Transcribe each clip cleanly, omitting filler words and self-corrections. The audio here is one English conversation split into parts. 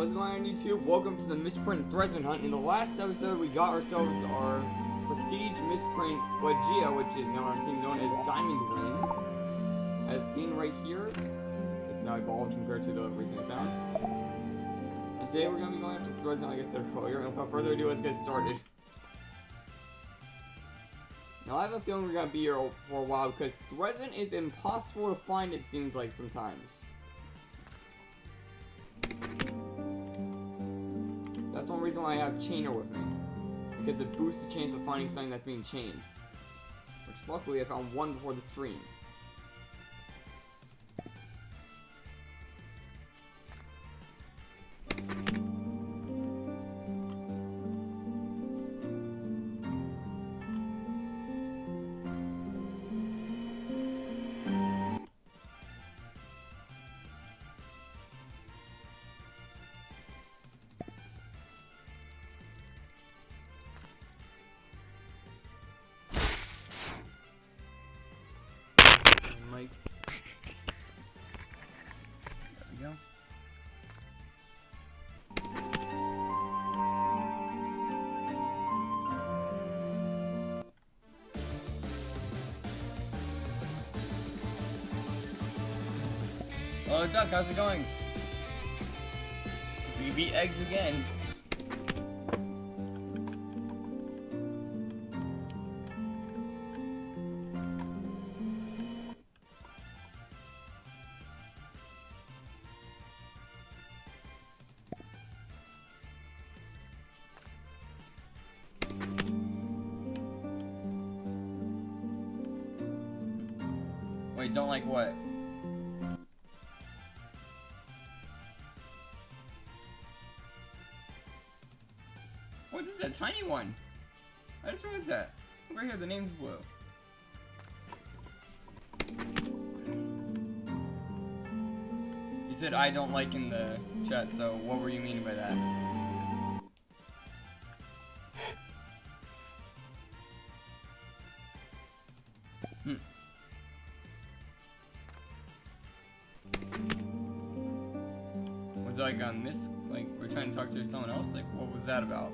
What's going on YouTube? Welcome to the Misprint Threasant hunt. In the last episode, we got ourselves our Prestige Misprint Legia, which is now our team known as Diamond Wing. As seen right here, it's now evolved compared to the recent found. And today we're going to be going after Threasant, like I said earlier. And without further ado, let's get started. Now I have a feeling we're going to be here for a while because Threasant is impossible to find, it seems like sometimes. That's one reason why I have Chainer with me, because it boosts the chance of finding something that's being chained. Which luckily I found one before the stream. Mike. There we go. Hello, Duck. How's it going? We beat eggs again. Wait, don't like what? What is that tiny one? I just realized that. Right here, the name's blue. You said I don't like in the chat, so what were you meaning by that? Was it like on this, like we're trying to talk to someone else? Like what was that about?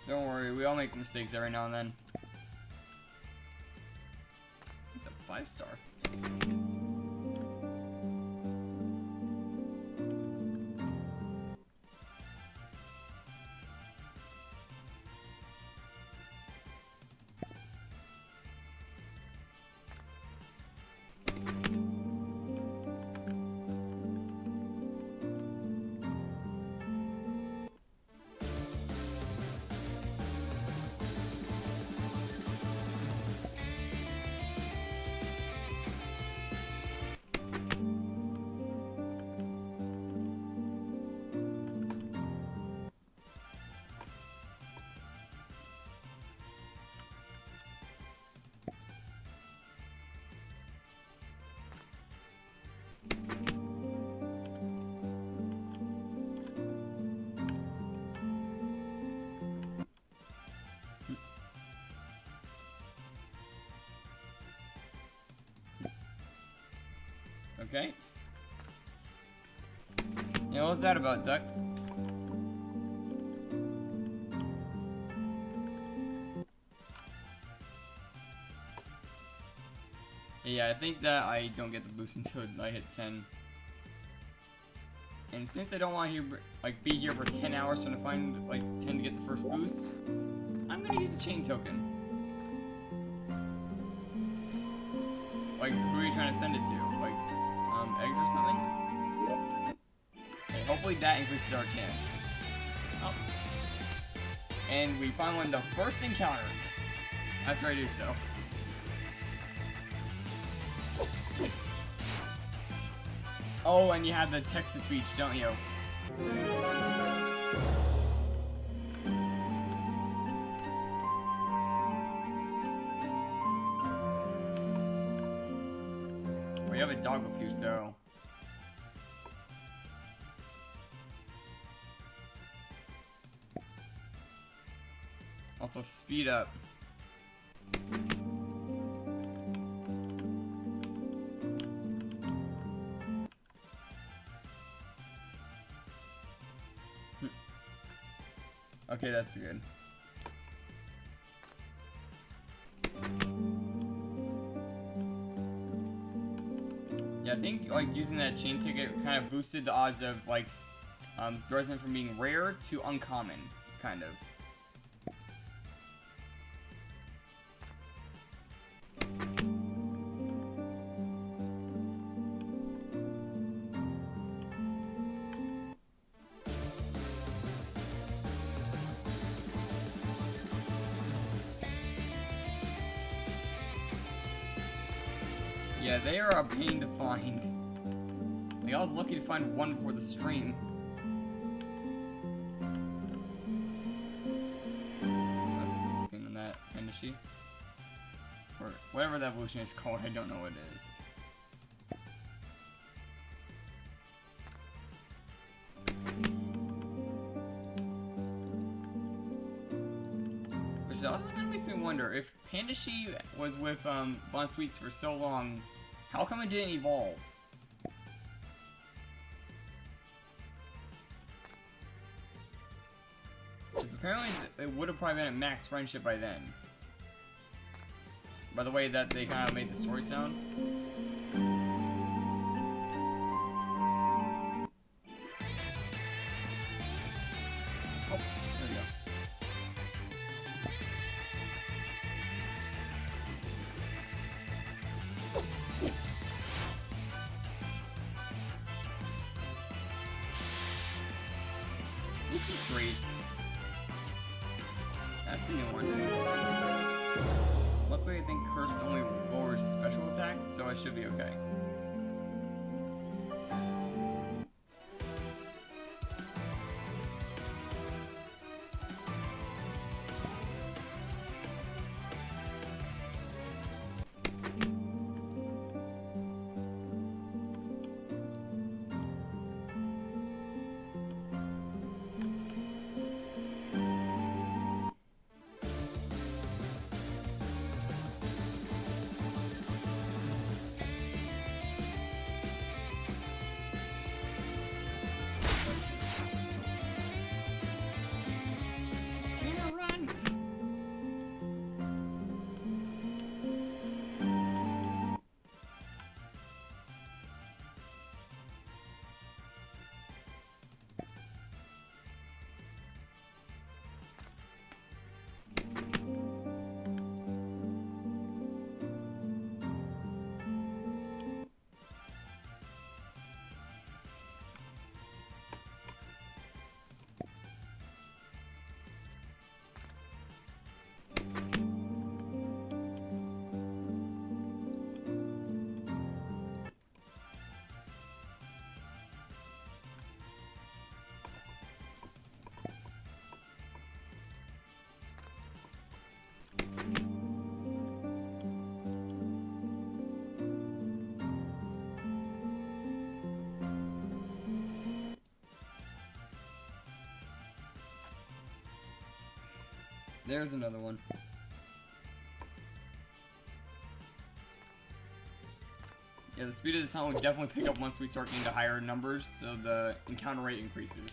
Don't worry, we all make mistakes every now and then. It's a 5-star. Okay. Yeah, what was that about, Duck? Yeah, I think that I don't get the boost until I hit 10. And since I don't want to be here for 10 hours trying to find like 10 to get the first boost, I'm gonna use a chain token. Like, who are you trying to send it to? Like, eggs or something? Okay, hopefully that increases our chance. Oh. And we find one the first encounter. After I do so. Oh, and you have the text-to-speech, don't you? We have a dog with you, so... Also, speed up. Okay, that's good. Yeah, I think like using that chain ticket kind of boosted the odds of like Threasant from being rare to uncommon, kind of. Yeah, they are a pain to find. Like, I was lucky to find one before the stream. That's a cool skin on that Pandashi. Or whatever that evolution is called, I don't know what it is. Which also kind of makes me wonder, if Pandashi was with Bon Sweets for so long, how come it didn't evolve? Because apparently it would have probably been at max friendship by then. By the way that they kind of made the story sound. Oh, there we go. This is great. That's a new one. Luckily, I think Curse only lowers special attacks, so I should be okay. There's another one. Yeah, the speed of the sound will definitely pick up once we start getting to higher numbers, so the encounter rate increases.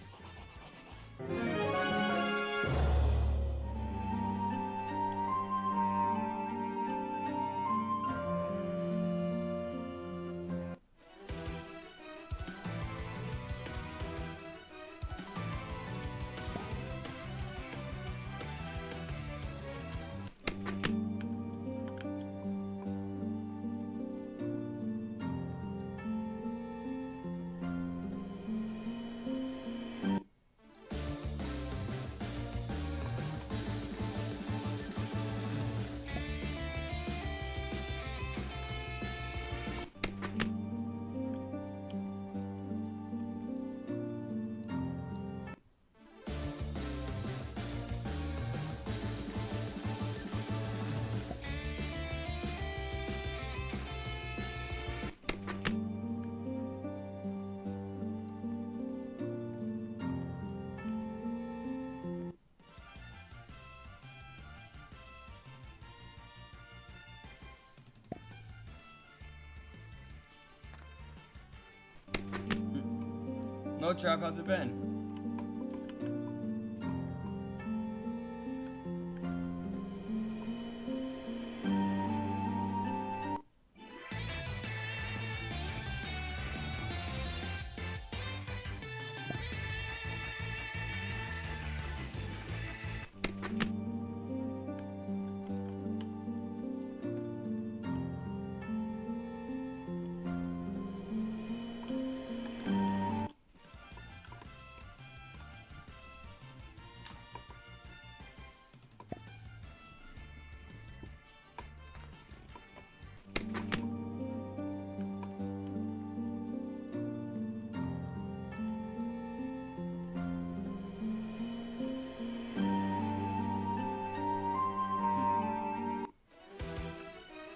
Hello, Trap. How's it been?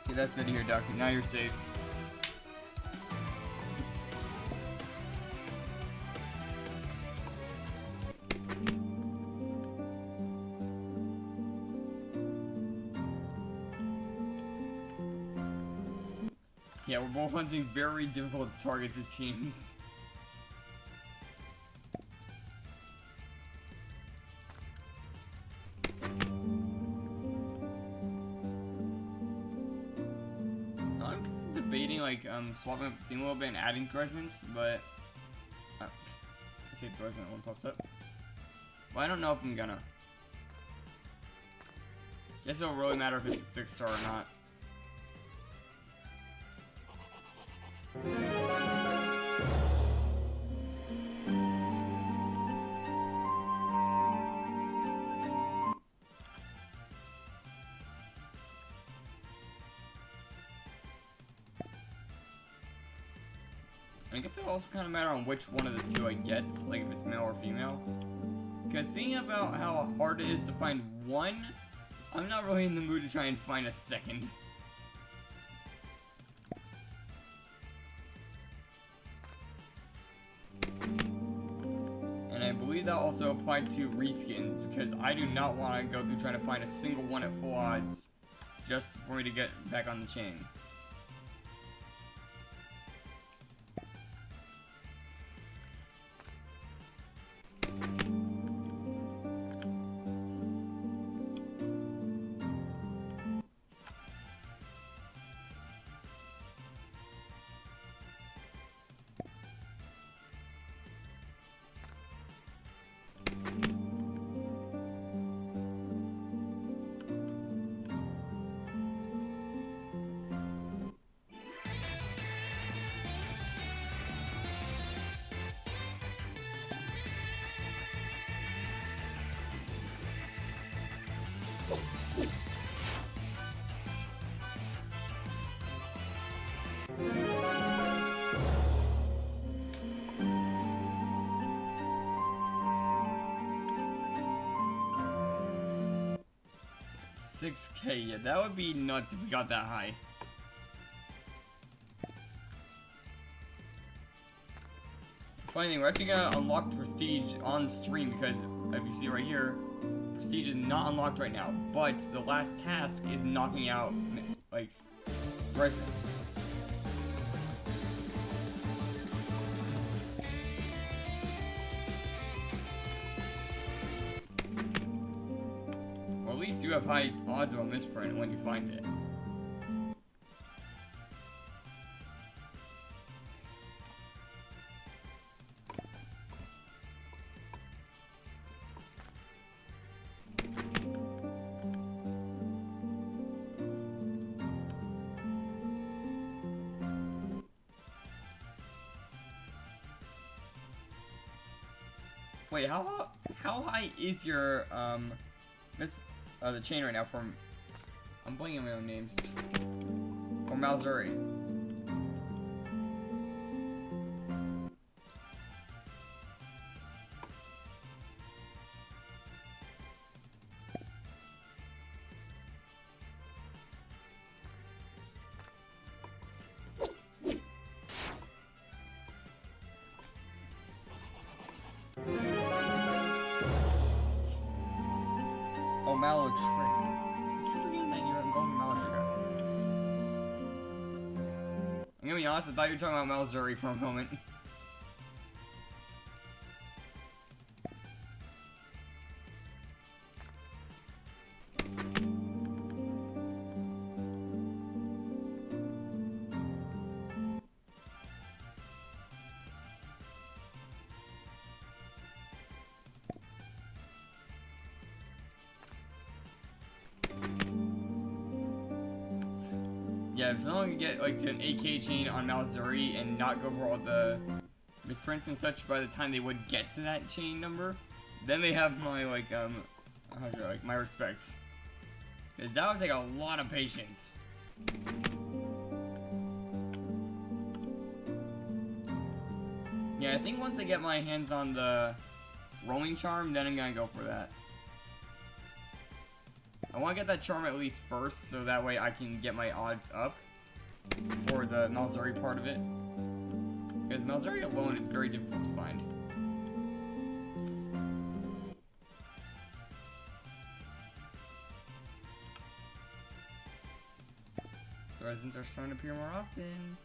Yeah, that's good to hear, Doctor. Now you're safe. Yeah, we're both hunting very difficult targets it seems. I'm debating like swapping up the team a little bit and adding Threasants, but I say Threasant one pops up. Well, I don't know if I'm gonna. Guess it'll really matter if it's a 6-star or not. I guess it'll also kind of matter on which one of the two I get, like if it's male or female. Because seeing about how hard it is to find one, I'm not really in the mood to try and find a second. And I believe that also applied to reskins, because I do not want to go through trying to find a single one at full odds just for me to get back on the chain. $6K, yeah, that would be nuts if we got that high. Funny thing, we're actually gonna unlock the Prestige on stream because, if you see right here, Prestige is not unlocked right now, but the last task is knocking out, like, Threasant. You have high odds of a misprint when you find it. Wait, how high is your the chain right now from, I'm blanking on my own names, or Malzuri? Oh, Mallow Trick. I keep forgetting that you're going to Mallow Trick. I'm gonna be honest, I thought you were talking about Malzuri for a moment. Yeah, if someone can get like to an 8K chain on Malzuri and not go for all the misprints and such by the time they would get to that chain number, then they have my like my respect. Cause that was like a lot of patience. Yeah, I think once I get my hands on the roaming charm, then I'm gonna go for that. I want to get that charm at least first, so that way I can get my odds up for the Malzuri part of it. Because Malzuri alone is very difficult to find. The residents are starting to appear more often.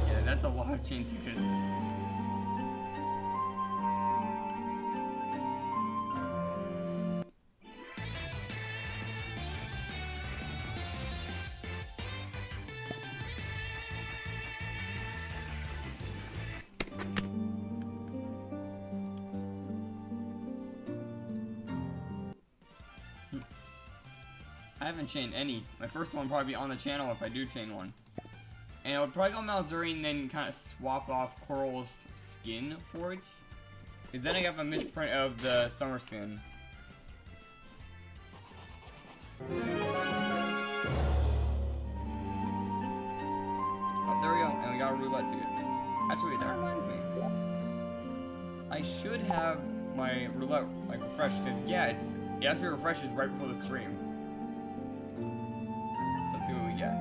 Yeah, that's a lot of chain secrets. I haven't chained any. My first one will probably be on the channel if I do chain one. And I would probably go Malzuri and then kind of swap off Coral's skin for it. Because then I have a misprint of the summer skin. Oh, there we go. And we got a roulette ticket. Actually, that reminds me. I should have my roulette like refreshed. Because yeah, it actually refreshes right before the stream. Let's see what we get.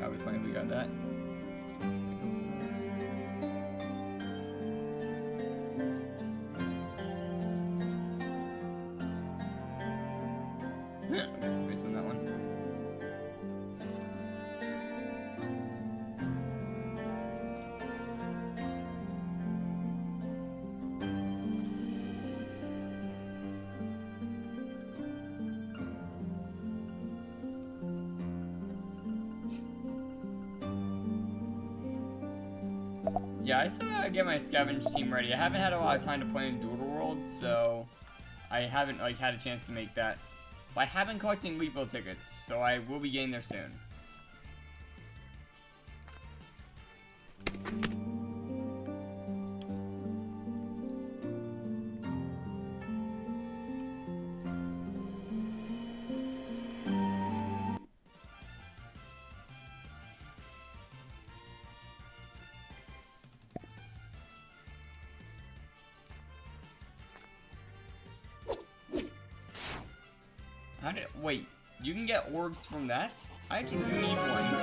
I'll be playing, we got that. Okay, based on that one. Yeah, I still gotta get my scavenge team ready. I haven't had a lot of time to play in Doodle World, so I haven't like had a chance to make that. But I have been collecting Wheatville tickets, so I will be getting there soon. Wait, you can get orbs from that? I actually do need one.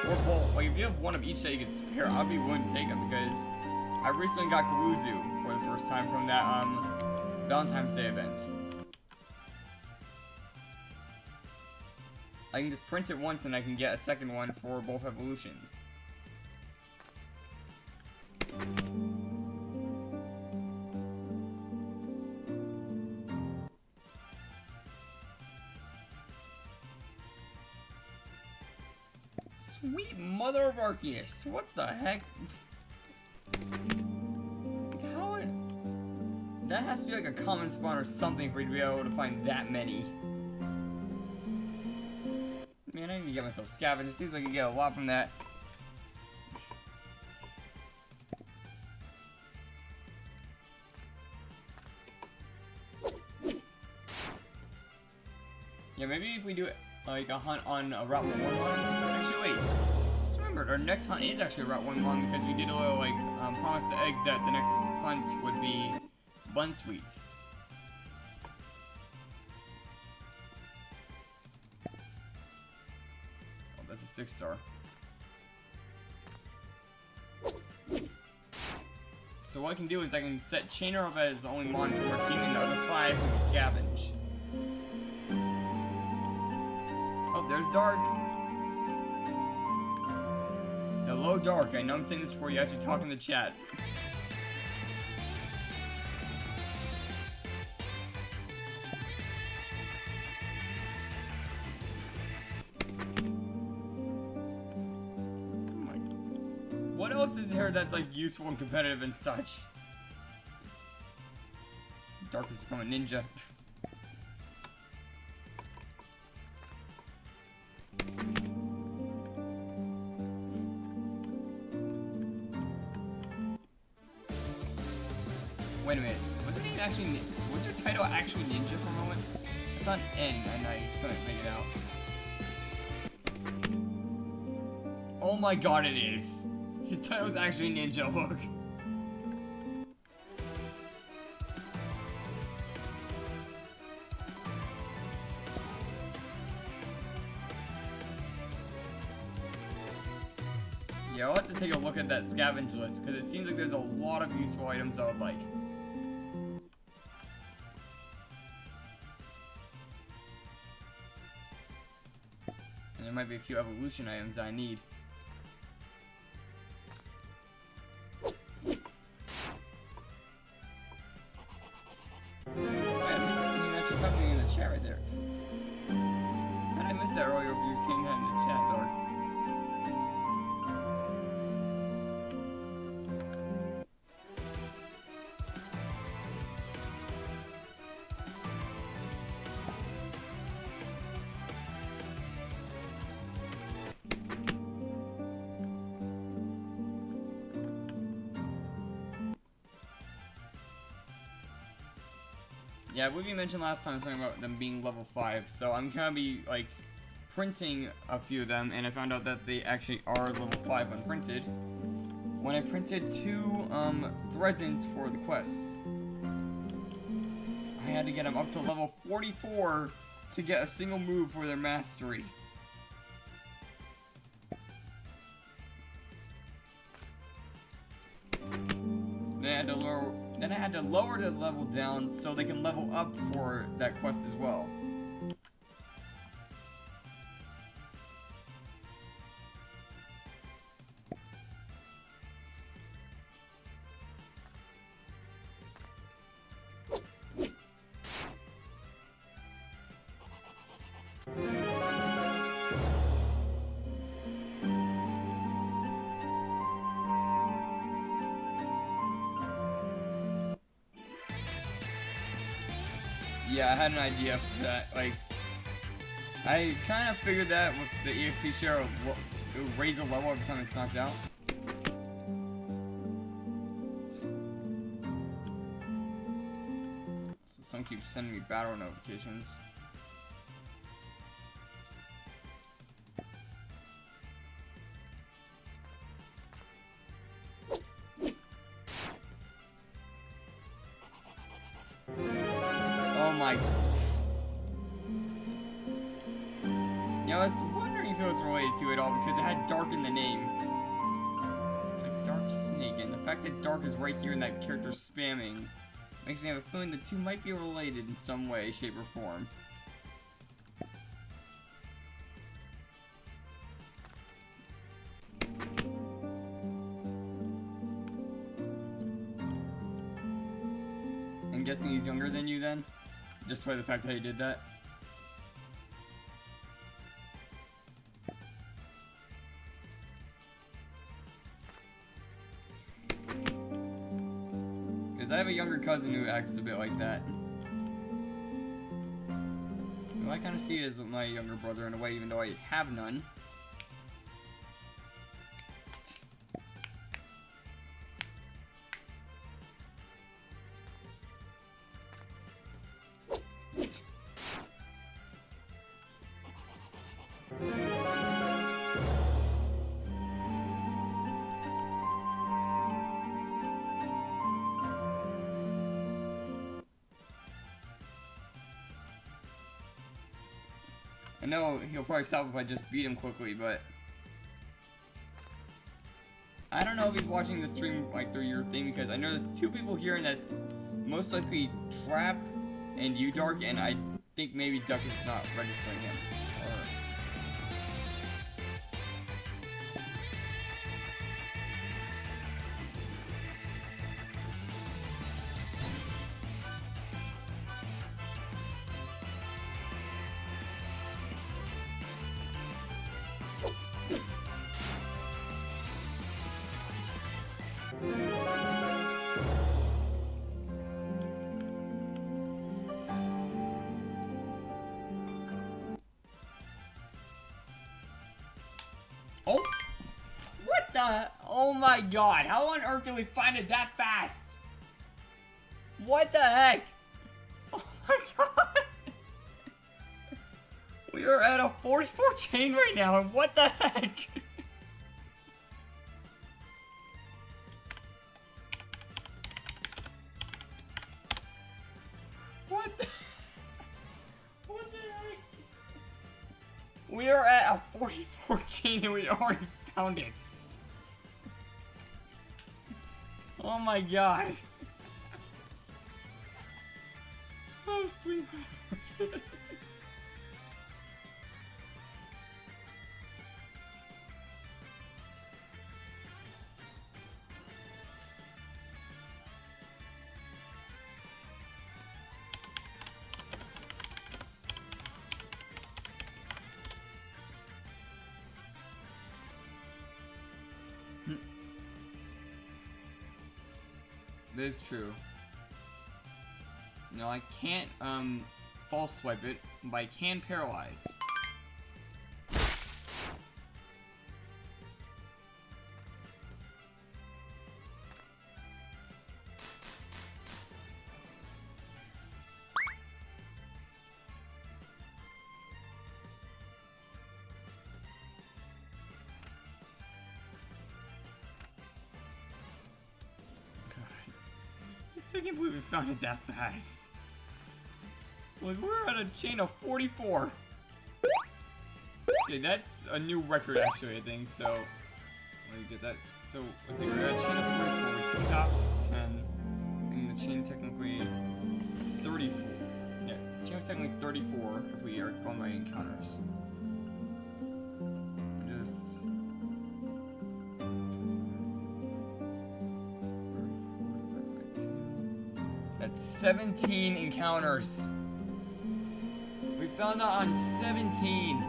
Or both. Like, if you have one of each that you can spare, I'll be willing to take them because I recently got Kaluzu for the first time from that, Valentine's Day event. I can just print it once and I can get a second one for both evolutions. Sweet mother of Arceus, what the heck? How it... That has to be like a common spawn or something for you to be able to find that many. Man, I need to get myself scavengers. Seems like I can get a lot from that. Yeah, maybe if we do like a hunt on Route 111. Actually, wait. Just remembered, our next hunt is actually Route 111 because we did a little like promise to eggs that the next hunt would be Bun Sweet. Oh, that's a 6-star. So what I can do is I can set Chainer up as the only mon for working and the other 5 can scavenge. Oh, there's Dark. Hello, Dark. I know I'm saying this before you actually talk in the chat. Oh my. What else is there that's like useful and competitive and such. Dark has become a ninja. Wait a minute, wasn't he actually, was your title actually ninja for a moment? It's on N, and I couldn't make it out. Oh my god, it is! His title was actually ninja, look. Yeah, I'll have to take a look at that scavenge list, because it seems like there's a lot of useful items I would like. And there might be a few evolution items I need. Something in the chat right there. How did I miss that earlier if you were saying that in the chat, Dark? Yeah, I believe you mentioned last time something about them being level 5, so I'm gonna be, like, printing a few of them, and I found out that they actually are level 5 when printed. When I printed 2, Threasants for the quests. I had to get them up to level 44 to get a single move for their mastery. Then I had to lower the level down so they can level up for that quest as well. Yeah, I had an idea for that. Like, I kind of figured that with the EXP share, it would raise a level every time it's knocked out. So some keep sending me battle notifications. Oh my. Yeah, I was wondering if it was related to it all because it had Dark in the name. It's like Dark Snake, and the fact that Dark is right here in that character spamming makes me have a feeling the two might be related in some way, shape, or form. I'm guessing he's younger than you then? Just by the fact that he did that? Because I have a younger cousin who acts a bit like that. Who I kind of see as my younger brother in a way, even though I have none. I know he'll probably stop if I just beat him quickly, but I don't know if he's watching the stream like through your thing, because I know there's 2 people here, and that's most likely Trap and you, Dark, and I think maybe Duck is not registering him. my god, how on earth did we find it that fast? What the heck? Oh my god. We are at a 44 chain right now, and what the heck? What the heck? We are at a 44 chain and we already found it. Oh my god. Oh, sweet. That is true. No, I can't, false swipe it, but I can paralyze. I can't believe we found it that fast. Like, we're at a chain of 44. Okay, that's a new record actually, I think, so... Let me get that. So, let's see, we're at a chain of 44, we top 10. And the chain technically 34. Yeah, the chain was technically 34 if we are going by encounters. That's 17 encounters. We found out on 17.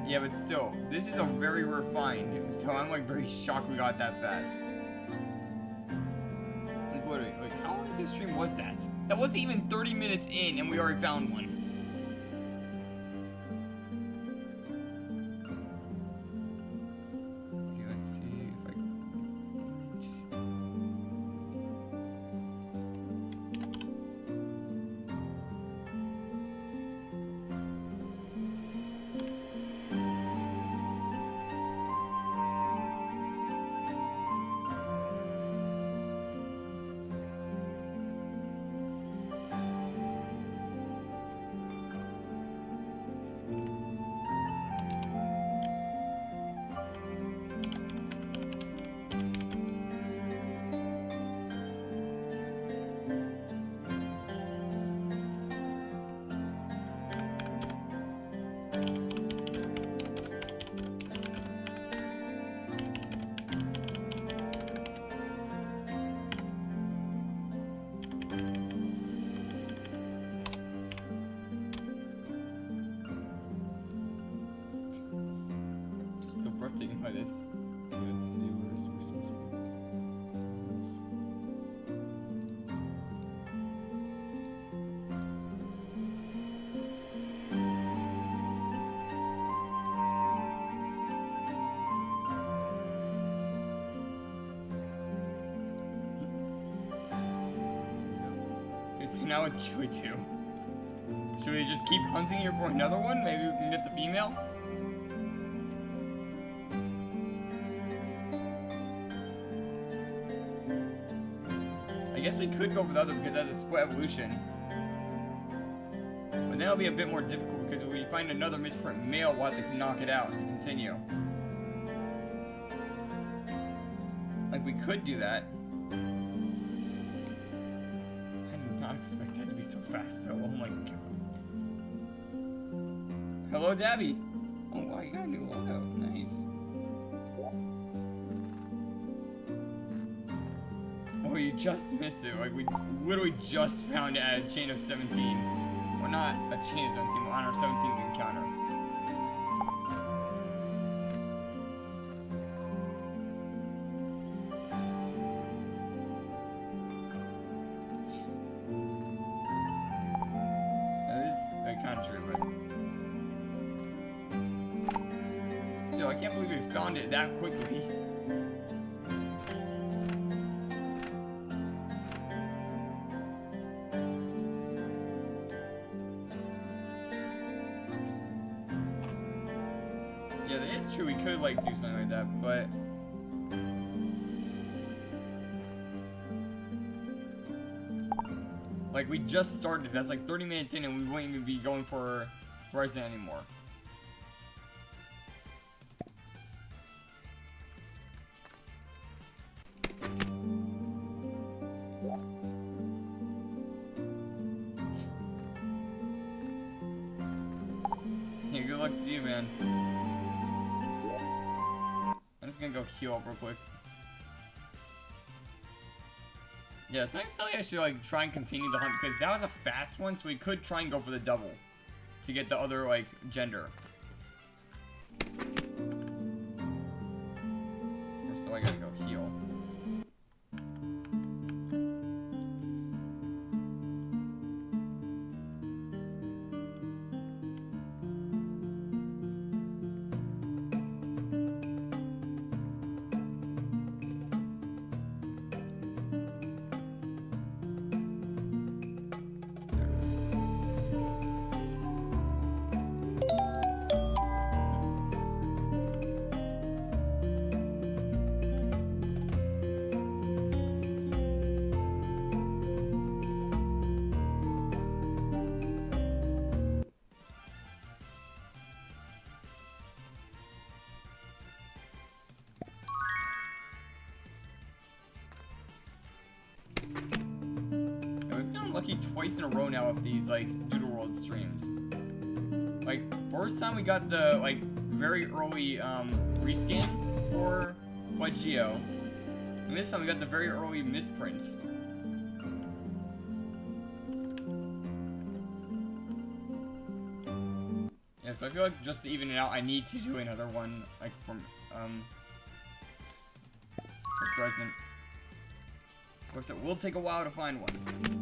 Yeah, but still, this is a very rare find, so I'm like very shocked we got that fast. Like, wait, how long of this stream was that? That wasn't even 30 minutes in, and we already found one. Okay, let's see if I can... By this. Let's see where we're supposed to be. Okay, so now what should we do? Should we just keep hunting here for another one? Maybe we can get the female? I guess we could go for the other because that's a split evolution. But then it'll be a bit more difficult because if we find another misprint male, we'll have to knock it out to continue. Like, we could do that. I did not expect that to be so fast though, oh my god. Hello, Dabby! Oh wow, you got a new logo, nice. Oh, you just missed it. Like, we literally just found it at a chain of 17. Well, not a chain of 17, but on our 17th encounter. That is kind of true, but still, I can't believe we found it that quickly. Yeah, that is true. We could, like, do something like that, but... Like, we just started. That's like 30 minutes in, and we won't even be going for Threasant anymore. Yeah, good luck to you, man. I'm just gonna go heal up real quick. Yeah, so next time I should like try and continue the hunt because that was a fast one, so we could try and go for the double to get the other like gender. So I gotta go heal. Lucky twice in a row now of these like Doodle World streams. Like first time we got the like very early reskin for Geo, and this time we got the very early misprint. Yeah, so I feel like just to even it out, I need to do another one like from Threasant. Of course, it will take a while to find one.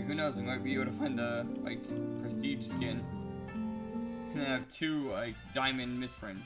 Who knows, we might be able to find the, like, prestige skin. And then have two, like, diamond misprints.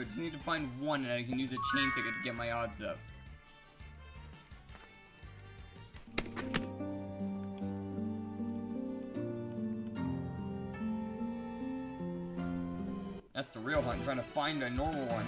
I just need to find one and I can use a chain ticket to get my odds up. That's the real hunt, trying to find a normal one.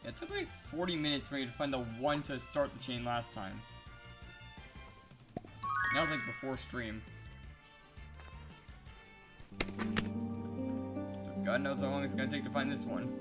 It took like 40 minutes for me to find the one to start the chain last time. That was like before stream. So God knows how long it's gonna take to find this one.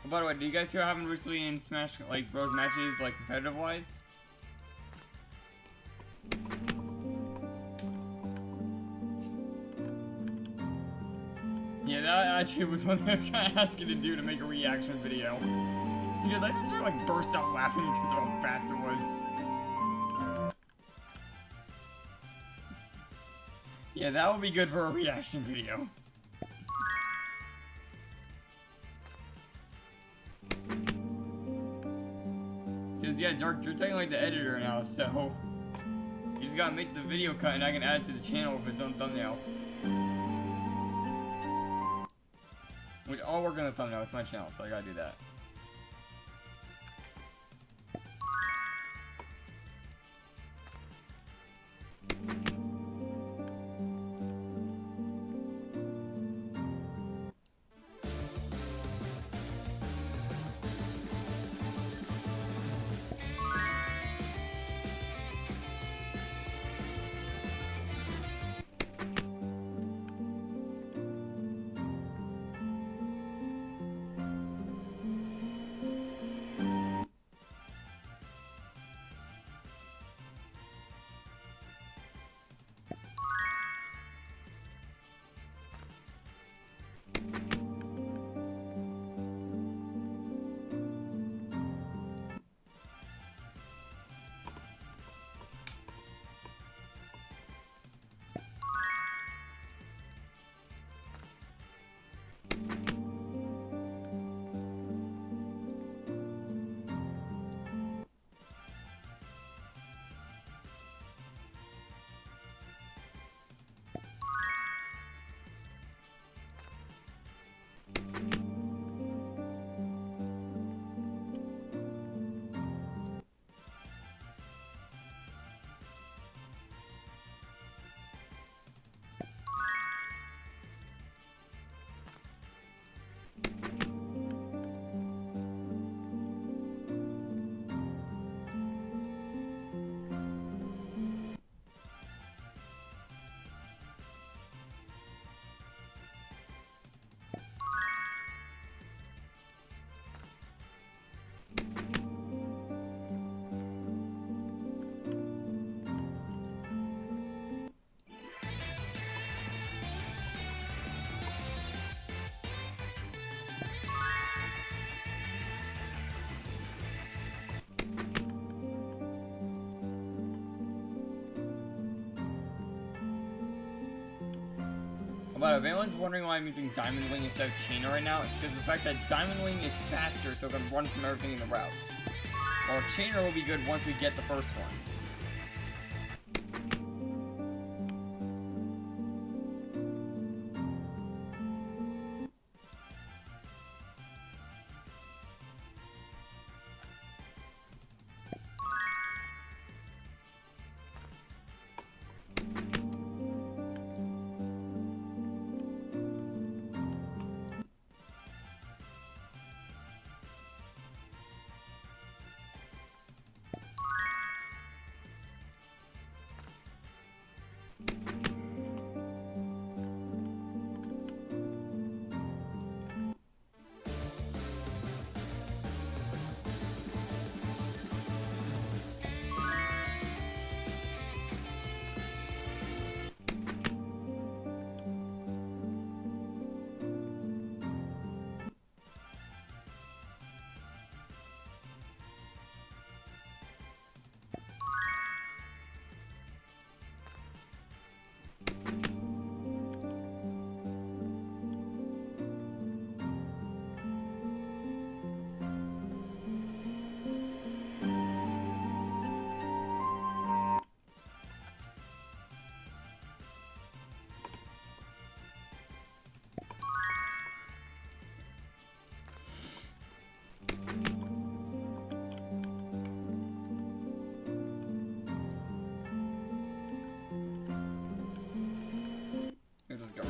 By the way, do you guys hear what happened recently in Smash, like, Bros matches, like, competitive-wise? Yeah, that actually was one thing I was kind of asking to do to make a reaction video. Because I just sort of, like, burst out laughing because of how fast it was. Yeah, that would be good for a reaction video. Yeah, Dark, you're technically the editor now, so you just gotta make the video cut and I can add it to the channel with its own thumbnail. Which I'll work on the thumbnail, it's my channel, so I gotta do that. But if anyone's wondering why I'm using Diamond Wing instead of Chainer right now, it's because of the fact that Diamond Wing is faster, so it can run from everything in the routes. While Chainer will be good once we get the first one.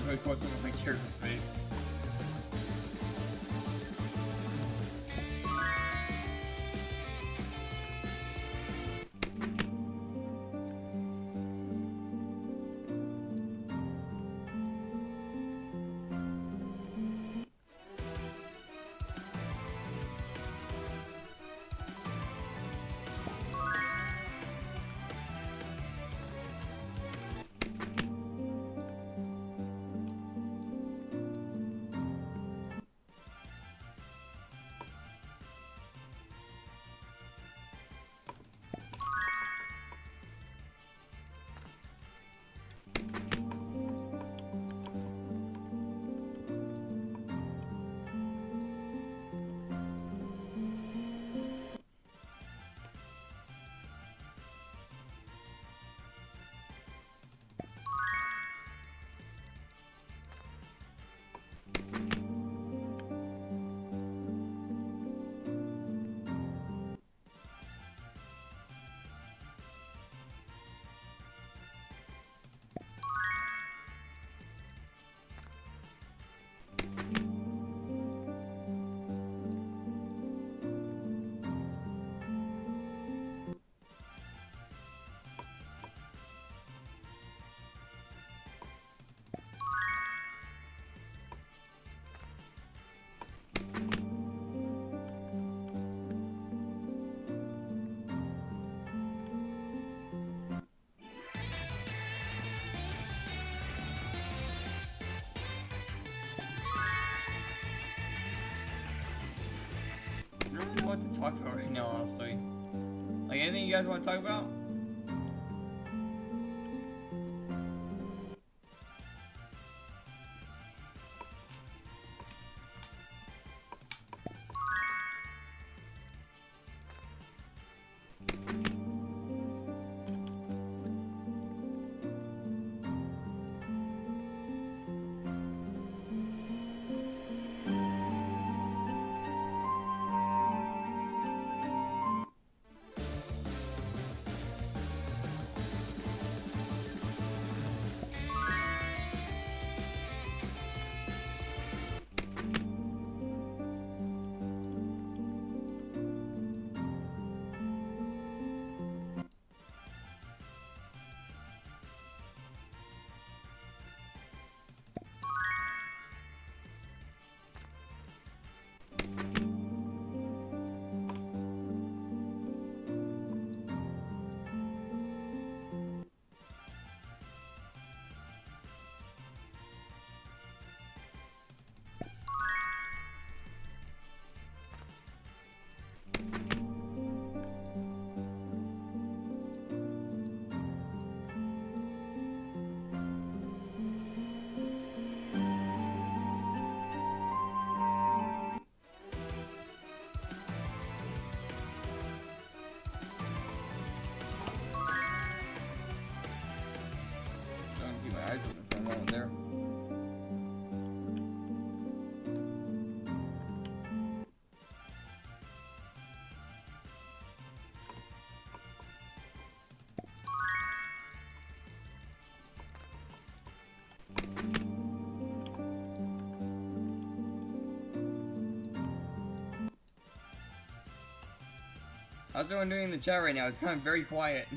Really close to my character's face. I don't know what to talk about right now, honestly. Like, anything you guys want to talk about? How's everyone doing in the chat right now? It's kind of very quiet.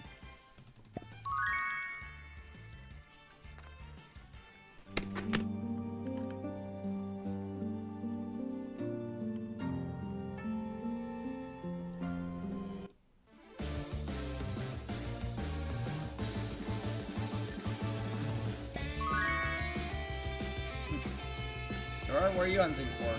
Alright, where are you on thing for?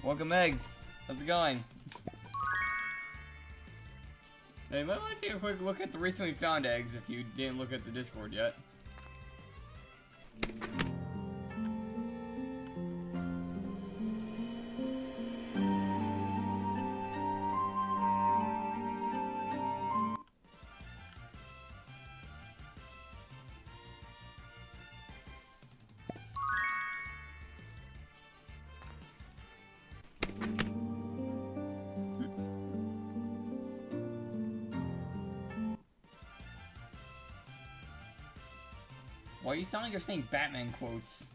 Welcome, Eggs. How's it going? Hey, you might want to take a quick look at the recently found eggs if you didn't look at the Discord yet. Why you sound like you're saying Batman quotes?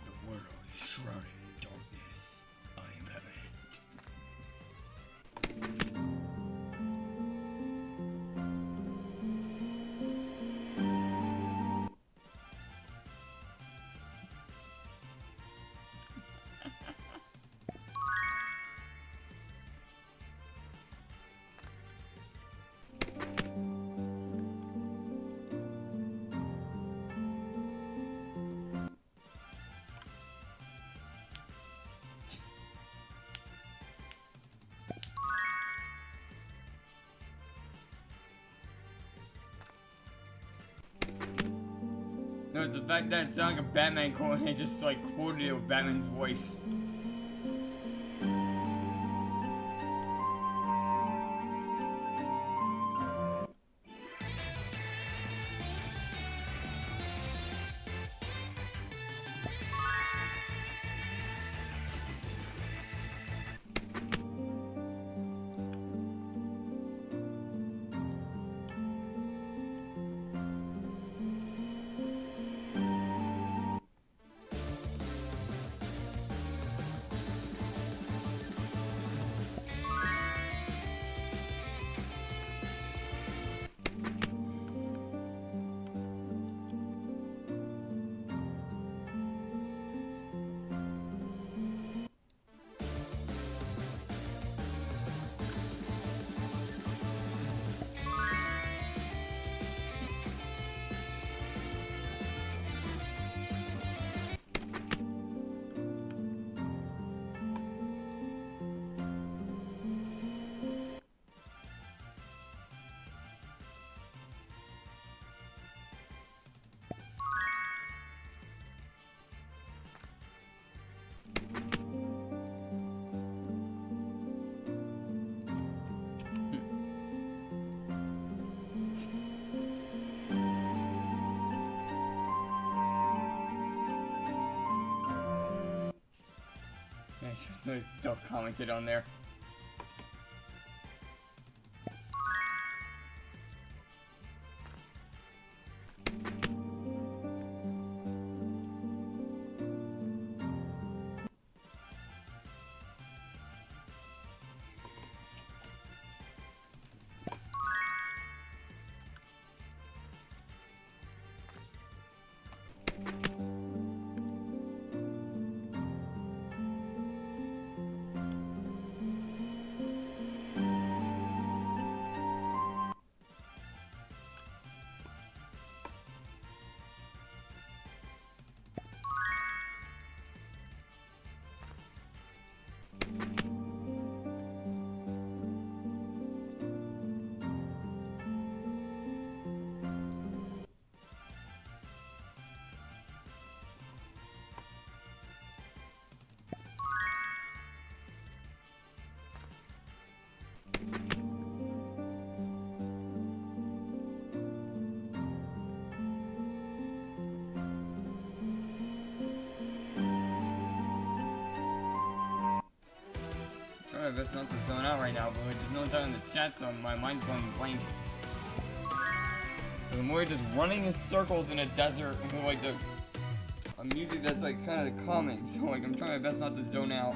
The world is shrouded in darkness. I am Batman. No, it's the fact that it sounded like a Batman quote and they just like quoted it with Batman's voice. No duck commented on there. best not to zone out right now, but there's no time in the chat, so my mind's going blank. I'm more just running in circles in a desert with like a music that's like kind of calming, so like I'm trying my best not to zone out.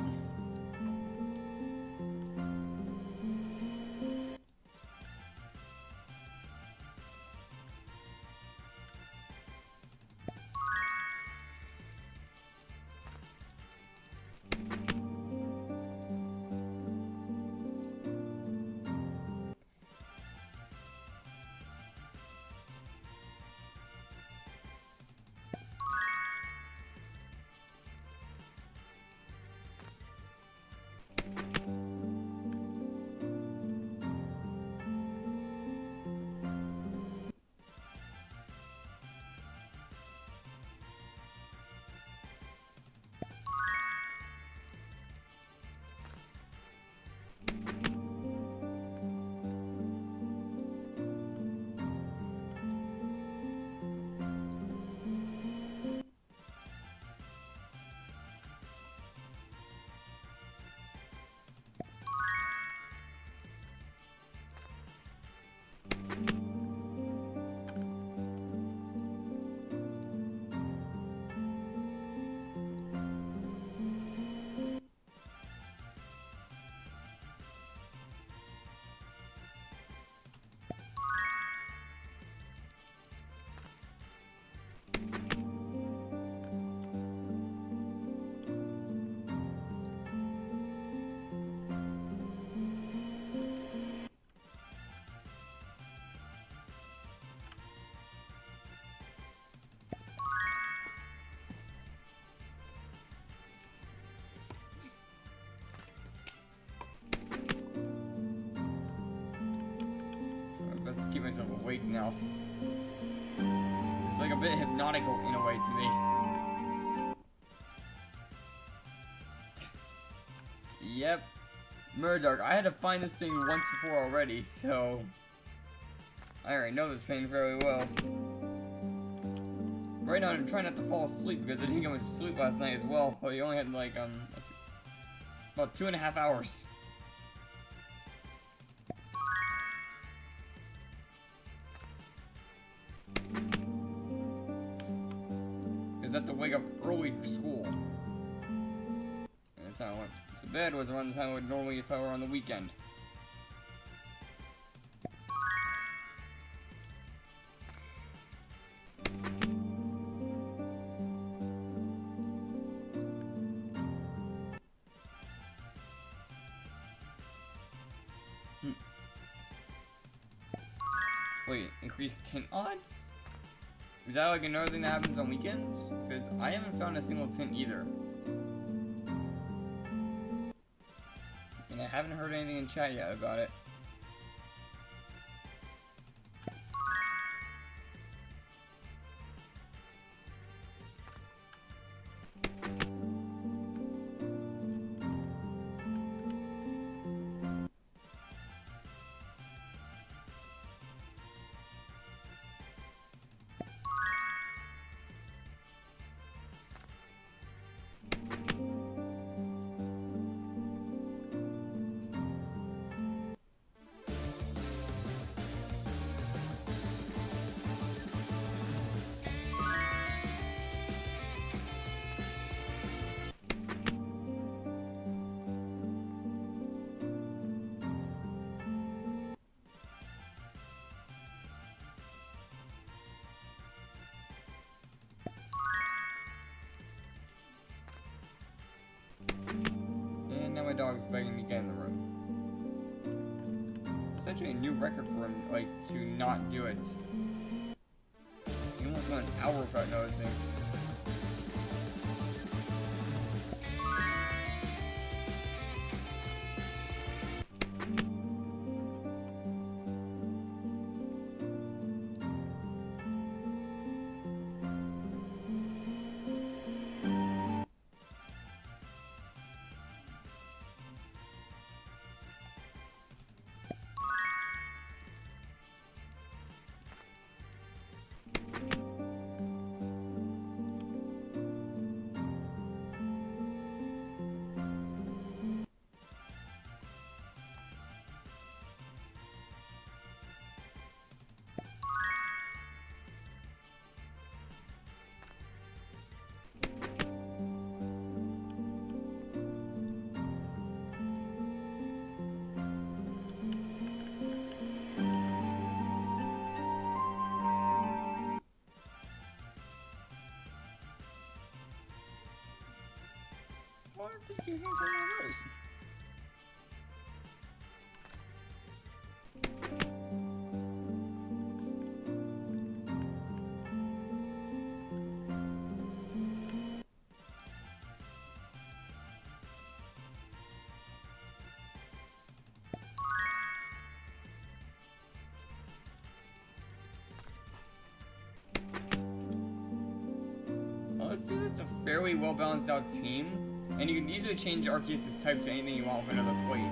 Keep myself awake now. It's like a bit hypnotic in a way to me. Yep. Murdark. I had to find this thing once before already, so I already know this pain very well. Right now I'm trying not to fall asleep because I didn't get much sleep last night as well. Well, you only had like about 2.5 hours. I had to wake up early for school. And that's how I went to bed, was around the time I would normally if I were on the weekend. Wait, increased tint odds? Is that like another thing that happens on weekends? Because I haven't found a single tint either. And I haven't heard anything in chat yet about it. My dog's begging me to get in the room. Essentially a new record for him, like, to not do it. He almost went an hour without noticing. far did you hang one of those? Let's see, that's a fairly well balanced out team, and you can easily change Arceus' type to anything you want with another plate.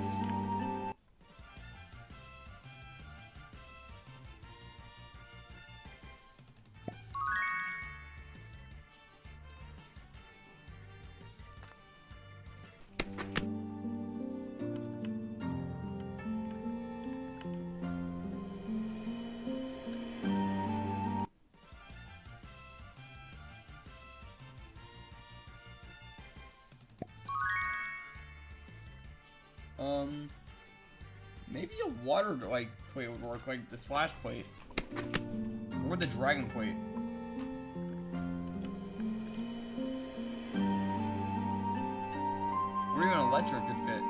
Maybe a water plate would work, like the splash plate, or the dragon plate. Or even electric could fit.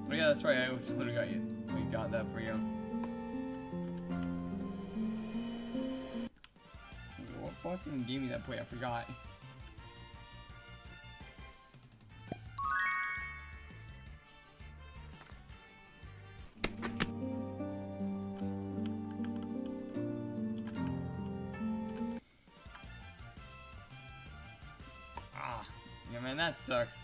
Oh yeah, that's right, I always would have got you. We got that for you. What boss even gave me that plate? I forgot. Ah, yeah man, that sucks.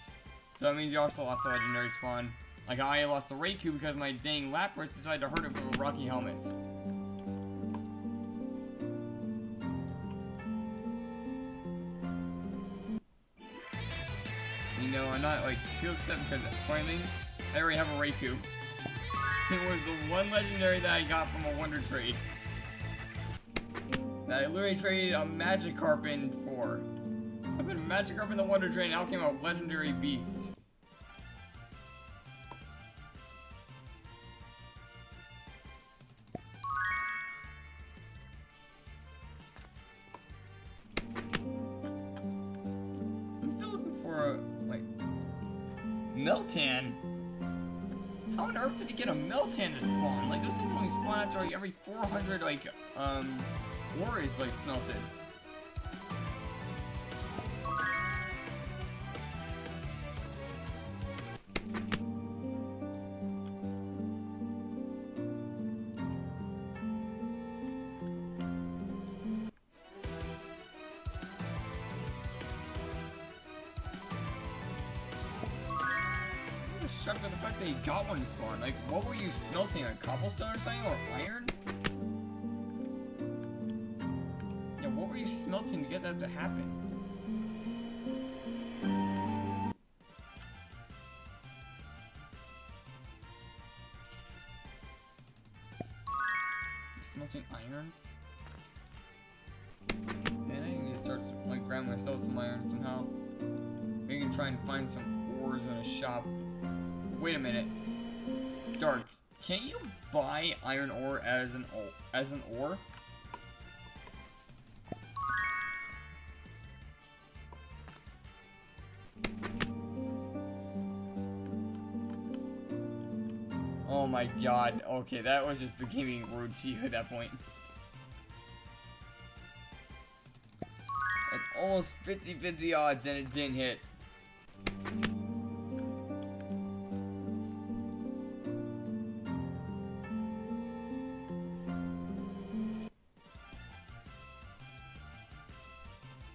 So that means you also lost the legendary spawn. Like I lost the Raikou because my dang Lapras decided to hurt it with a Rocky Helmet. You know, I'm not like too upset because finally I already have a Raikou. It was the one legendary that I got from a Wonder Trade. That I literally traded a Magikarp in for. I put a Magikarp in the Wonder Trade and out came a legendary beast. Miltank? How on earth did he get a Miltank to spawn? Like, those things only spawn after like every 400, ore is like smelted. Shocked at the fact that he got one to spawn. Like, what were you smelting? A cobblestone or something? Or iron? Yeah, what were you smelting to get that to happen? You're smelting iron? Man, I need to start like grabbing myself some iron somehow. Maybe I can try and find some ores in a shop. Wait a minute. Dark, can't you buy iron ore as an ore? Oh my god. Okay, that was just the game being rude to you at that point. That's almost 50-50 odds and it didn't hit.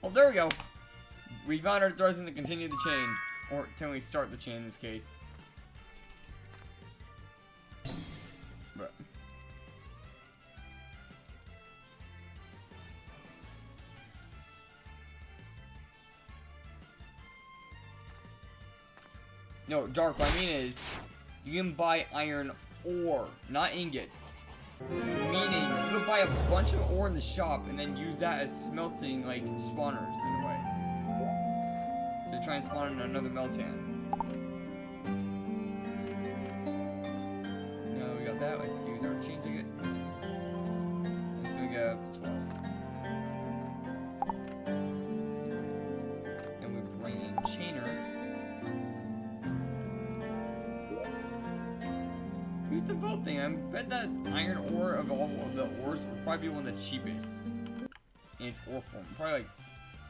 Well, there we go. We found our Threasant to continue the chain. Or till we start the chain in this case. But no, Dark, what I mean is, you can buy iron ore, not ingots. Meaning, you could buy a bunch of ore in the shop and then use that as smelting, like, spawners in a way. So try and spawn in another meltan. Now that we got that, let's use our chain ticket. And so we go up to 12. And we bring in Chainer. Who's the vote thing? I bet that iron ore of all of the ores would probably be one of the cheapest in its ore form. Probably like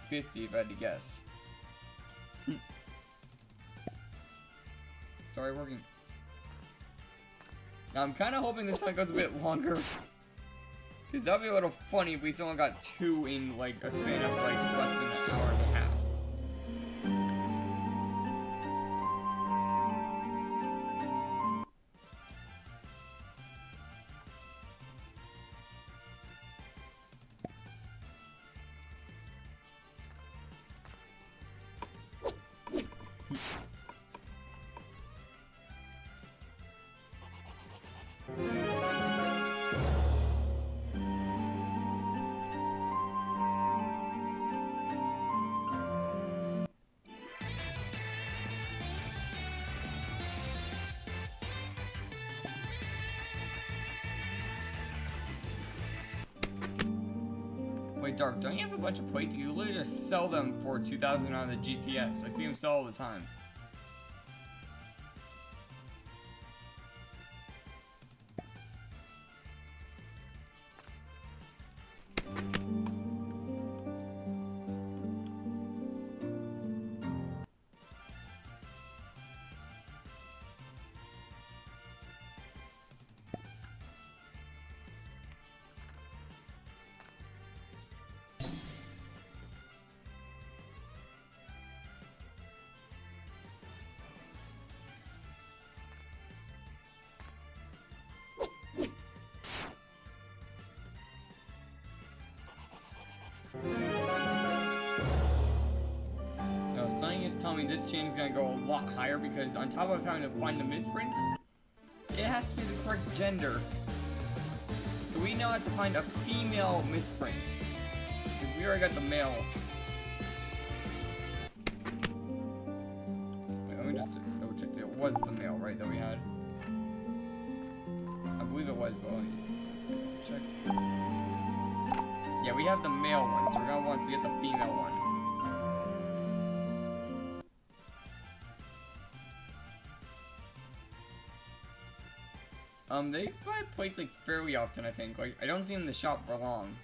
50 if I had to guess. Sorry, working. Now I'm kind of hoping this one goes a bit longer. Because that would be a little funny if we still only got 2 in like a span of like less than an hour and a half. Wait, Dark, don't you have a bunch of plates? You literally just sell them for 2,000 on the GTS. I see them sell all the time. Now, something is telling me this chain is going to go a lot higher because on top of having to find the misprints, it has to be the correct gender. So we now have to find a female misprint. Because we already got the male. Wait, let me just double check. It was the male, right, that we had? I believe it was, but let me check. Yeah, we have the male one, so we're going to want to get the female one. They buy plates like fairly often, I think. Like, I don't see them in the shop for long.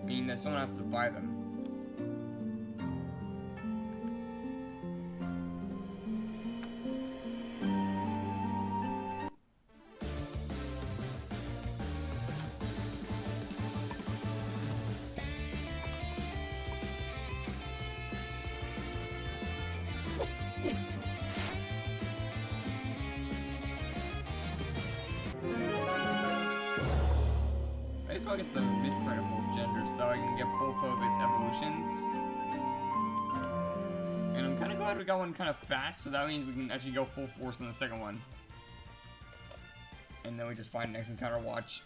Meaning that someone has to buy them. I just want to get the misprint of both genders so I can get both of its evolutions. And I'm kind of glad we got one kind of fast, so that means we can actually go full force on the second one. And then we just find the next encounter watch.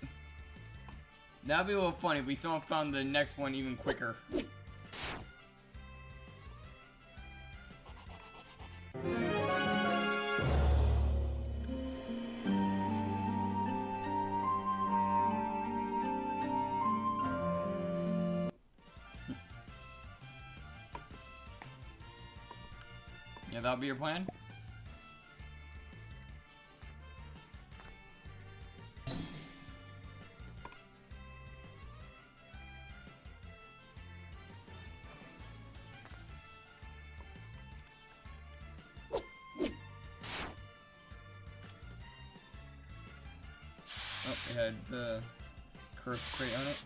That'd be a little funny if we somehow found the next one even quicker. Yeah, that'll be your plan? it had the curse crate on it.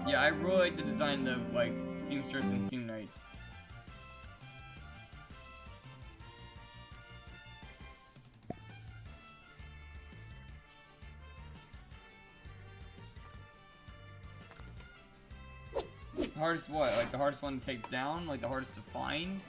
Yeah, I really like the design of like seamstress and seam knights. Hardest what? Like the hardest one to take down? Like the hardest to find?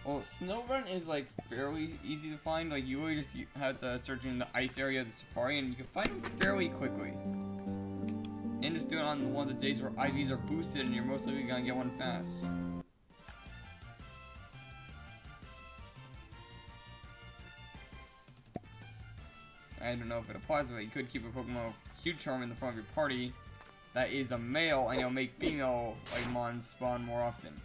Well, Snowrun is like fairly easy to find. Like you really just have to search in the ice area of the safari, and you can find them fairly quickly. And just do it on one of the days where IVs are boosted, and you're most likely gonna get one fast. I don't know if it applies, but you could keep a Pokemon with Huge Charm in the front of your party that is a male, and you'll make female like mons spawn more often.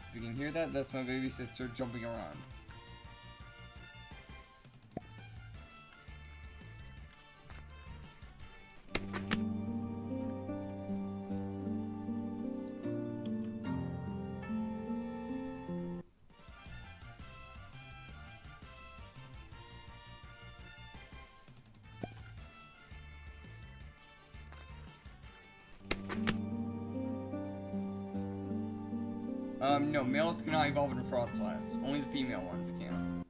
If you can hear that, that's my baby sister jumping around. No, males cannot evolve into Frostlass. Only the female ones can.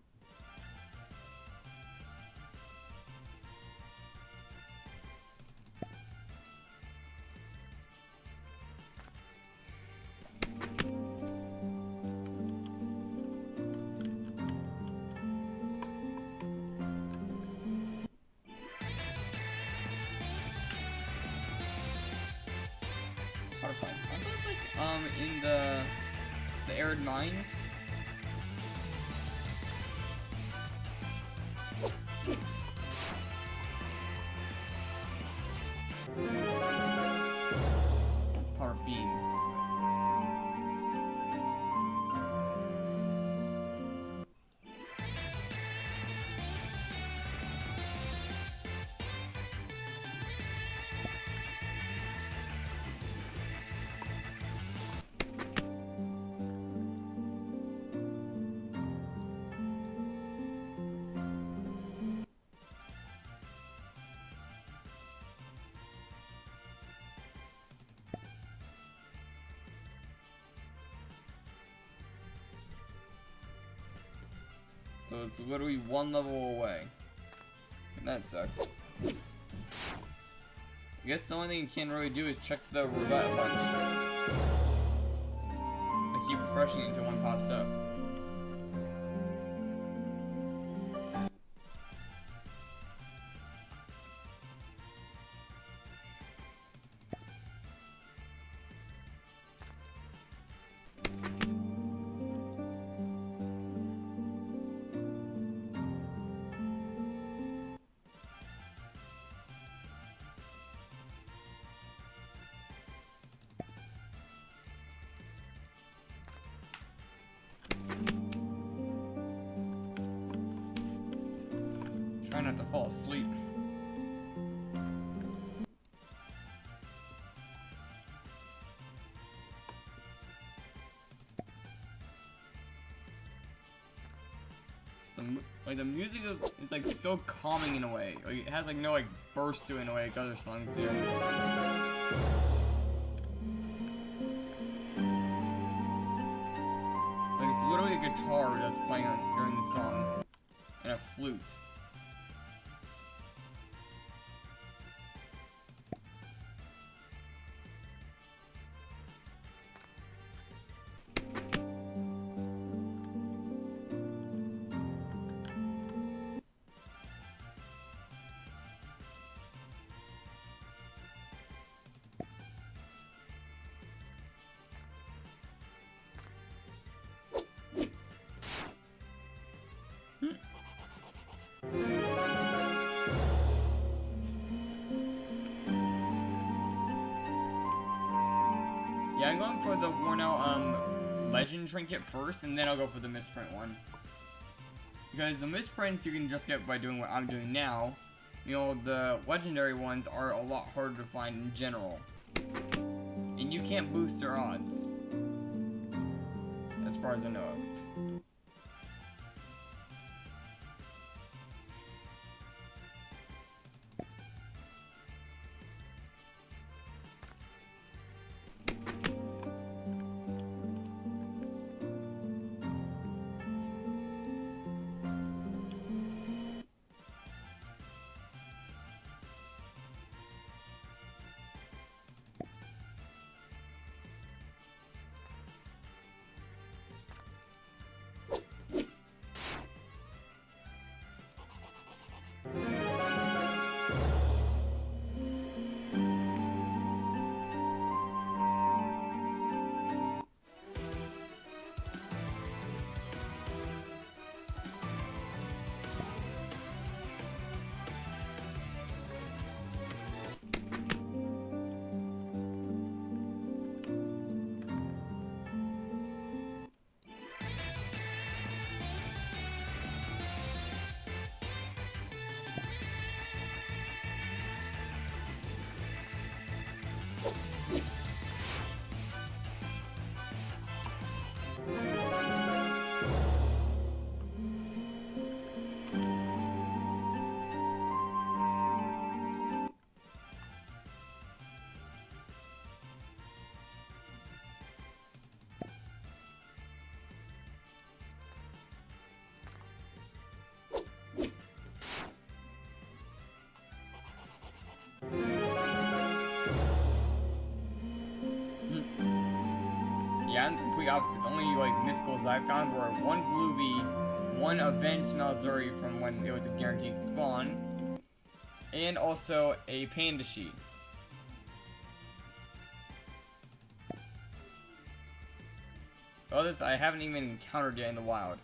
How to find? I thought like in the arid mines. Power beam. So it's literally one level away. And that sucks. I guess the only thing you can really do is check the roulette bunch. I keep refreshing. refreshing it until one pops up. Try not to fall asleep. The music is like so calming in a way. Like it has like no like burst to it in a way like other songs do. Like it's literally a guitar that's playing during the song and a flute. Yeah, I'm going for the worn out legend trinket first, and then I'll go for the misprint one. Because the misprints you can just get by doing what I'm doing now. You know, the legendary ones are a lot harder to find in general. And you can't boost their odds. As far as I know of. Yeah, I'm the complete opposite. The only like mythicals I've found were one blue V, one event Malzuri from when it was a guaranteed spawn, and also a panda sheet. Others I haven't even encountered yet in the wild.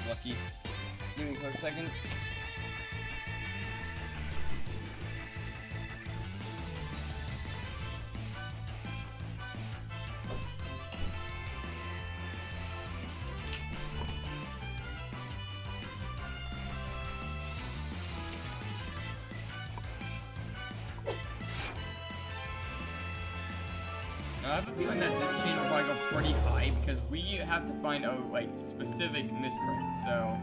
Lucky. Give me a quick second. I have a feeling that this chain will probably go pretty high because we have to find a like specific misprint. So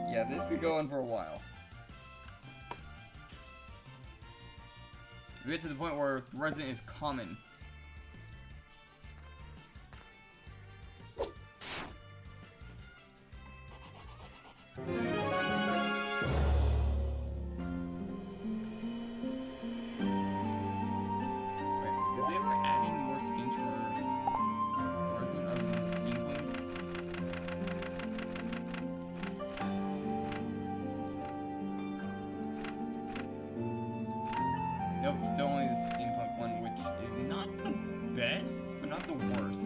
yeah, this could go on for a while. We get to the point where Threasant is common. Nope, still only the steampunk one, which is not the best, but not the worst.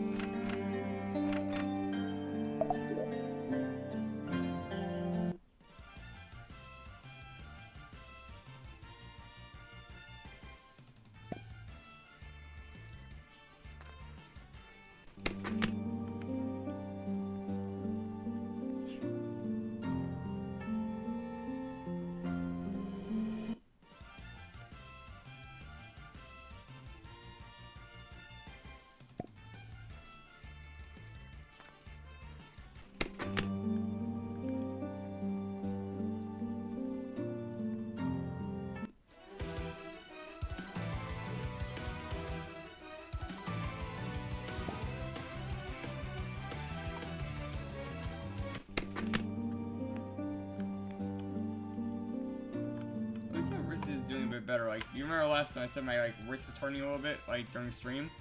Doing a bit better. Like, you remember last time I said my like wrist was turning a little bit, like during stream?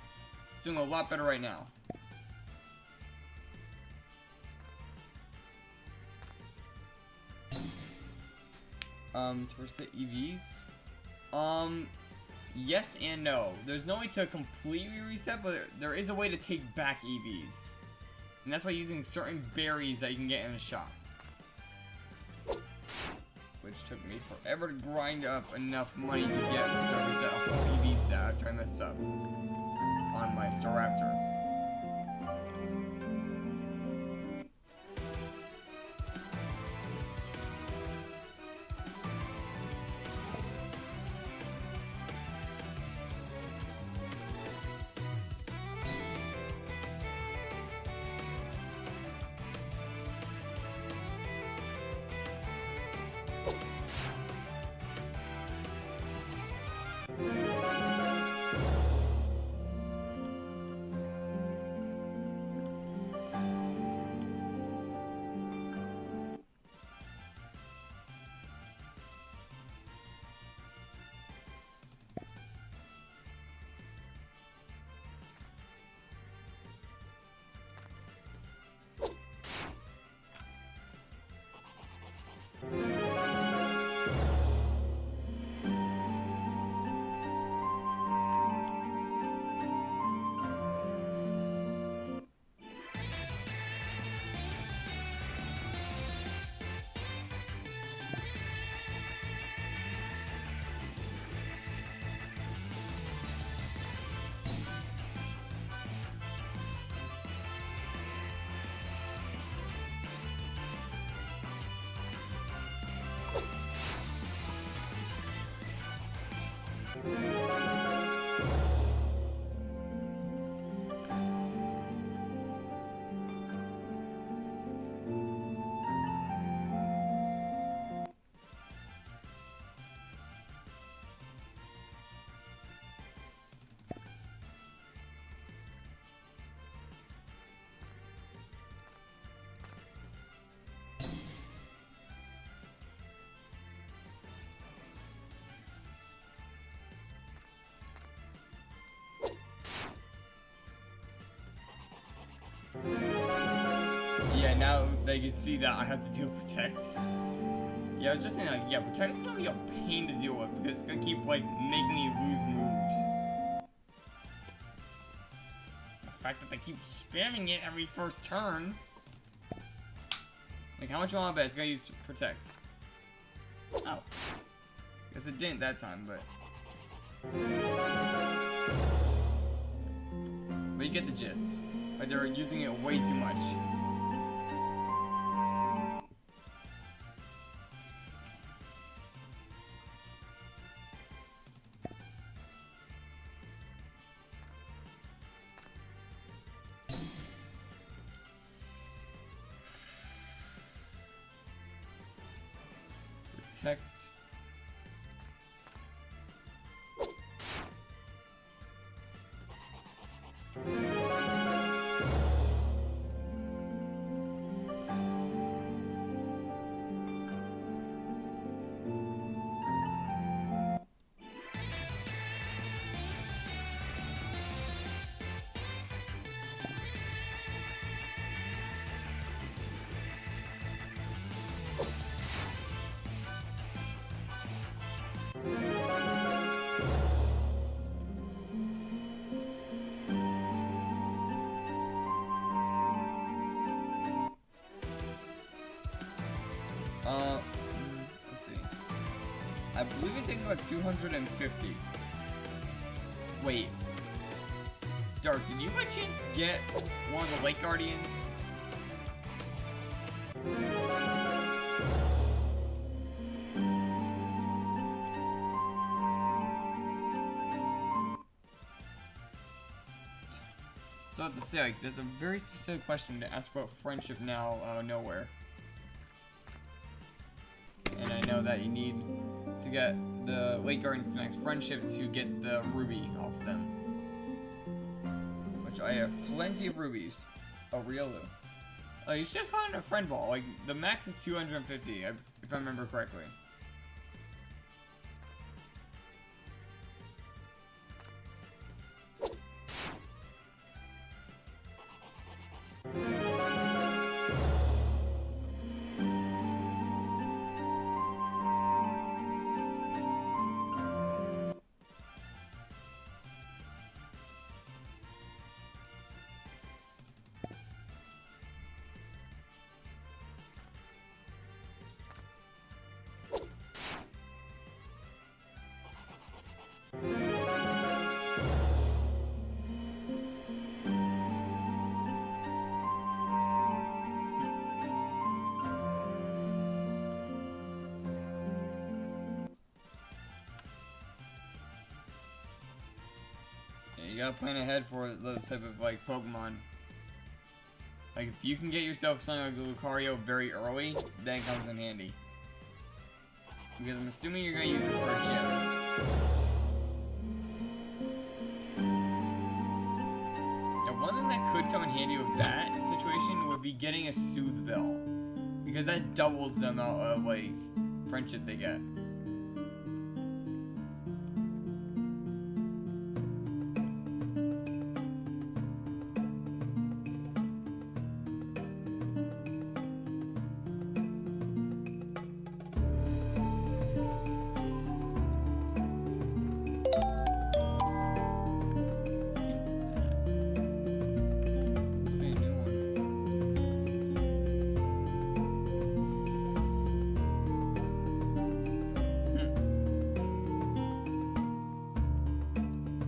It's doing a lot better right now. To reset EVs? Yes and no. There's no way to completely reset, but there is a way to take back EVs. And that's by using certain berries that you can get in the shop. Which took me forever to grind up enough money to get the whole EV stat after I messed up on my Staraptor. Yeah, now they can see that I have to do Protect. Yeah, I was just saying, like, yeah, Protect is gonna be a pain to deal with because it's gonna keep, like, making me lose moves. The fact that they keep spamming it every first turn. Like, how much do I want to bet it's gonna use Protect? Oh. Guess it didn't that time, but... But you get the gist. Like, they're using it way too much. Protect. Let's see. I believe it takes about 250. Wait. Dark, did you by chance get one of the Lake Guardians? So I have to say, like, there's a very specific question to ask about friendship now out of nowhere. And I know that you need to get the Lake Guardians max friendship to get the ruby off them. Which I have plenty of rubies. Oh, Riolu. You should have found a friend ball. Like, the max is 250, if I remember correctly. You gotta plan ahead for those type of like Pokemon. Like if you can get yourself something like Lucario very early, then it comes in handy. Because I'm assuming you're gonna use it for a gym. Now one thing that could come in handy with that situation would be getting a Soothe Bell. Because that doubles the amount of like friendship they get.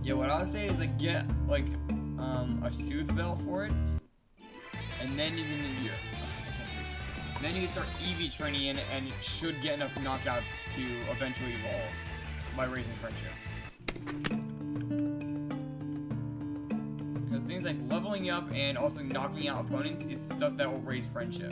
Yeah, what I would say is like get like a Soothe Bell for it, and then you can then you can start EV training in it, and it should get enough knockouts to eventually evolve by raising friendship. Because things like leveling up and also knocking out opponents is stuff that will raise friendship.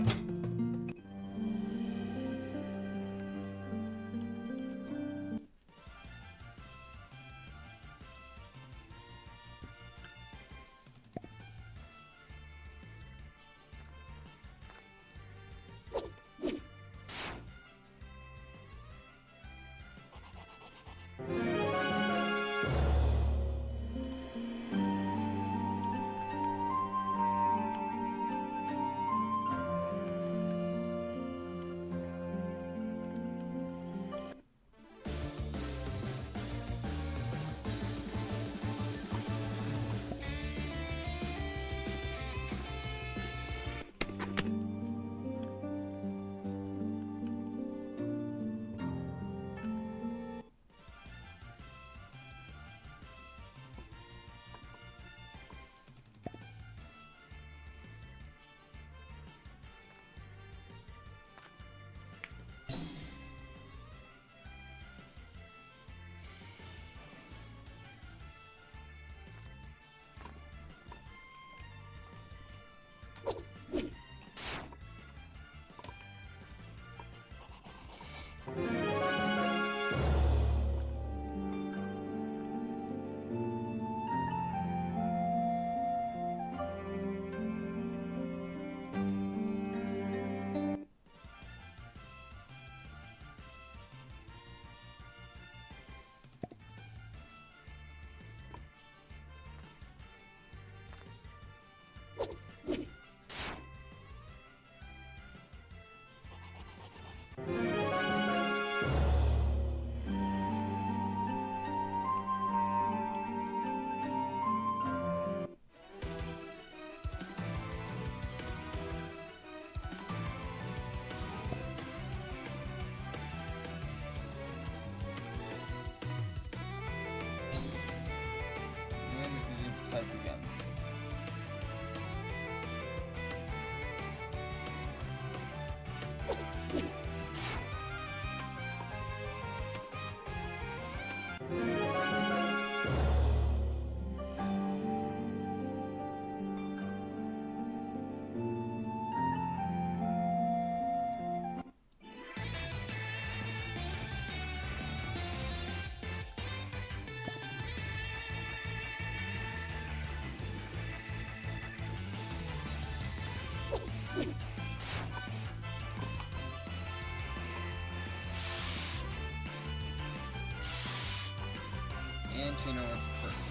chain us first.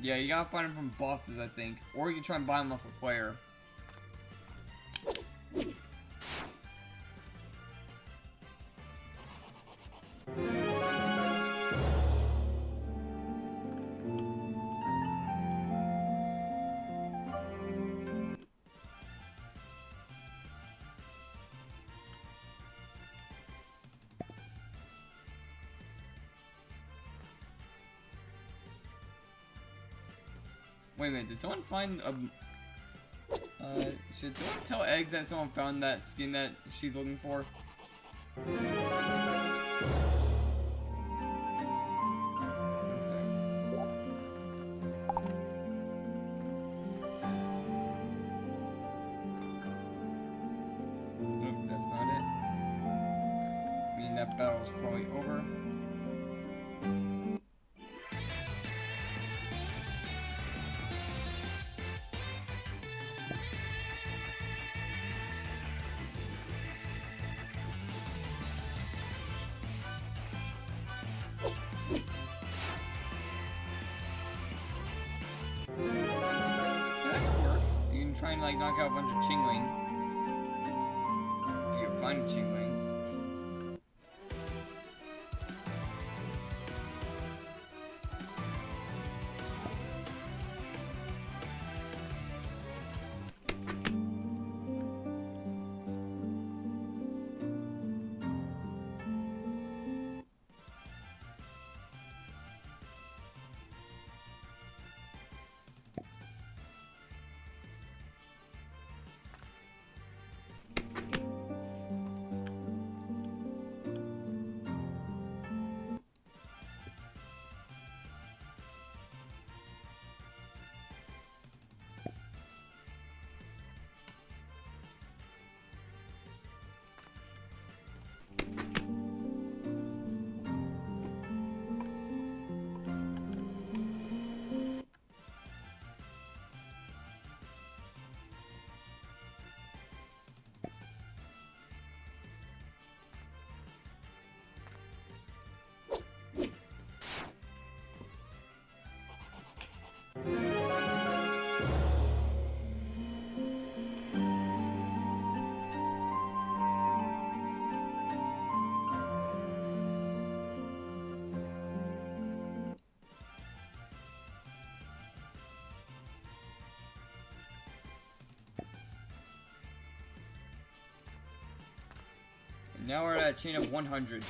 Yeah, you gotta find them from bosses, I think. Or you can try and buy them off a player. Wait a minute, did someone find a... should someone tell Eggs that someone found that skin that she's looking for? Nope, that's not it. I mean, that battle's probably over. Try and like knock out a bunch of Chingling. If you can find a Chingling. Now we're at a chain of 100.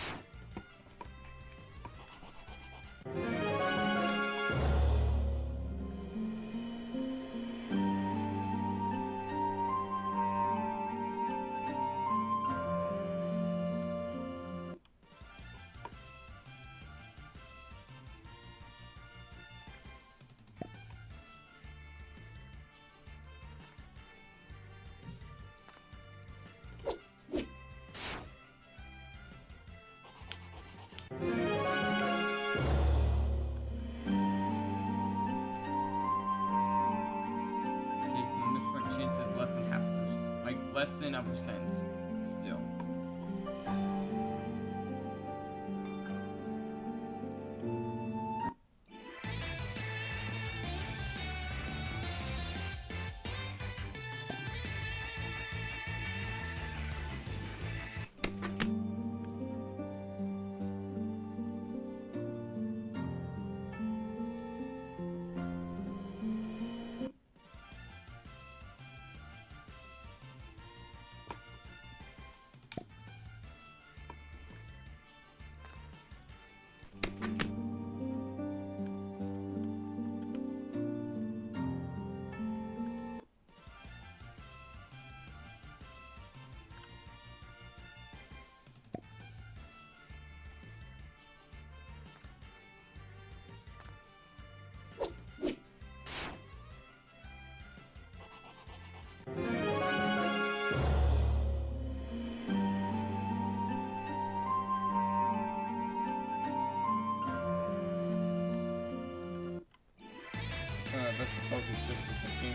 Less than a percent, still.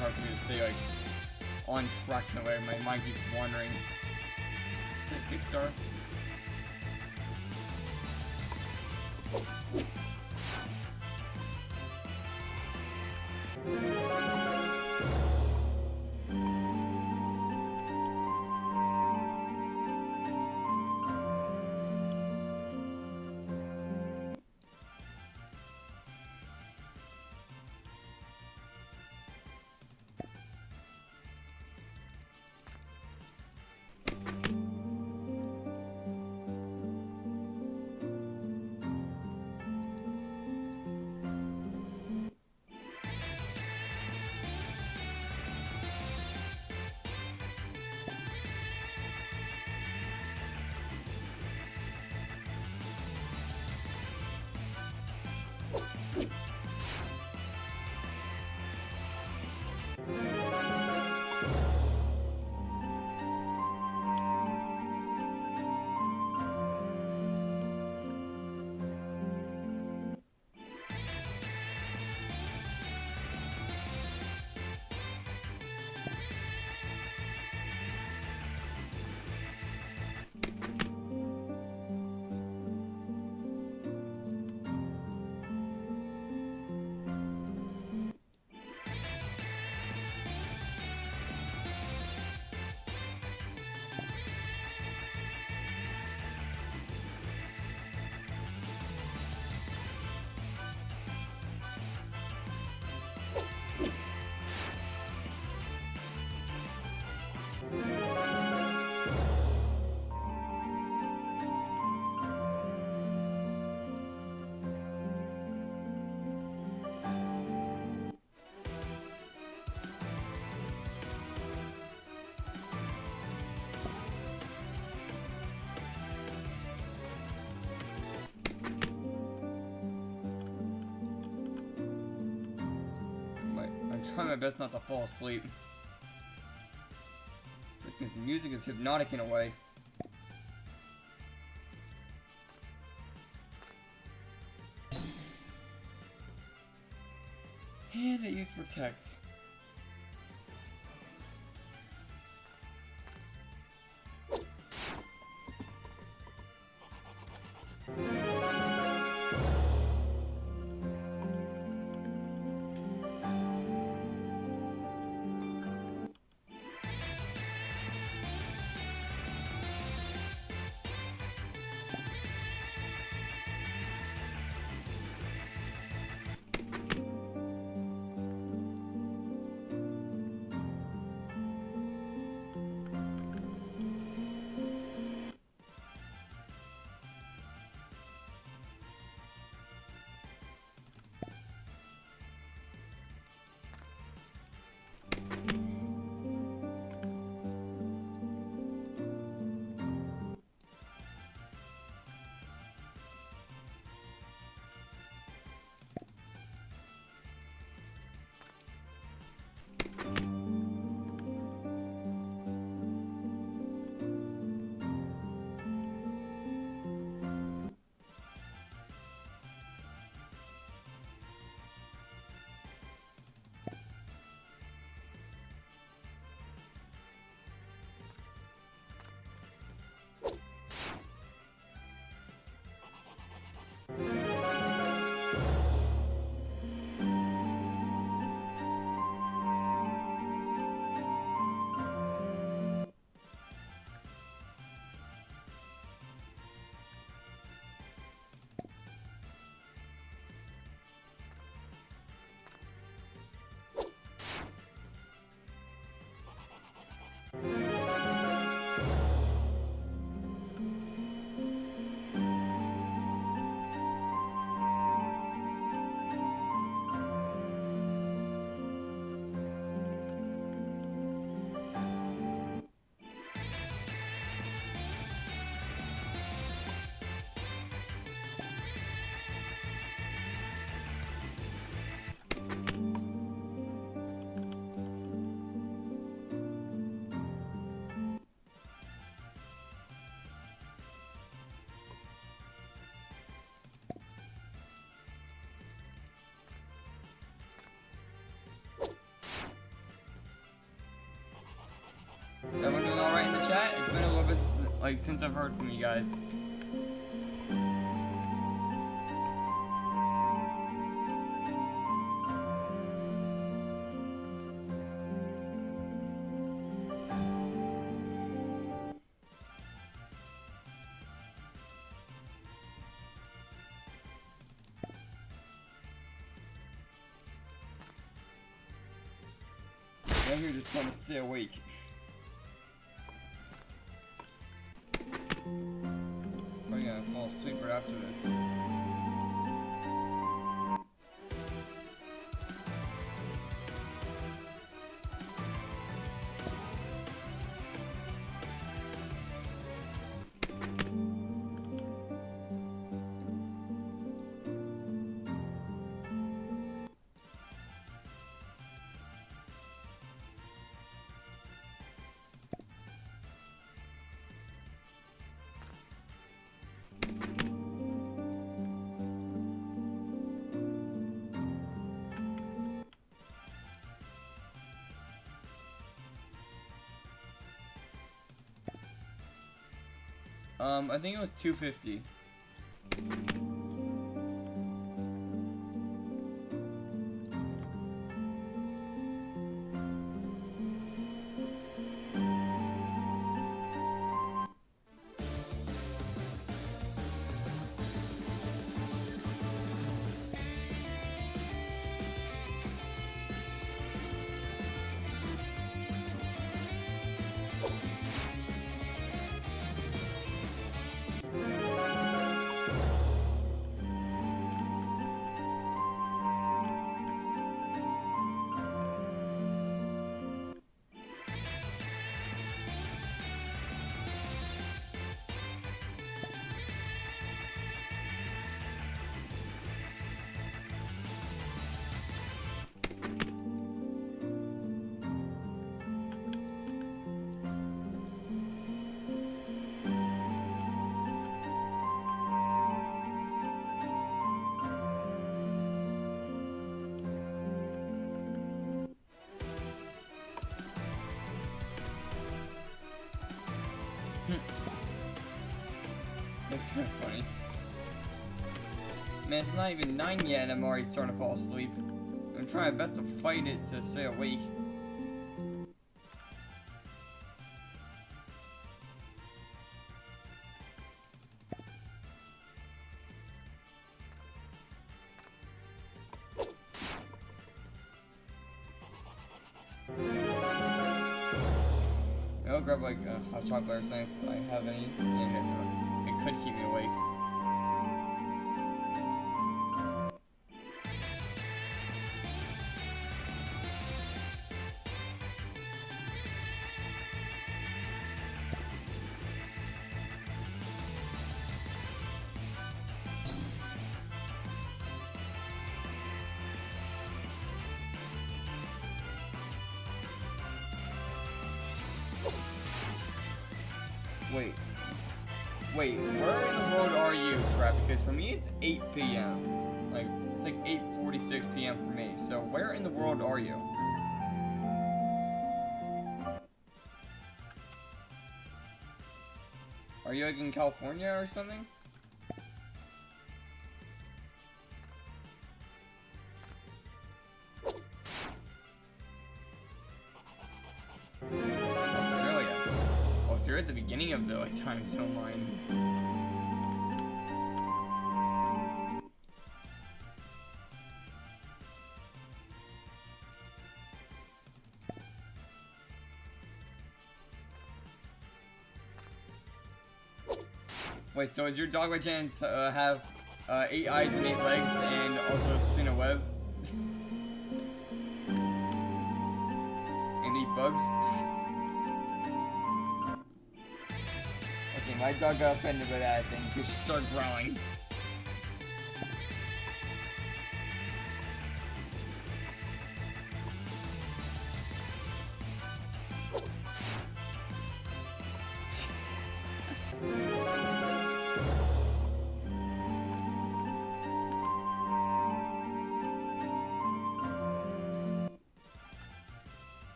hard for me to stay like on track in a way. My mind keeps wandering. Is it 6-star? I'm trying my best not to fall asleep. It's like the music is hypnotic in a way. And I use Protect. Everyone doing alright in the chat? It's been a little bit like since I've heard from you guys. I'm here just trying to stay awake. Probably gonna fall asleep right after this. I think it was 250. That's kind of funny. Man, it's not even 9 yet and I'm already starting to fall asleep. I'm trying my best to fight it to stay awake. I'll grab like a hot chocolate or something if I have any, and it could keep me awake. Wait, where in the world are you, Trap? Because for me it's 8 p.m. Like, it's like 8:46 p.m. for me. So where in the world are you? Are you like in California or something? You're at the beginning of the like time zone line. Wait, so is your dog by chance have 8 eyes and 8 legs and also spin a web? And eat bugs? Okay, my dog got offended by that, I think. He should start growling.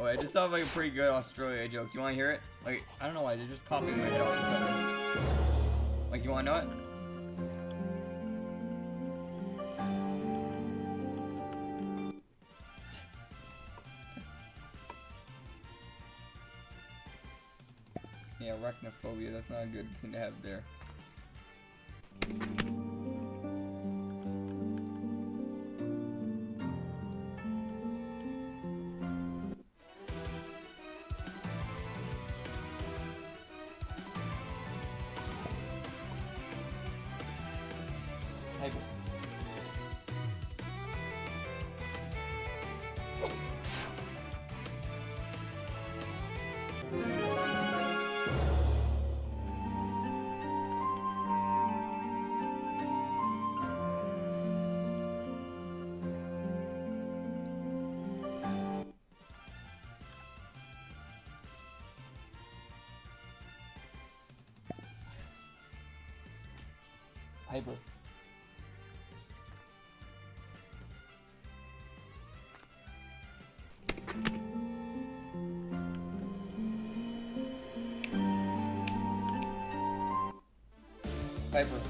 Oh, I just thought of like a pretty good Australia joke. You wanna hear it? Like, I don't know why, they're just popping in my head all of a sudden. Like, you wanna know it? Yeah, arachnophobia, that's not a good thing to have there. Hyper. Hyper. Hyper.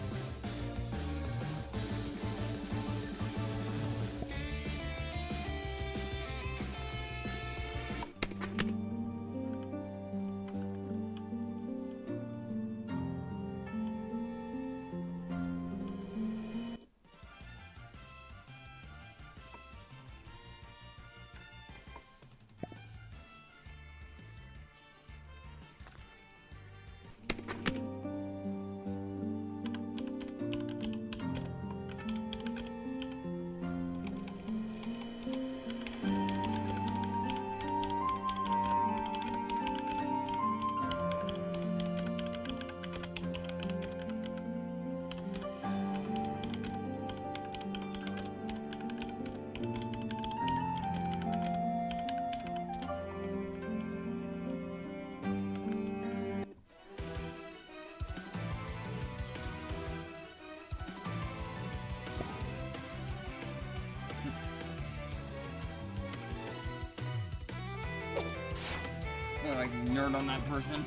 Like nerd on that person.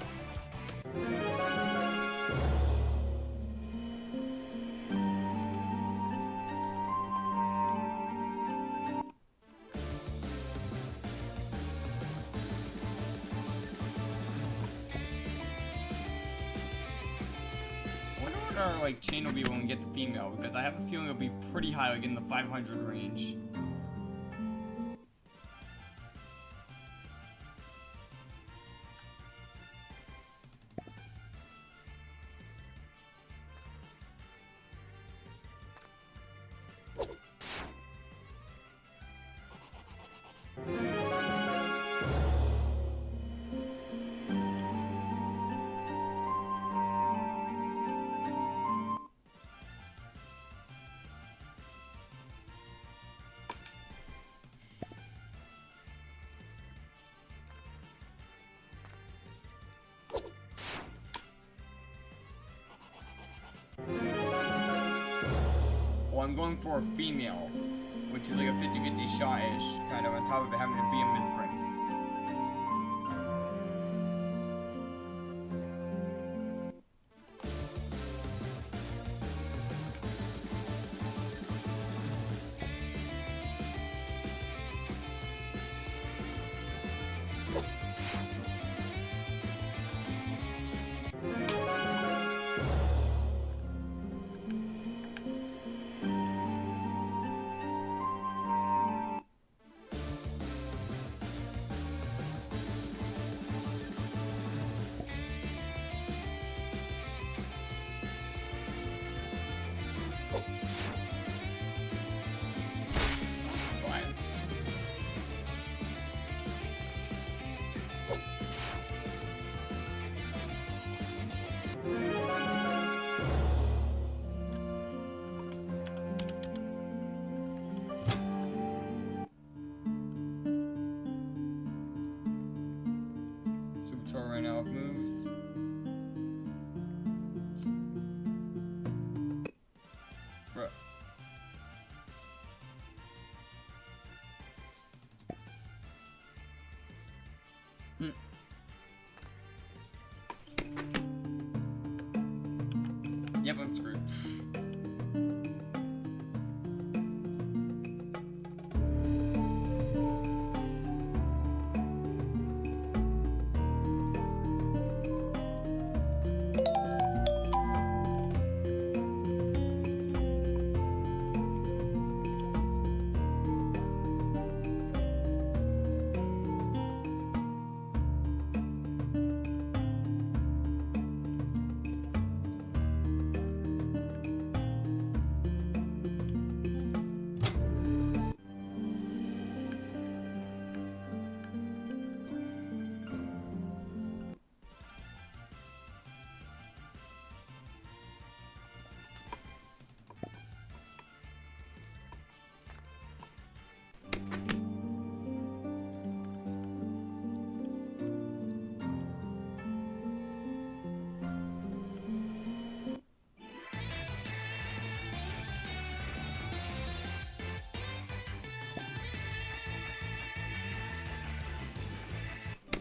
I wonder what our like chain will be when we get the female, because I have a feeling it'll be pretty high, like in the 500 range. Well, I'm going for a female, which is like a 50-50 shot-ish, kind of, on top of it having to be a misprint. screwed.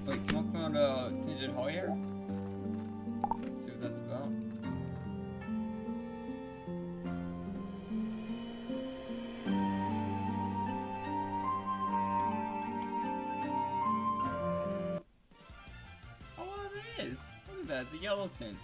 Wait, Smoke found a tinted hall here? Let's see what that's about. Oh, well, it is! Look at that, the yellow tint.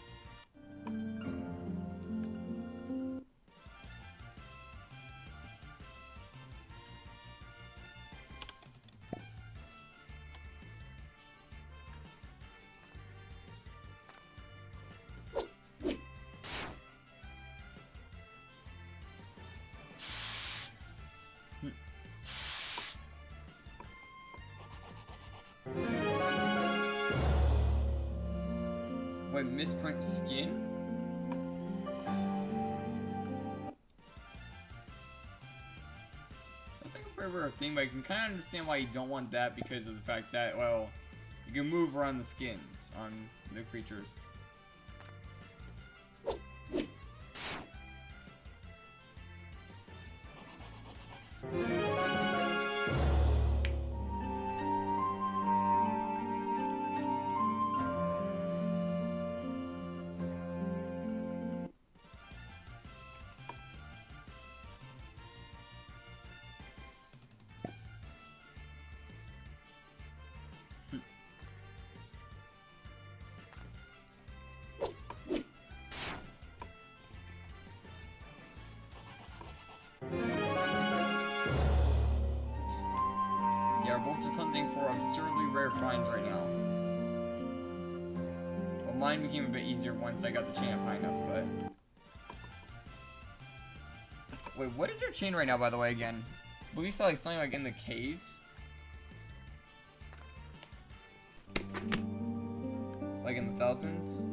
Wait, misprint skin? That's like a very rare thing, but I can kind of understand why you don't want that because of the fact that, well, you can move around the skins on the creatures. Yeah, we're both just hunting for absurdly rare finds right now. Well, mine became a bit easier once I got the chain up high enough, but... Wait, what is your chain right now, by the way, again? I believe it's like something like in the K's? Like in the thousands?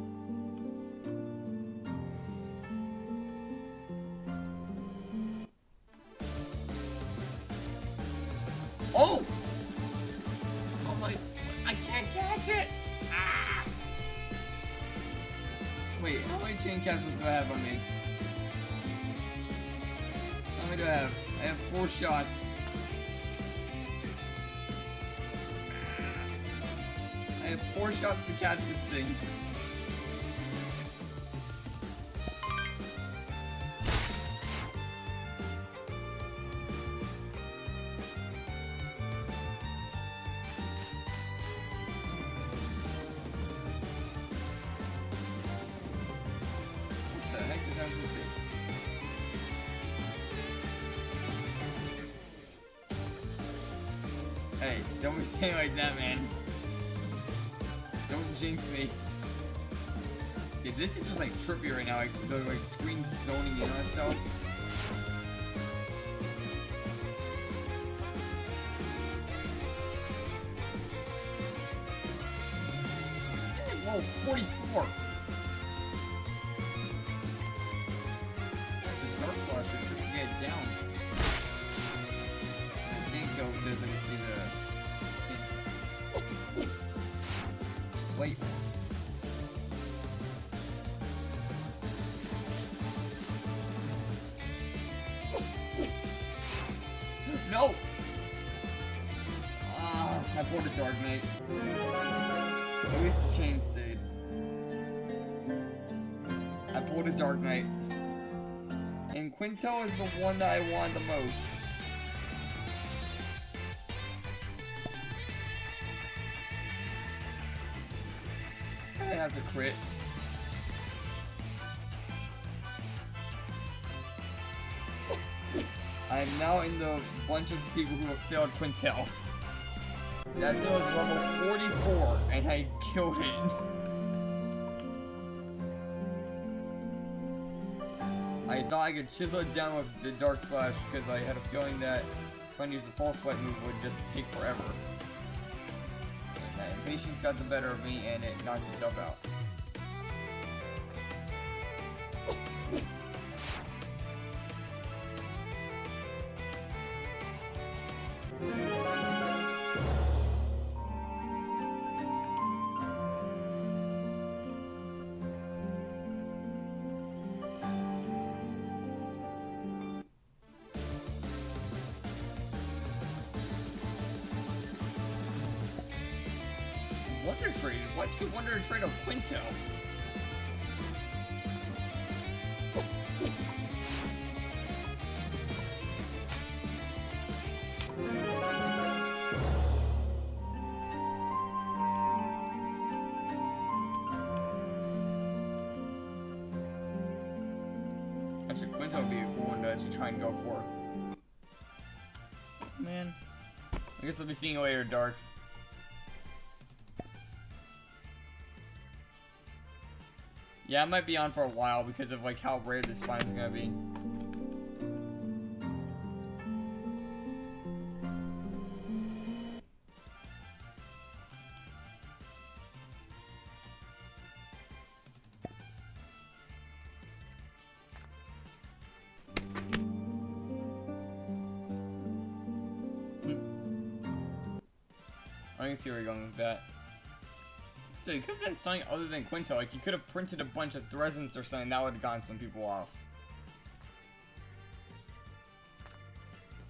Oh! Oh my... I can't catch it! Ah! Wait, how many chain castles do I have on me? How many do I have? I have 4 shots. I have 4 shots to catch this thing. Hey, don't be saying like that, man. Don't jinx me. Okay, this is just like trippy right now, like the like screen zoning in on itself. Whoa, 44! That's a dark slasher, should get down. I think so, because I can see the... Wait. No! Ah, I pulled a Dark Knight. At least the chain stayed. I pulled a Dark Knight. Quintel is the one that I want the most. I have to crit. I'm now in the bunch of people who have failed Quintel. That thing was level 44, and I killed it. I thought I could chisel it down with the Dark Slash because I had a feeling that trying to use the False Swipe move would just take forever. And my impatience got the better of me, and it knocked itself out. Wonder Trade? Why'd you Wonder Trade of Quintel? Actually, Quintel would be a cool one to actually try and go for. Man. I guess I'll be seeing you later, Dark. Yeah, I might be on for a while because of like how rare this find is gonna be. I can see where you're going with that. So you could have done something other than Quintel. Like you could have printed a bunch of Threasants or something. That would have gotten some people off.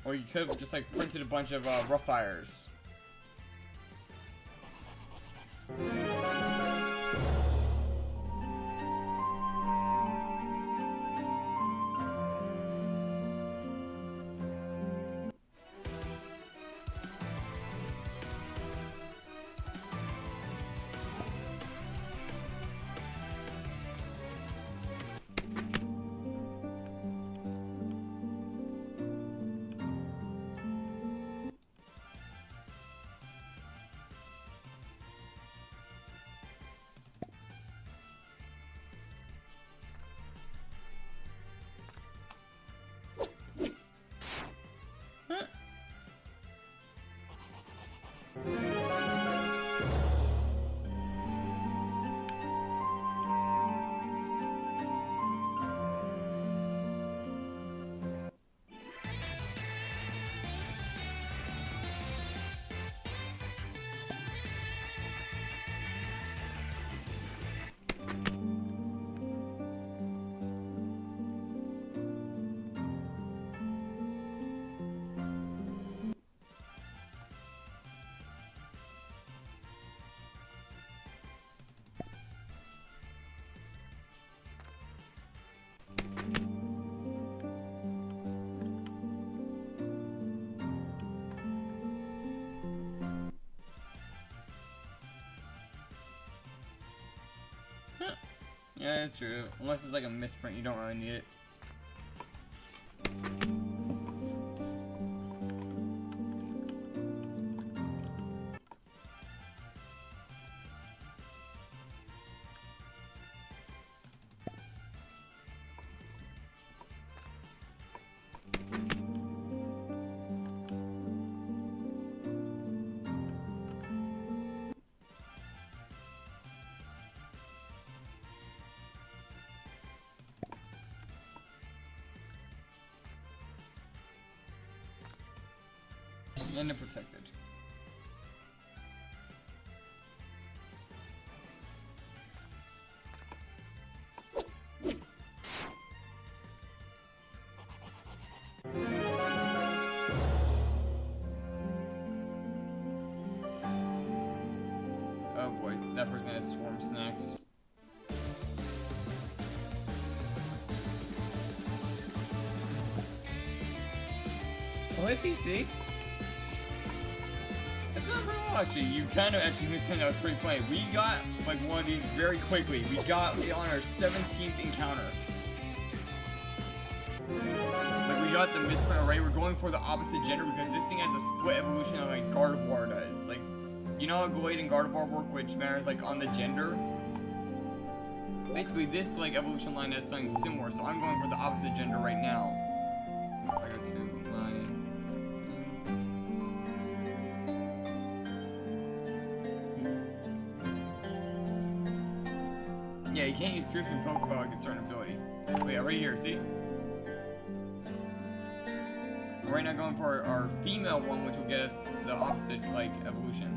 Or you could have just like printed a bunch of Rough Fires. Yeah, that's true. Unless it's like a misprint, you don't really need it. And they're protected. Oh boy, that person has swarm snacks. Oh, hey, PC. It's not very well, actually. You kind of actually missed something that was pretty funny. We got, like, one of these very quickly. We got it on our 17th encounter. Like, we got the misprint array. We're going for the opposite gender because this thing has a split evolution like Gardevoir does. Like, you know how Glade and Gardevoir work, which matters, like, on the gender? Basically, this, like, evolution line has something similar, so I'm going for the opposite gender right now. I got to my... Yeah, you can't use piercing Pokeball like a certain ability. But yeah, right here, see? We're right now going for our female one, which will get us the opposite, like, evolution.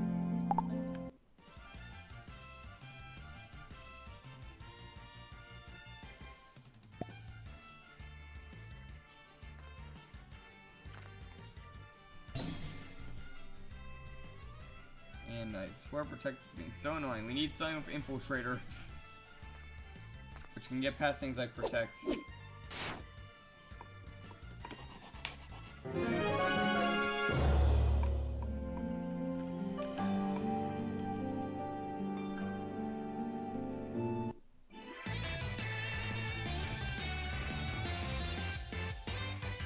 And I swear Protect is being so annoying. We need something with Infiltrator, which can get past things like Protect.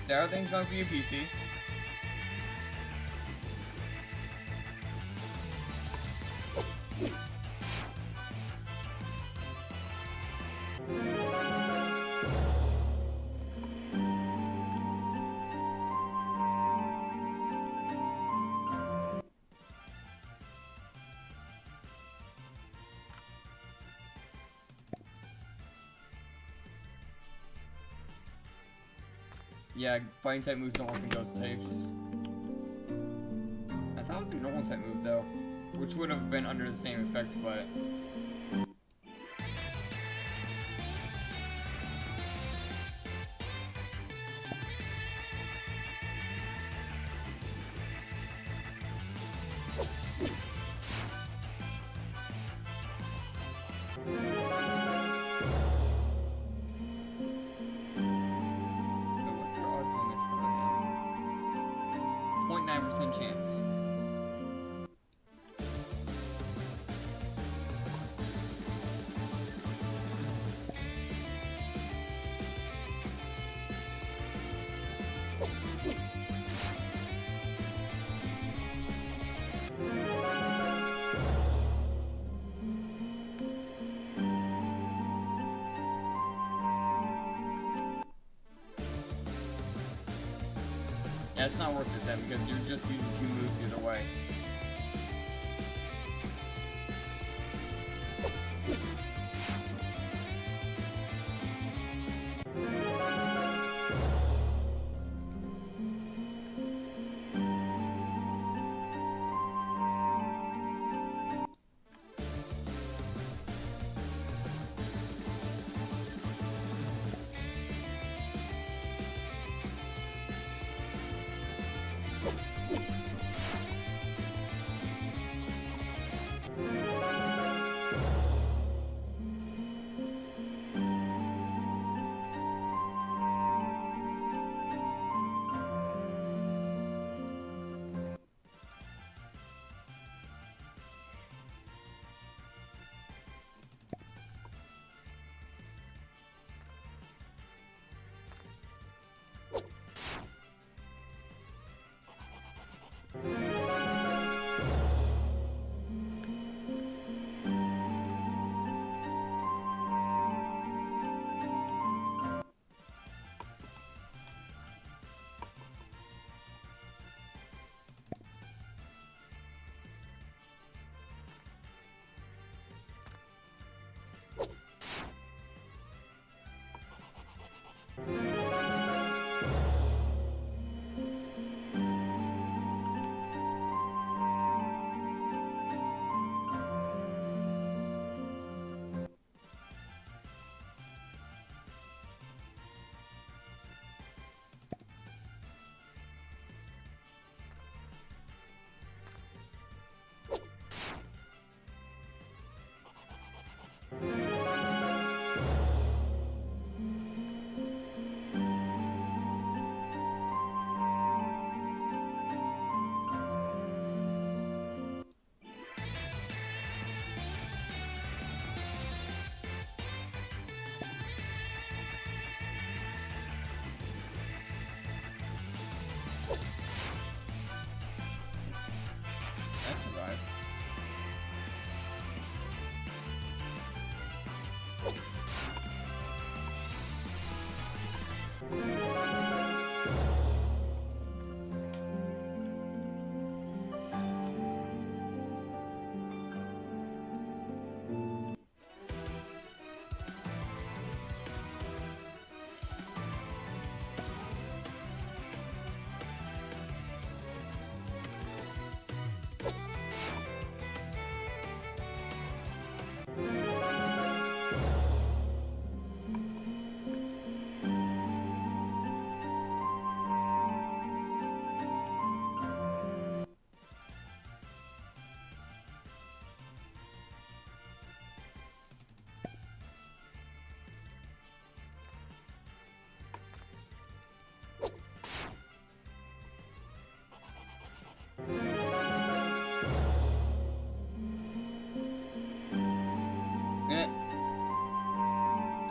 There are things going for you, PC. Yeah, fighting type moves don't work in ghost types. I thought it was a normal type move though, which would have been under the same effect, but... chance. Yeah, it's not worth it then because you're just using 2 moves either way.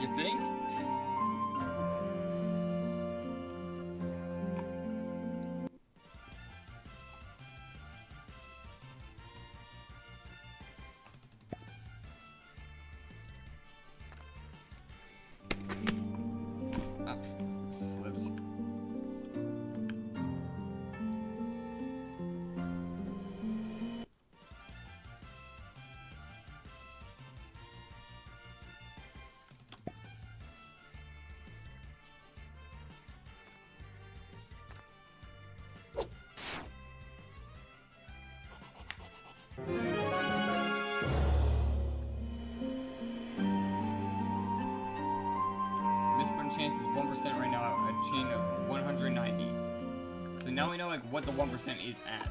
You think? Slipped. Misprint chance is 1% right now, a chain of 190. So now we know like what the 1% is at.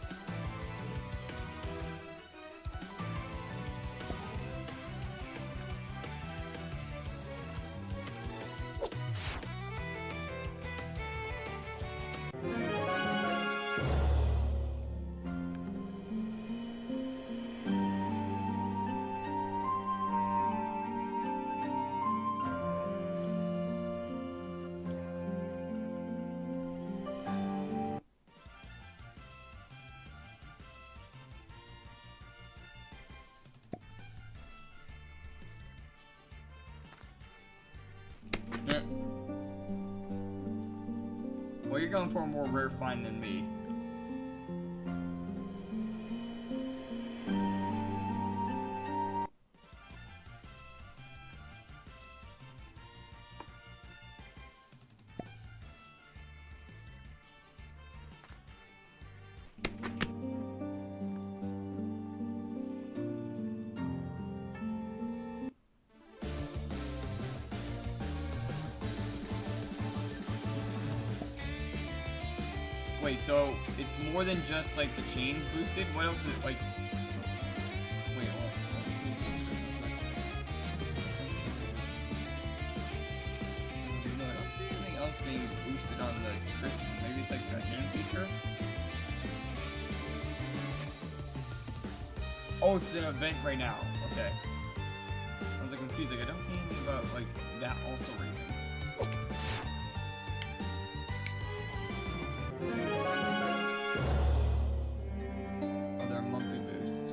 Well, you're going for a more rare find than me. Wait, so it's more than just like the chains boosted? What else is it like? Wait, what? No, I don't see anything else being boosted on the trip. Maybe it's like a hidden feature? Oh, it's an event right now. Okay. I was like confused. Like I don't see anything about like that also raising. Oh, they're a monthly boost.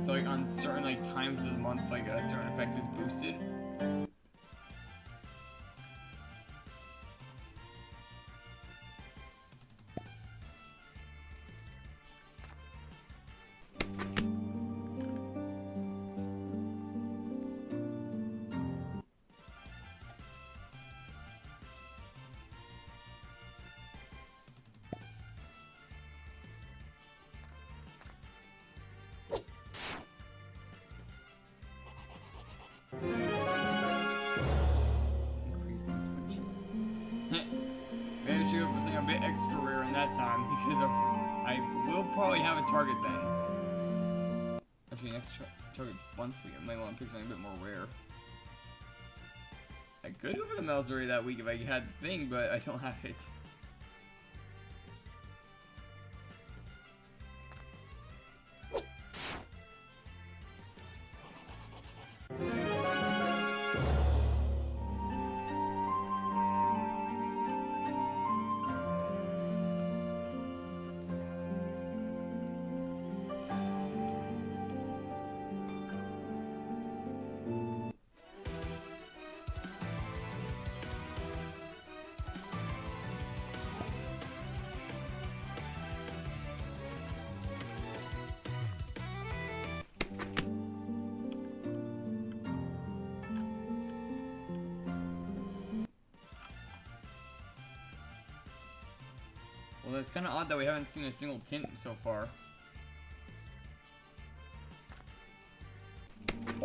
So like on certain like times of the month, like a certain effect is boosted. Maybe I should have something a bit extra rare in that time because I will probably have a target then. Actually, next target's once we might want to pick something a bit more rare. I could go for the Meltery that week if I had the thing, but I don't have it. Well, it's kind of odd that we haven't seen a single tint so far.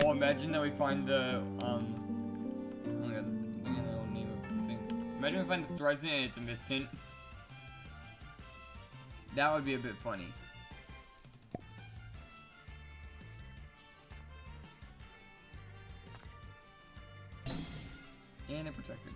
Oh, imagine that we find the, oh my god, I think I know the name of the thing. Imagine we find the Threasant and it's a mistint. That would be a bit funny. And it protected.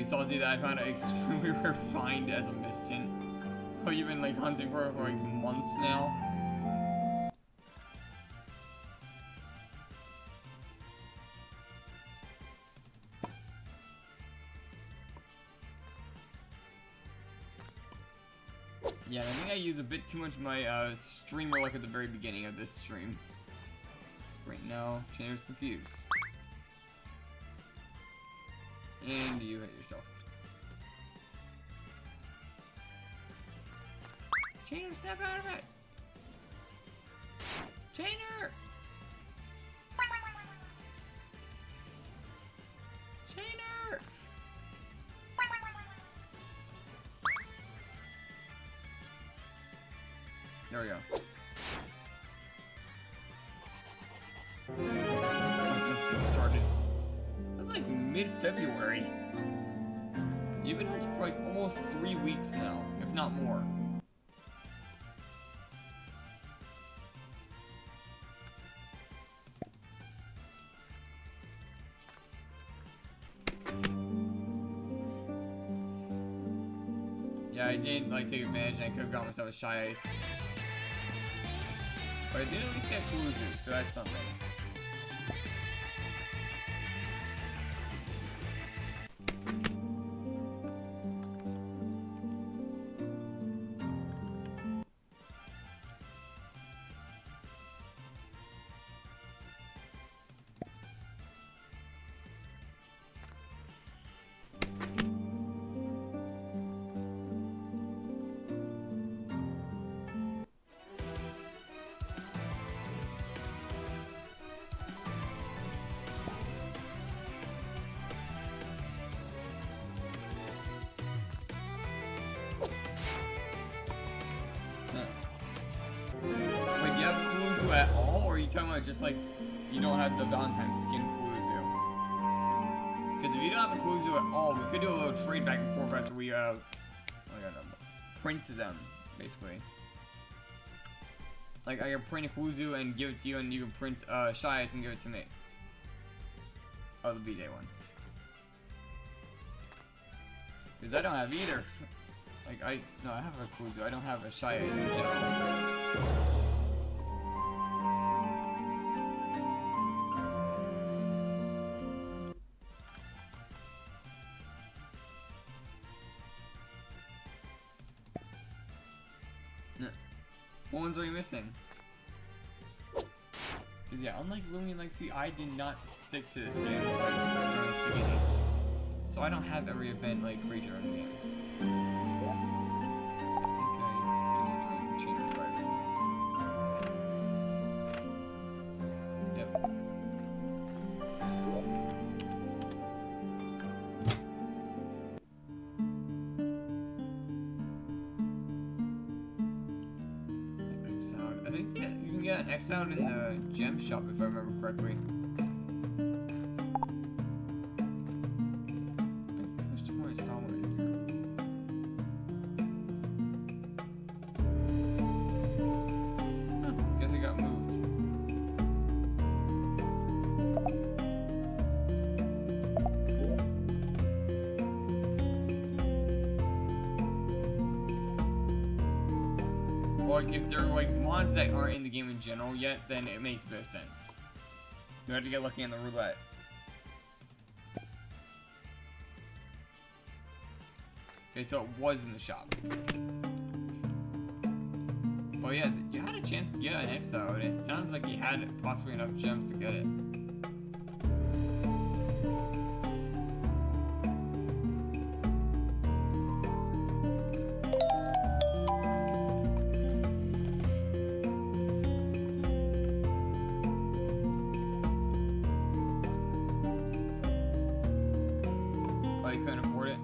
we saw that I found an extremely rare find as a Misprint. Oh, you've been like hunting for like months now. Yeah, I think I used a bit too much of my streamer luck at the very beginning of this stream. Right now, Chainer's confused. And you hit yourself. Chainer, snap out of it! Chainer! Chainer! There we go. Started. That's like mid-February. You've been hunting for like almost 3 weeks now, if not more. Yeah, I didn't like take advantage and I could have got myself a shy ice. But I did at least get Kuzu, so that's something. Wait, do you have Kuzu at all, or are you talking about just like you don't have the Valentine skin Kuzu? Because if you don't have a Kuzu at all, we could do a little trade back and forth after we print them, basically. Like I can print a Kuzu and give it to you, and you can print Shy Ice and give it to me. Oh, the B-Day one. Because I don't have either. Like I have a Kuzu. I don't have a Shy Ice in general. What ones are you missing? Cause yeah, unlike Lumi and Lexi, I did not stick to this game like during the beginning. So I don't have every event like creature in the game. I think I just drank Chainer Fire Fingers. Yep. I think you can get an X out in the gem shop if I remember correctly. There's somewhere I saw one in here. Huh, guess it got moved. Or if they're like mods that aren't in the game in general yet, then it makes a bit of sense. You have to get lucky on the roulette. Okay, so it was in the shop. Well, yeah, you had a chance to get an Exo, and it sounds like you had possibly enough gems to get it. Couldn't afford it.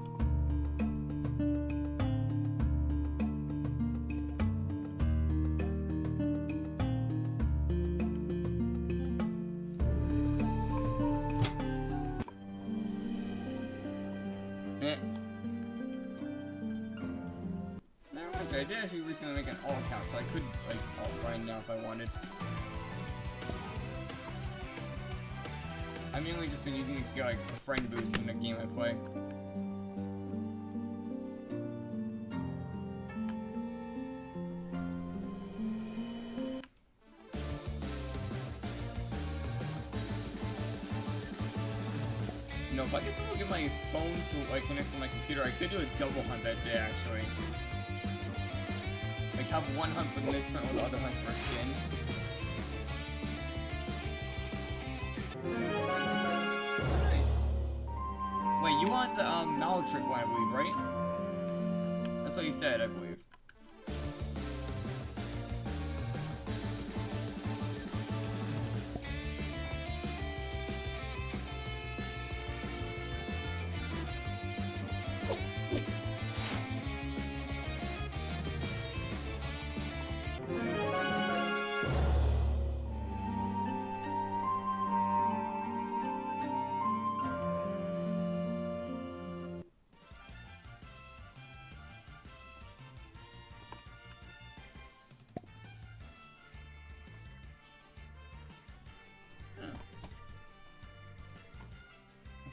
Okay, I did actually recently make an alt account, so I could like alt grind now if I wanted. I mainly just been using it to get like a friend boost in the game I play. No, if I could somehow get my phone to like connect to my computer, I could do a double hunt that day actually. Like have one hunt for the misprint with the other hunt for skin. Nice. Wait, you want the Maltrick one, I believe, right? That's what you said, I believe.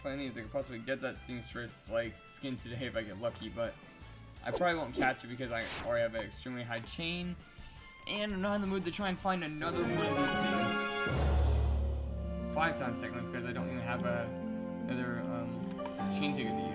Funny is I could possibly get that seamstress like skin today if I get lucky, but I probably won't catch it because I already have an extremely high chain, and I'm not in the mood to try and find another one of these things 5 times technically because I don't even have another chain ticket to use.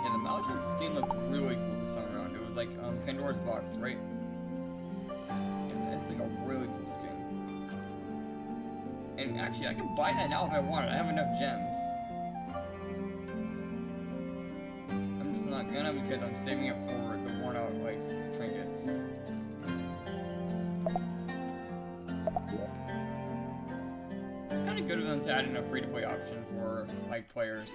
Yeah, the Malachite skin looked really cool this time around. It was like Pandora's box, right? Yeah, it's like a really cool skin. And actually, I can buy that now if I want it. I have enough gems. I'm just not gonna because I'm saving it for the worn out like trinkets. It's kind of good of them to add in a free-to-play option for like players.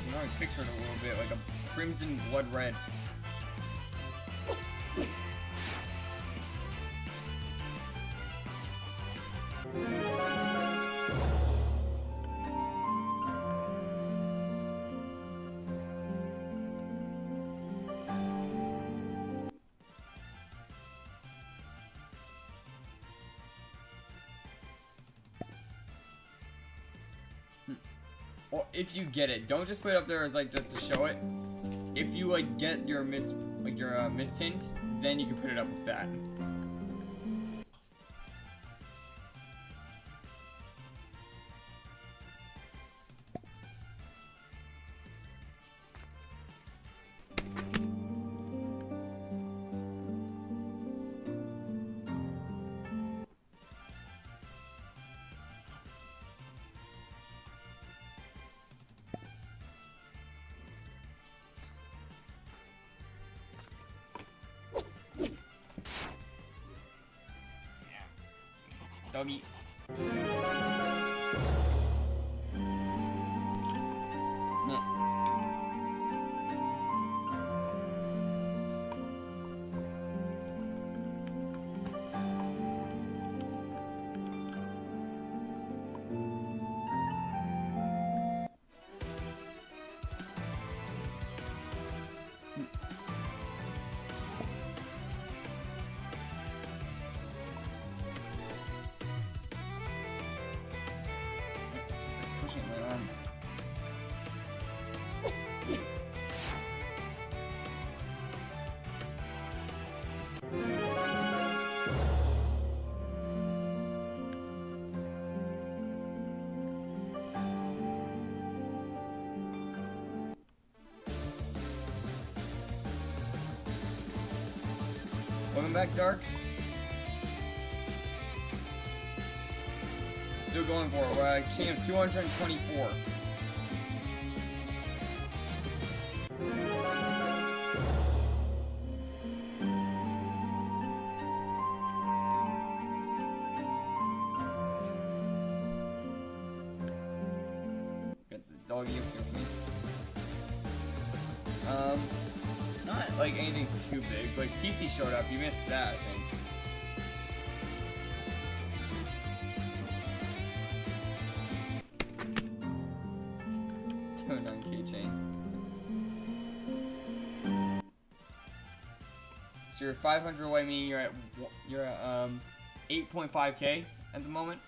I can picture it a little bit like a crimson blood red. Well, if you get it, don't just put it up there as like just to show it. If you like get your mist tint, then you can put it up with that. Doggy. Coming back, Dark. Still going for it. We're at a chain of 224. Get the doggy up here with me. Not like anything too big, but Kiki showed up. You missed that, I think. Keychain. So you're 500 away, meaning you're at 8.5k at the moment.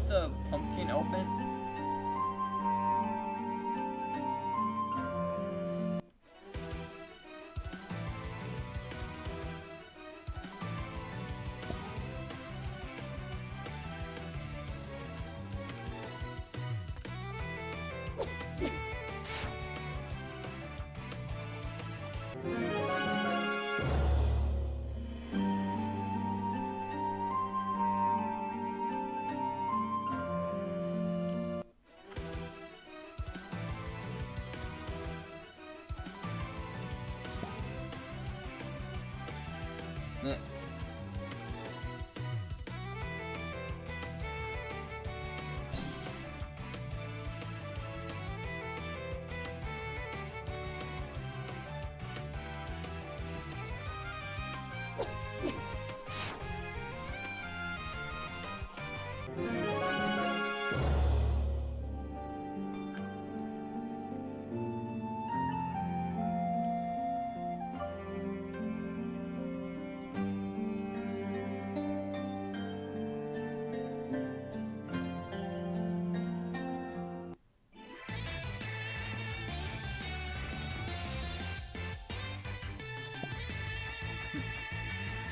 The pumpkin elephant. Yeah.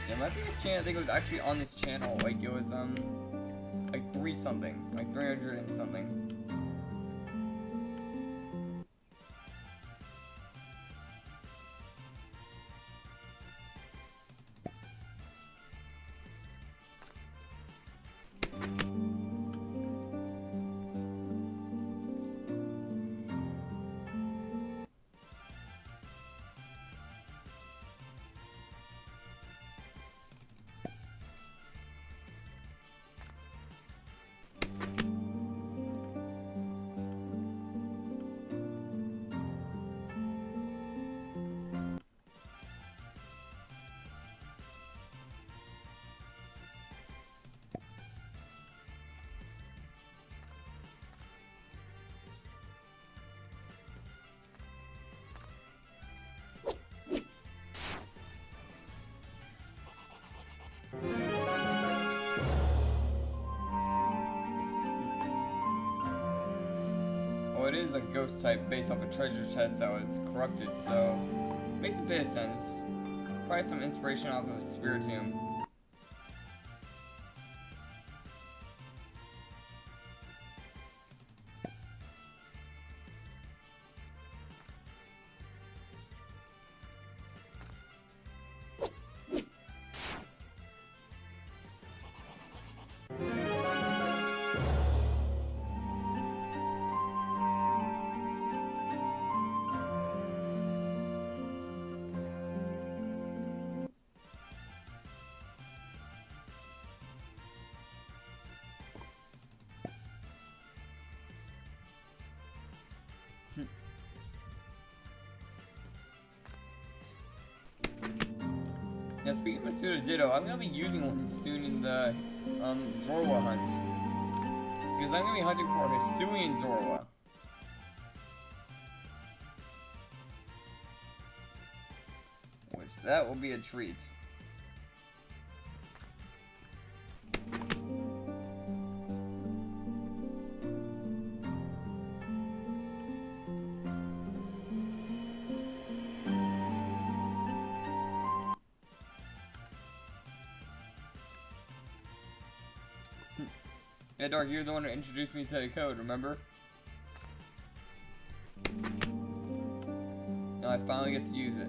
Yeah, my previous channel, I think it was actually on this channel, like it was, like 3 something, like 300 and something. Well, it is a ghost type based off a treasure chest that was corrupted, so makes a bit of sense. Probably some inspiration off of a Spiritomb. Yeah, speaking of Ditto, I'm gonna be using one soon in the Zorwa hunt. because I'm going to be hunting for Hisuian Zorua. Which, that will be a treat. Yeah, Dark, you're the one who introduced me to the code, remember? Now I finally get to use it.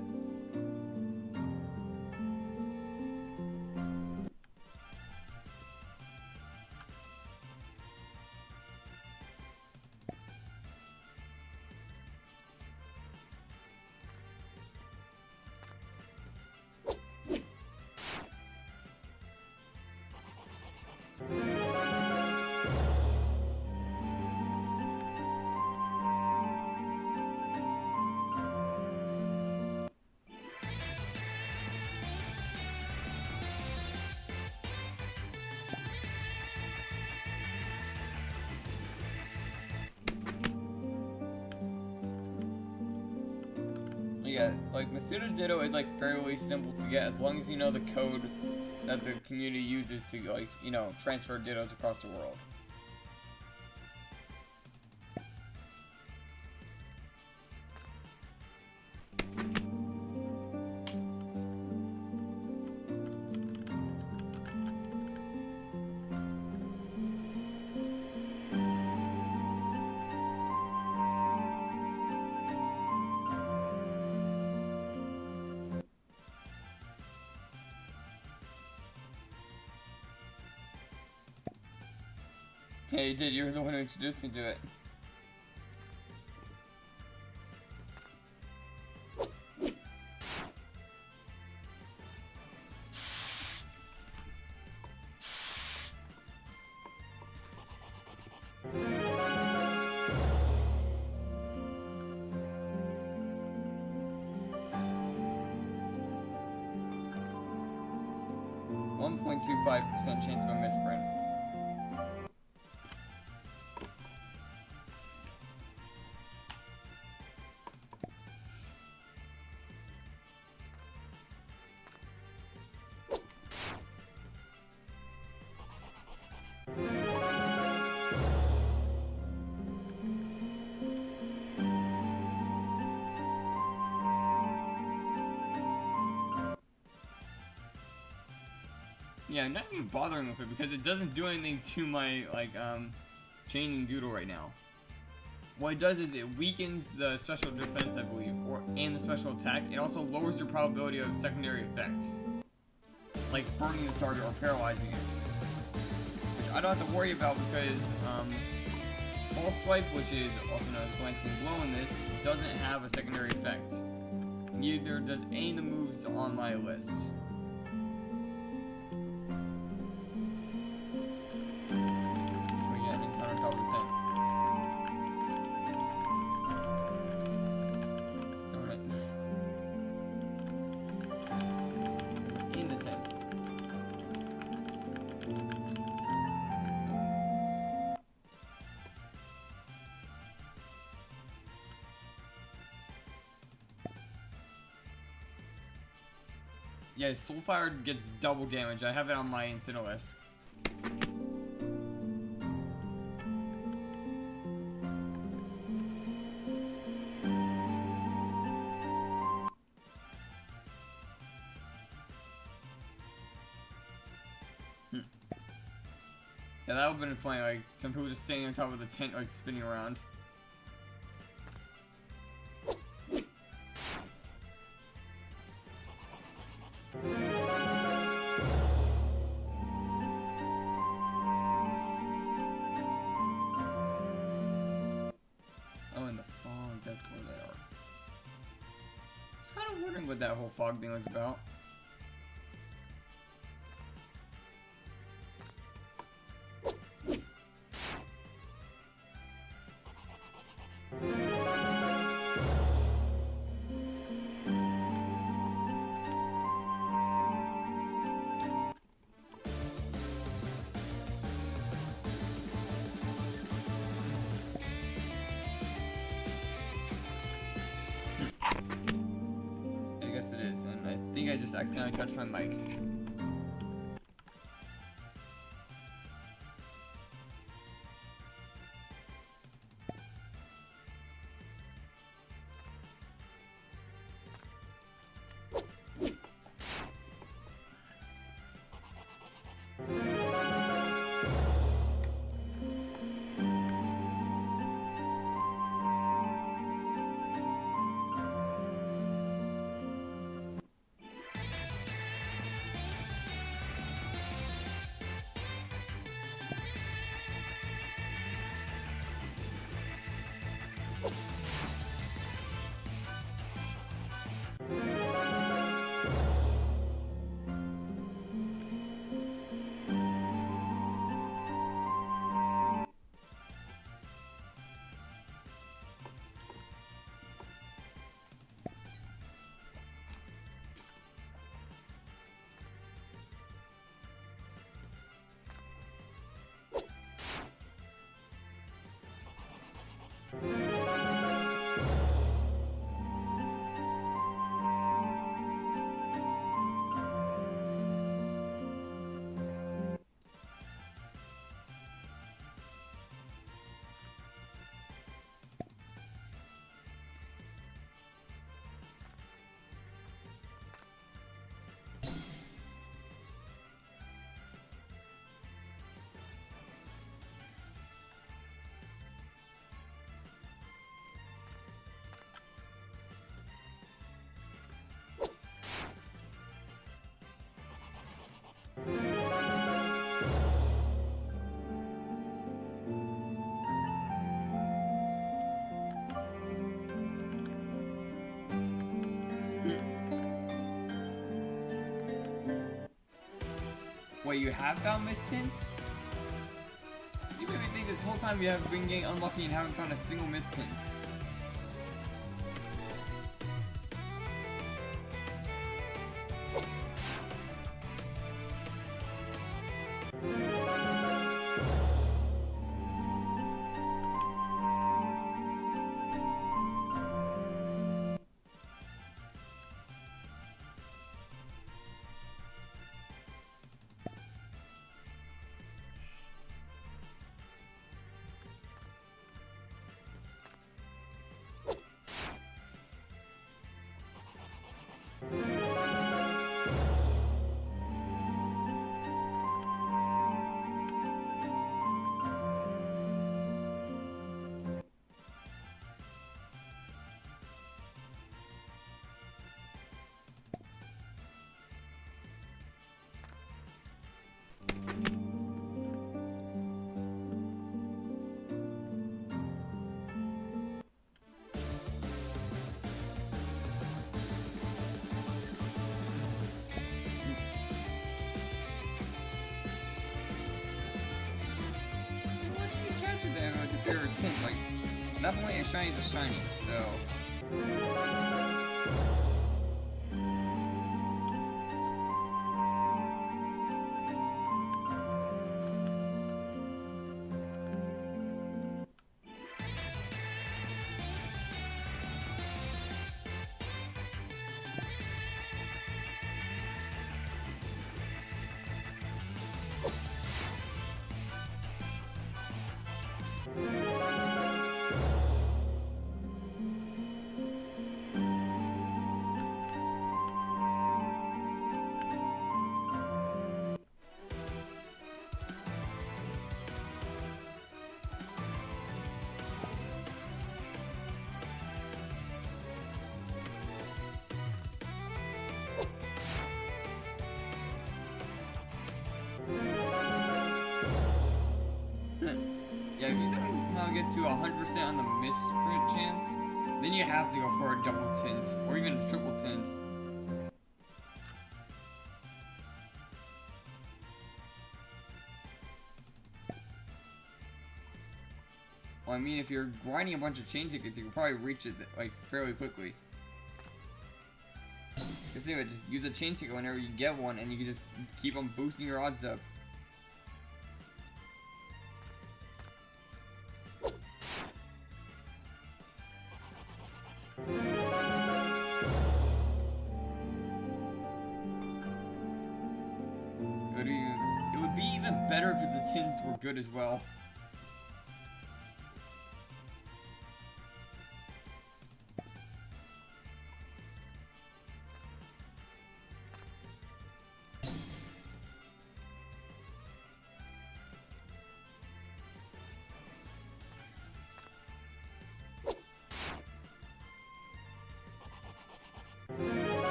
Yeah, like Masuda Ditto is like fairly simple to get as long as you know the code that the community uses to, like, you know, transfer Dittos across the world. Yeah, you did. You were the one who introduced me to it. .25% chance of a misprint. Yeah, I'm not even bothering with it because it doesn't do anything to my, like, chaining Doodle right now. What it does is it weakens the special defense, I believe, and the special attack. It also lowers your probability of secondary effects, like burning the target or paralyzing it. Which I don't have to worry about because, False Swipe, which is also known as Glancing Blow in this, doesn't have a secondary effect. Neither does any of the moves on my list. Yeah, Soulfire gets double damage. I have it on my incident list. Yeah, that would have been funny, like, some people just standing on top of the tent, like, spinning around. Oh, and the fog, that's where they are. I was kind of wondering what that whole fog thing was about. accidentally touched my mic. Wait, you have found Misprint? You made me think this whole time you have been getting unlucky and haven't found a single Misprint. Like, definitely a shiny is a shiny, so... Yeah, if you somehow get to 100% on the misprint chance, then you have to go for a double tint, or even a triple tint. Well, I mean, if you're grinding a bunch of chain tickets, you can probably reach it, like, fairly quickly. Just anyway, just use a chain ticket whenever you get one, and you can just keep on boosting your odds up. better if the tins were good as well.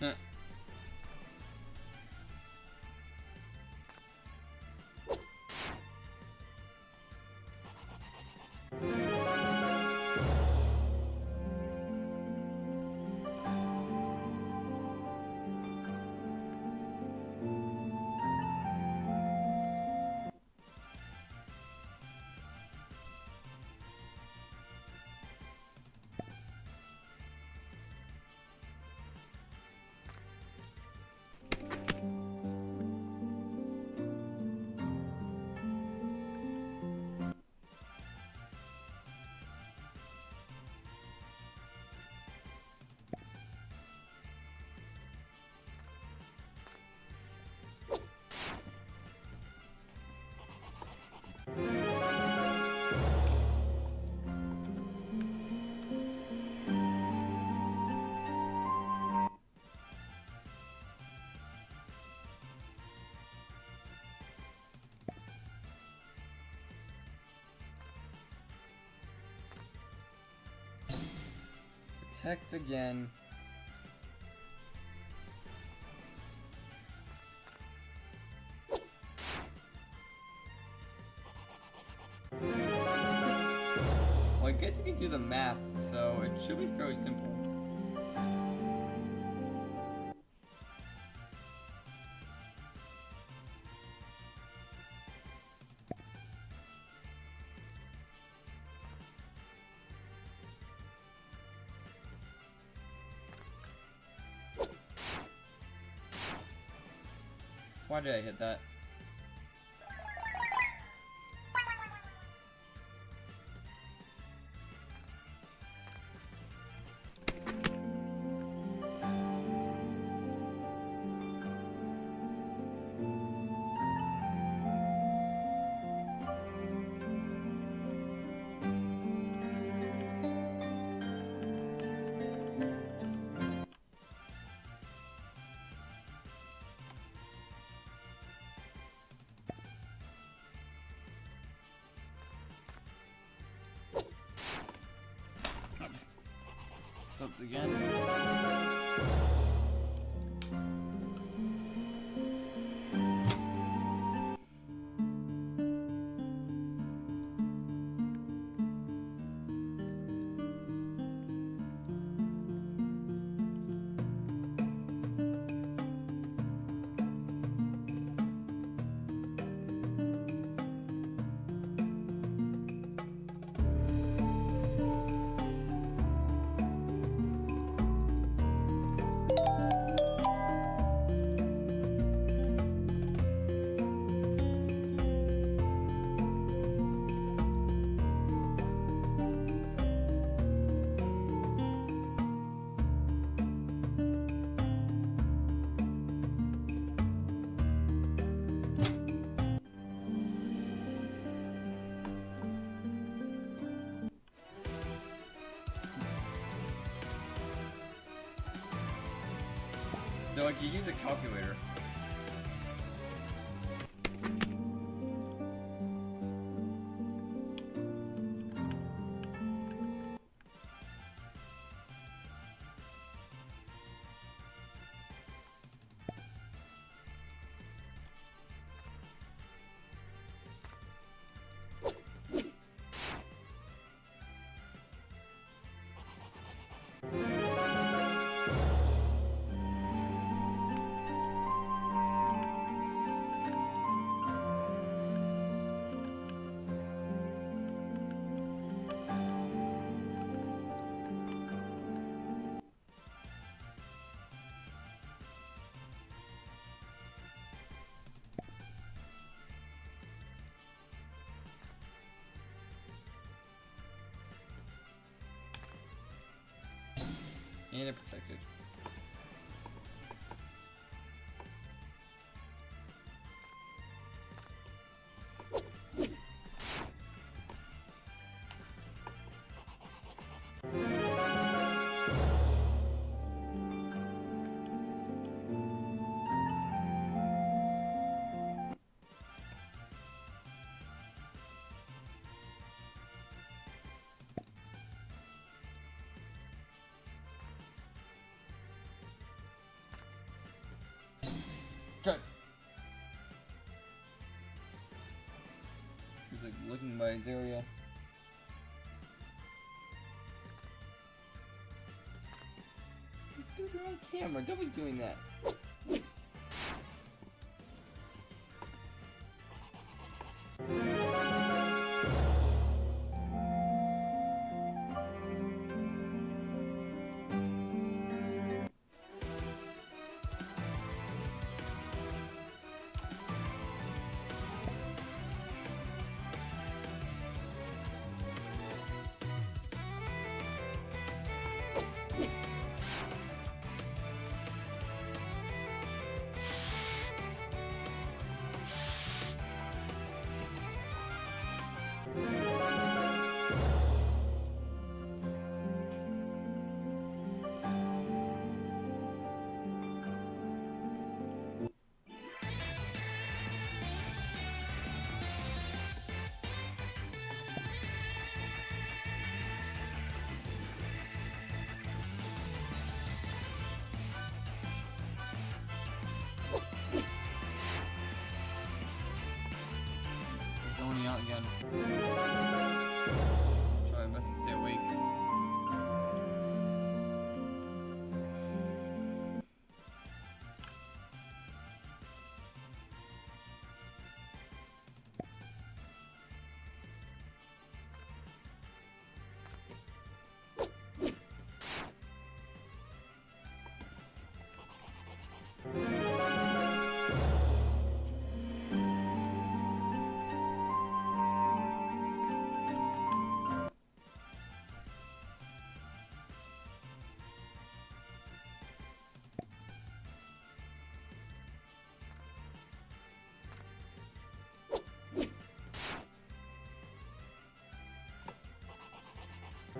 Huh. Protect again. Well, I guess you can do the math, so it should be fairly simple. Why did I hit that? Once again. So like you use a calculator. And it protected. Cut. He's like looking by his area. Dude, you're on camera. Don't be doing that. Going out again. Try my best to stay awake.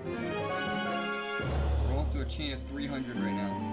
We're almost to a chain of 300 right now.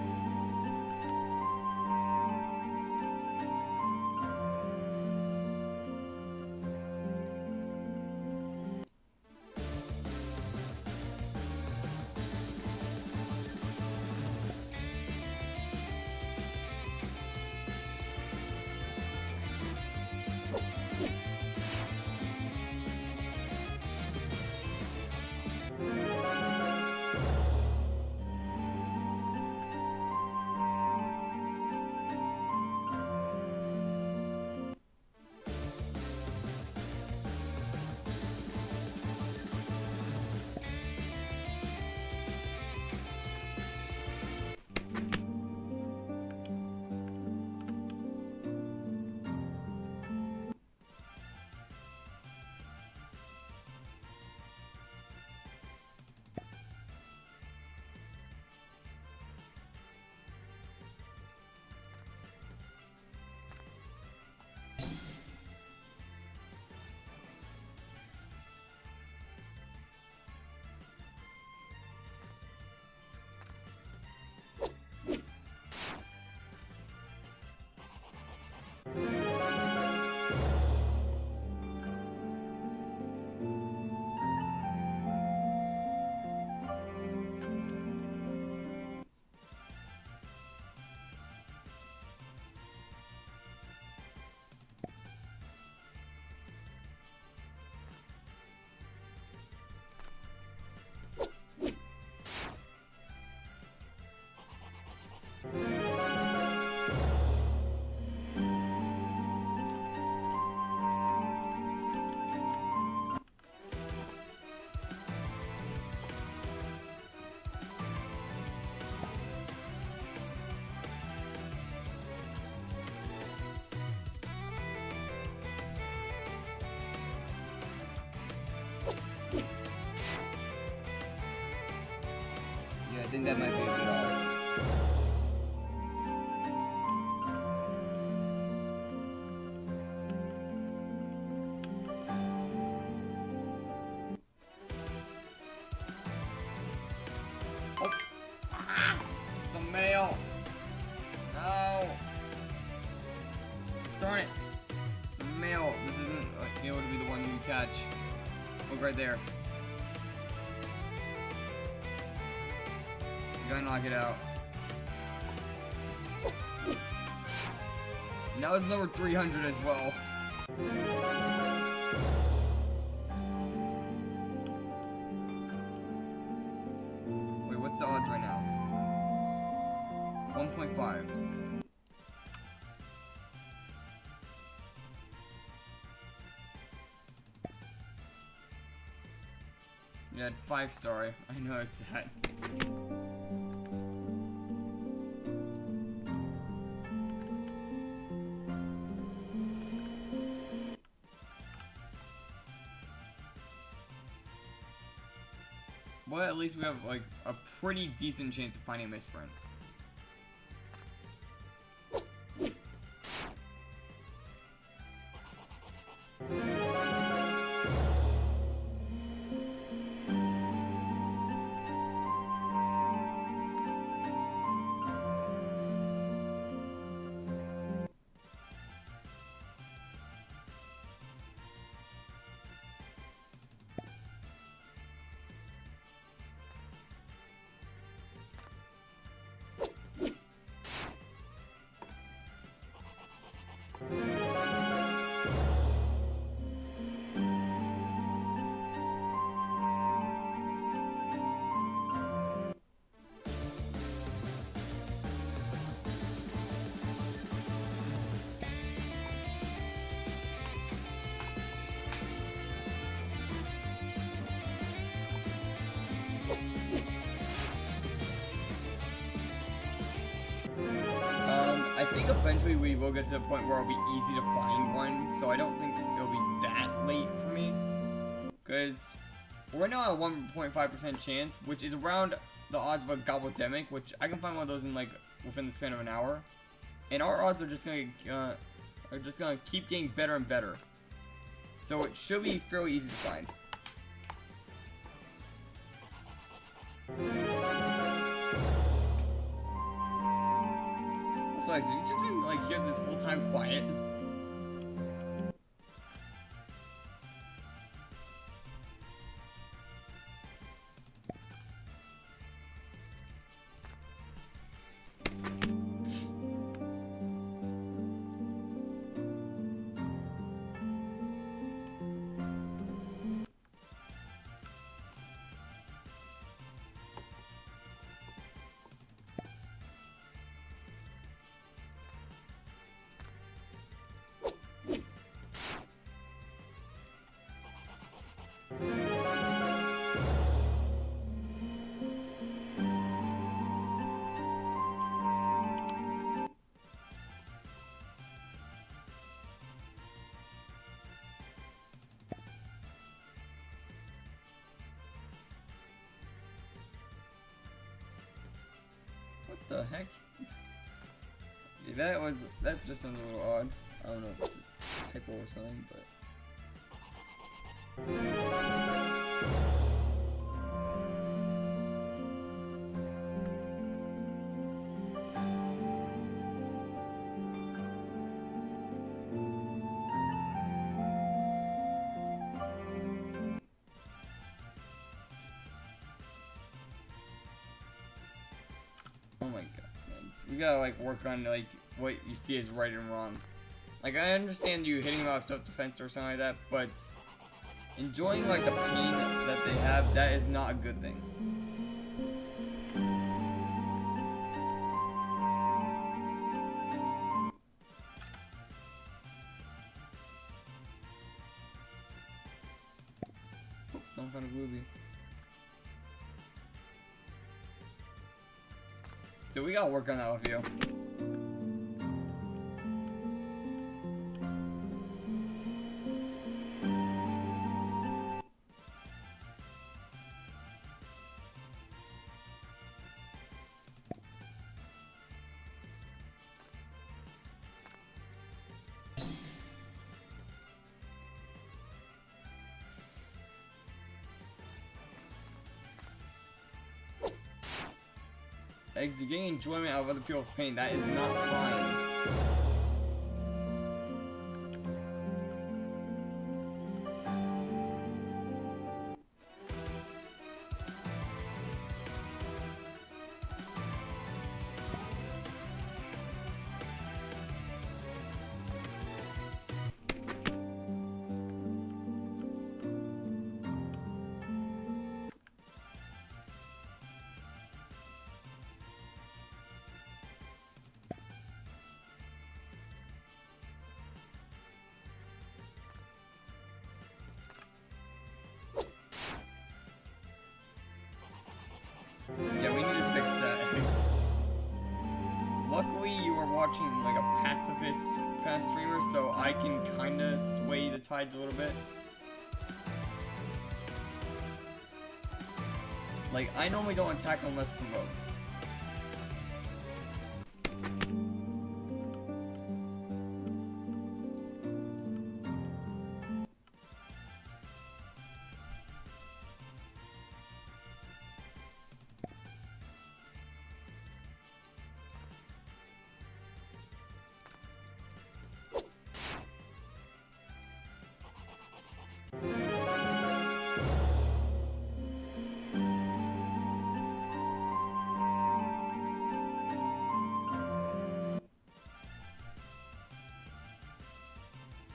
I think that might be a bit off. right there. You gotta knock it out. And that was number 300 as well. Wait, what's the odds right now? 1.5. Yeah, 5-star. I noticed that. Well, at least we have like a pretty decent chance of finding a misprint. I think eventually we will get to the point where it'll be easy to find one, so I don't think it'll be that late for me. Because we're now at 1.5% chance, which is around the odds of a Gobblendemic, which I can find one of those in like within the span of an hour. And our odds are just gonna keep getting better and better. So it should be fairly easy to find. So, have you just been like here this whole time quiet? What the heck? Yeah, that just sounds a little odd. I don't know if it's a typo or something, but. Oh my god, man. We gotta like work on like what you see as right and wrong. Like I understand you hitting them off self-defense or something like that, but enjoying like the pain that they have, that is not a good thing. Oops, some kind of groovy. So we gotta work on that with you. Eggs, you're getting enjoyment out of other people's pain. That is not fine. Yeah, we need to fix that. Luckily, you are watching like a pacifist streamer, so I can kind of sway the tides a little bit. Like, I normally don't attack unless provoked.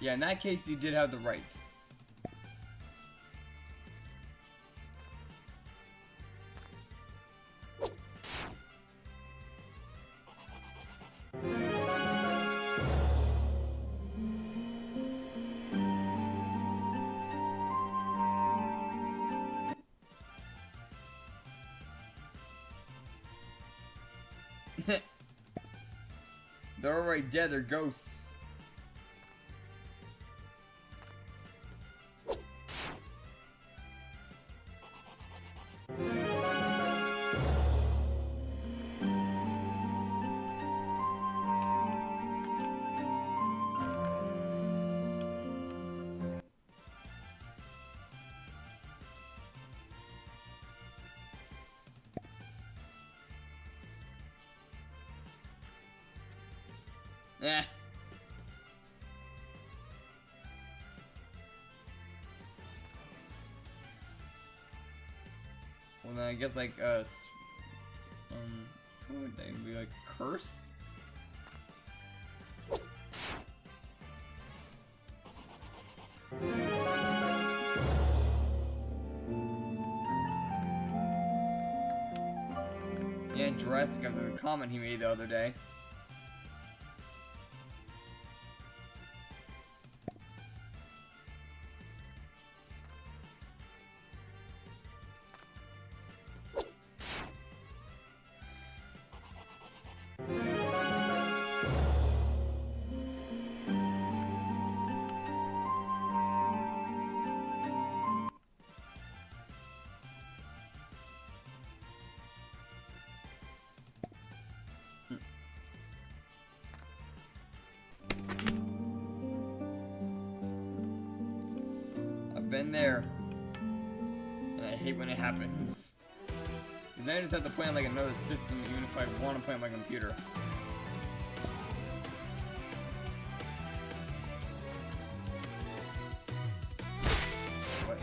Yeah, in that case, you did have the right. They're already dead, they're ghosts. Eh. Well, then I guess like what would they be, like curse? Yeah, Jurassic has a comment he made the other day. Been there, and I hate when it happens. Because then I just have to play on like another system, even if I want to play on my computer. What?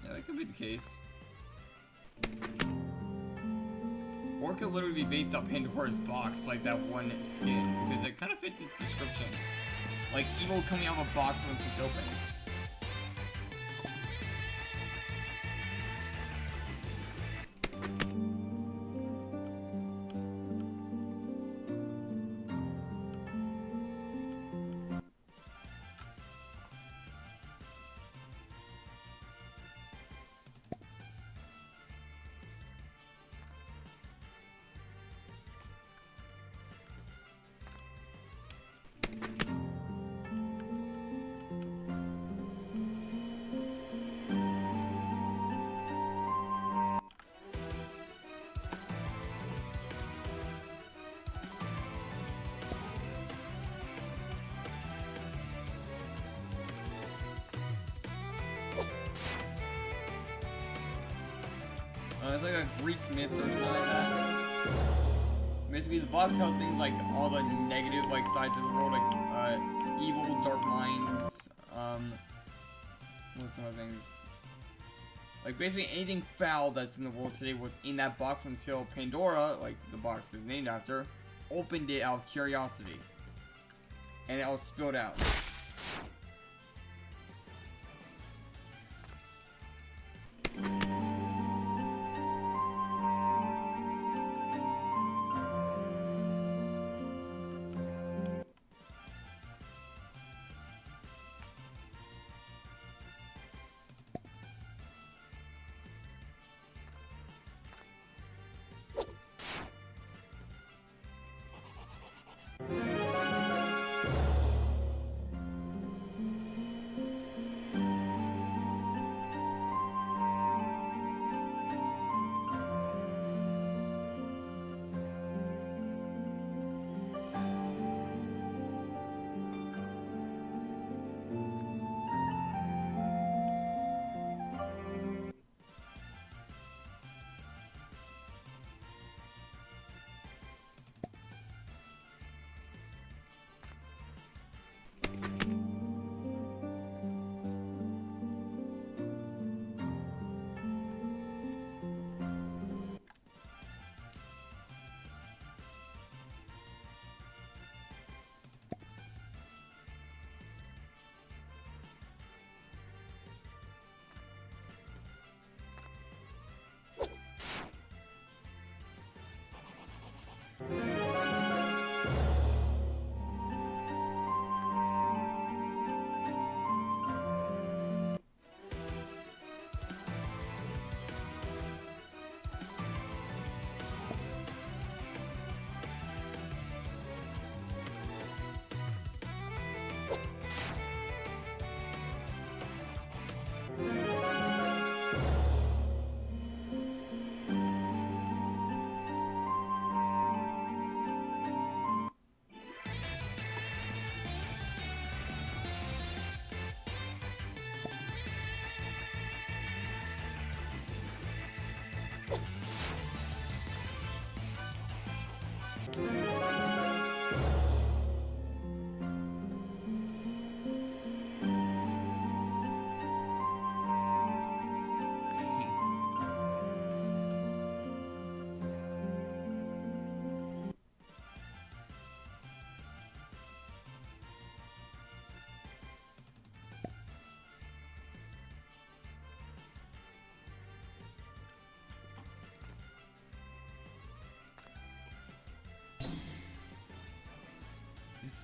Yeah, that could be the case. Or it could literally be based off Pandora's box, like that one skin, because it kind of fits its description. Like evil coming out of a box when it's open. That's like a Greek myth or something like that. Basically, the box held things like all the negative like sides of the world, like evil, dark minds, what's some other things? Like basically anything foul that's in the world today was in that box until Pandora, like the box is named after, opened it out of curiosity. And it all spilled out.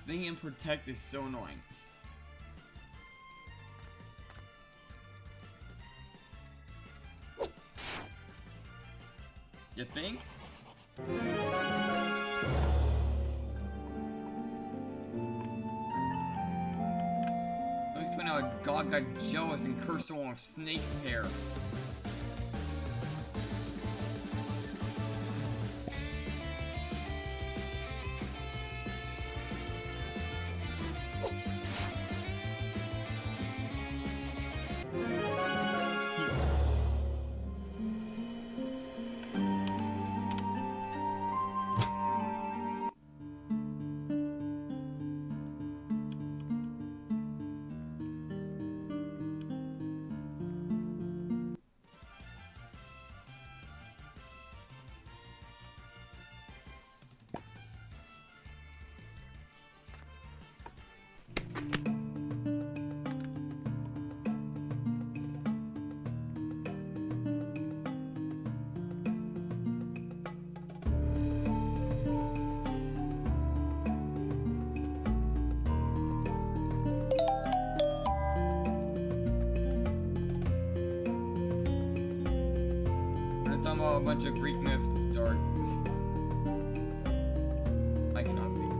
Thing in Protect is so annoying. You think? Let me explain how a god got jealous and cursed someone with snake hair. A bunch of Greek myths start. I cannot speak.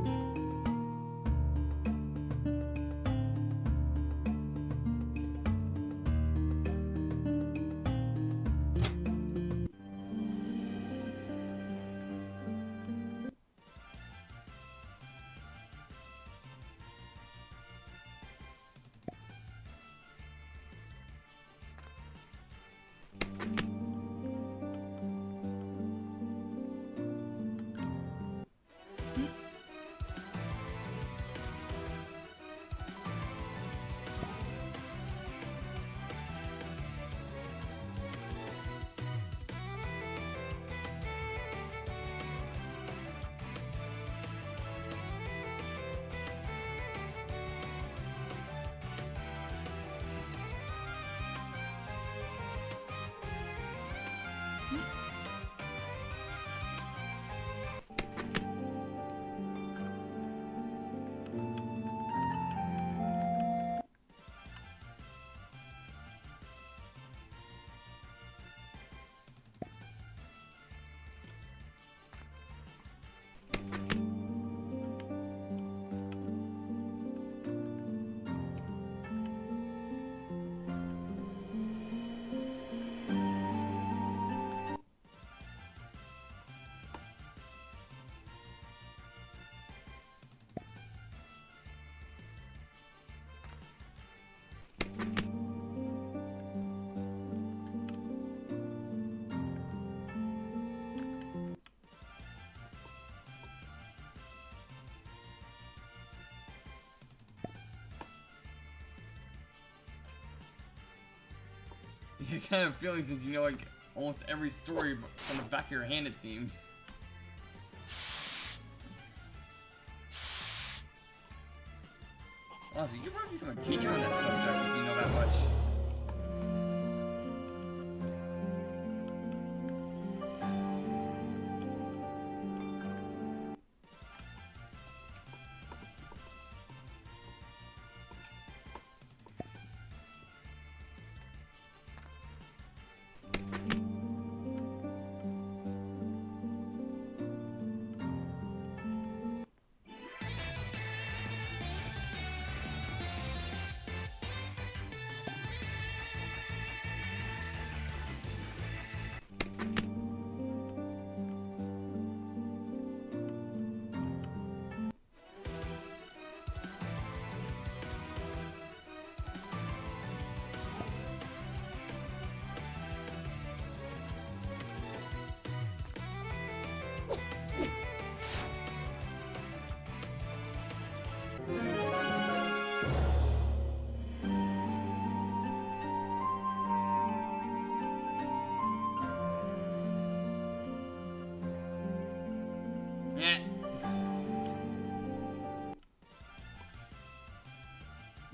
a kind of feeling since you know like almost every story from the back of your hand, it seems. Honestly, you could probably become a teacher on that subject if you know that much.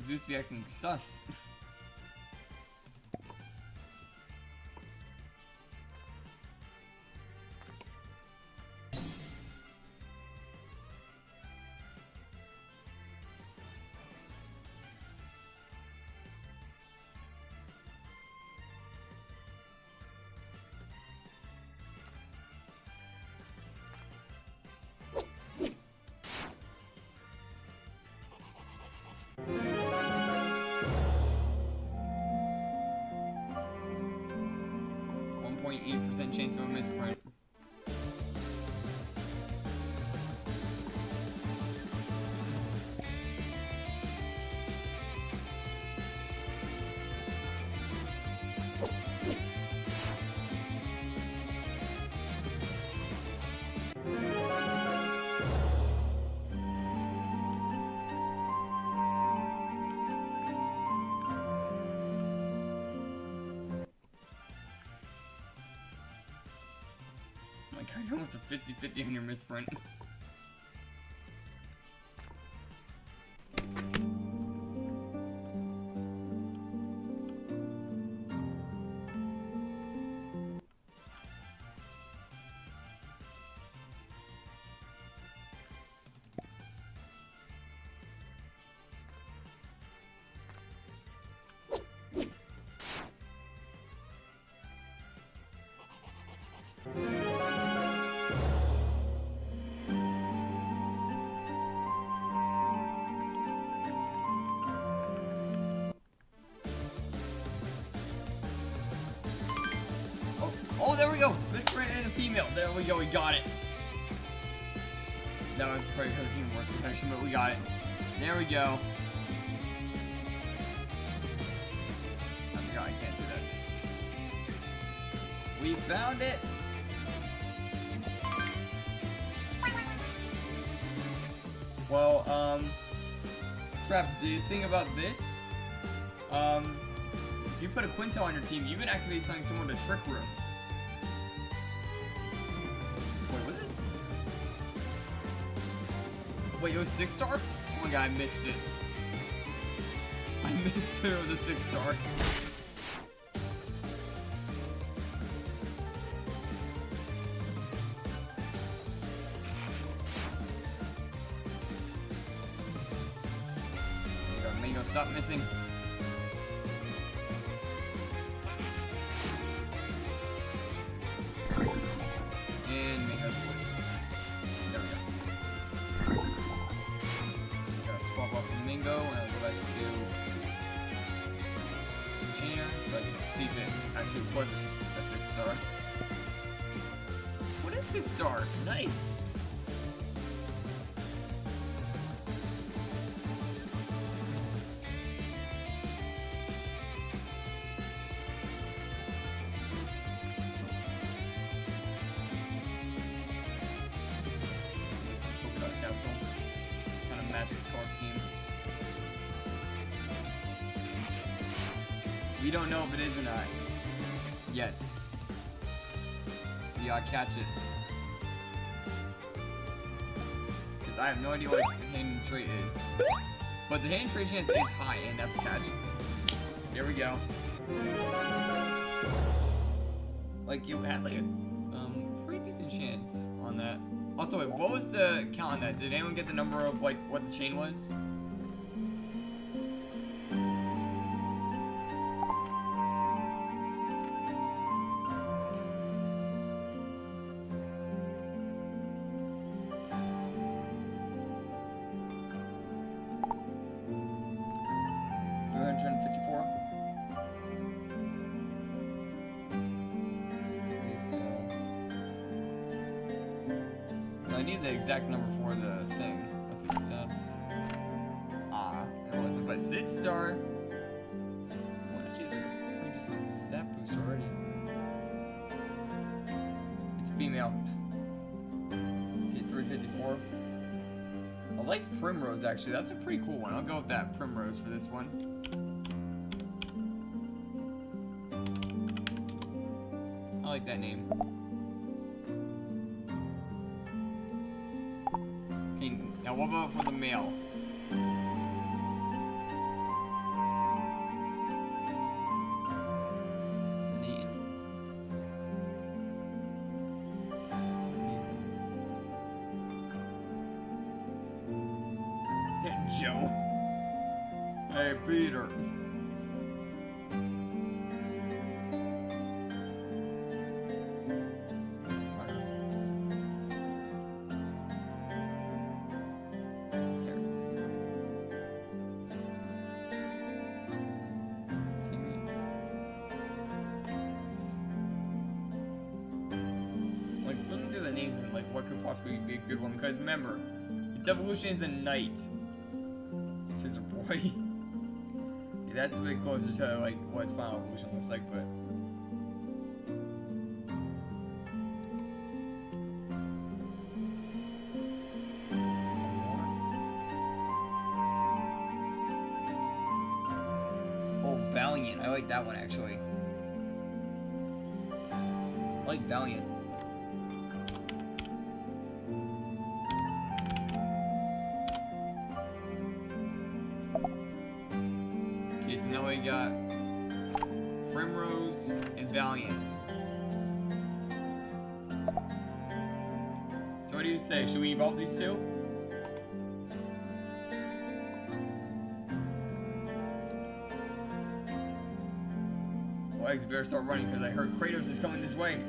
Zeus be acting sus. Chance of a misprint. You're almost a 50-50 on your misprint. Oh, there we go. Misprint and a female. There we go. We got it. That was probably even worse protection, but we got it. There we go. Oh my god, I can't do that. We found it. Well, Trev, the thing about this, if you put a Quinto on your team, you can activate something similar to Trick Room. Wait, was it? Wait, it was 6-star? Oh my god, I missed it. I missed it with a 6-star. Mango, stop missing. And Mango. There we go. Gotta swap off the Mingo and I'll go back to Chainer, but see if it actually was a 6-star. What is 6-star? Nice! We don't know if it is or not. Yes. You gotta catch it. Because I have no idea what its hidden trait is. But the hidden trait chance is high, and that's a catch. Here we go. Like, you had like a pretty decent chance on that. Also, wait, what was the count on that? Did anyone get the number of like what the chain was? I need the exact number for the thing. Let's accept. Ah, it wasn't, but 6-star. What if she's a pretty decent stat boost already? It's female. Okay, 354. I like Primrose actually. That's a pretty cool one. I'll go with that Primrose for this one. I like that name. Now what about for the male? Joe. Hey, Peter. What could possibly be a good one? Because remember, its evolution is a knight. Scissor boy. Yeah, that's a bit closer to like what its final evolution looks like, but oh, Valiant. I like that one actually. I like Valiant. Now we got Primrose and Valiant. So what do you say? Should we evolve these two? Well, I better start running because I heard Kratos is coming this way.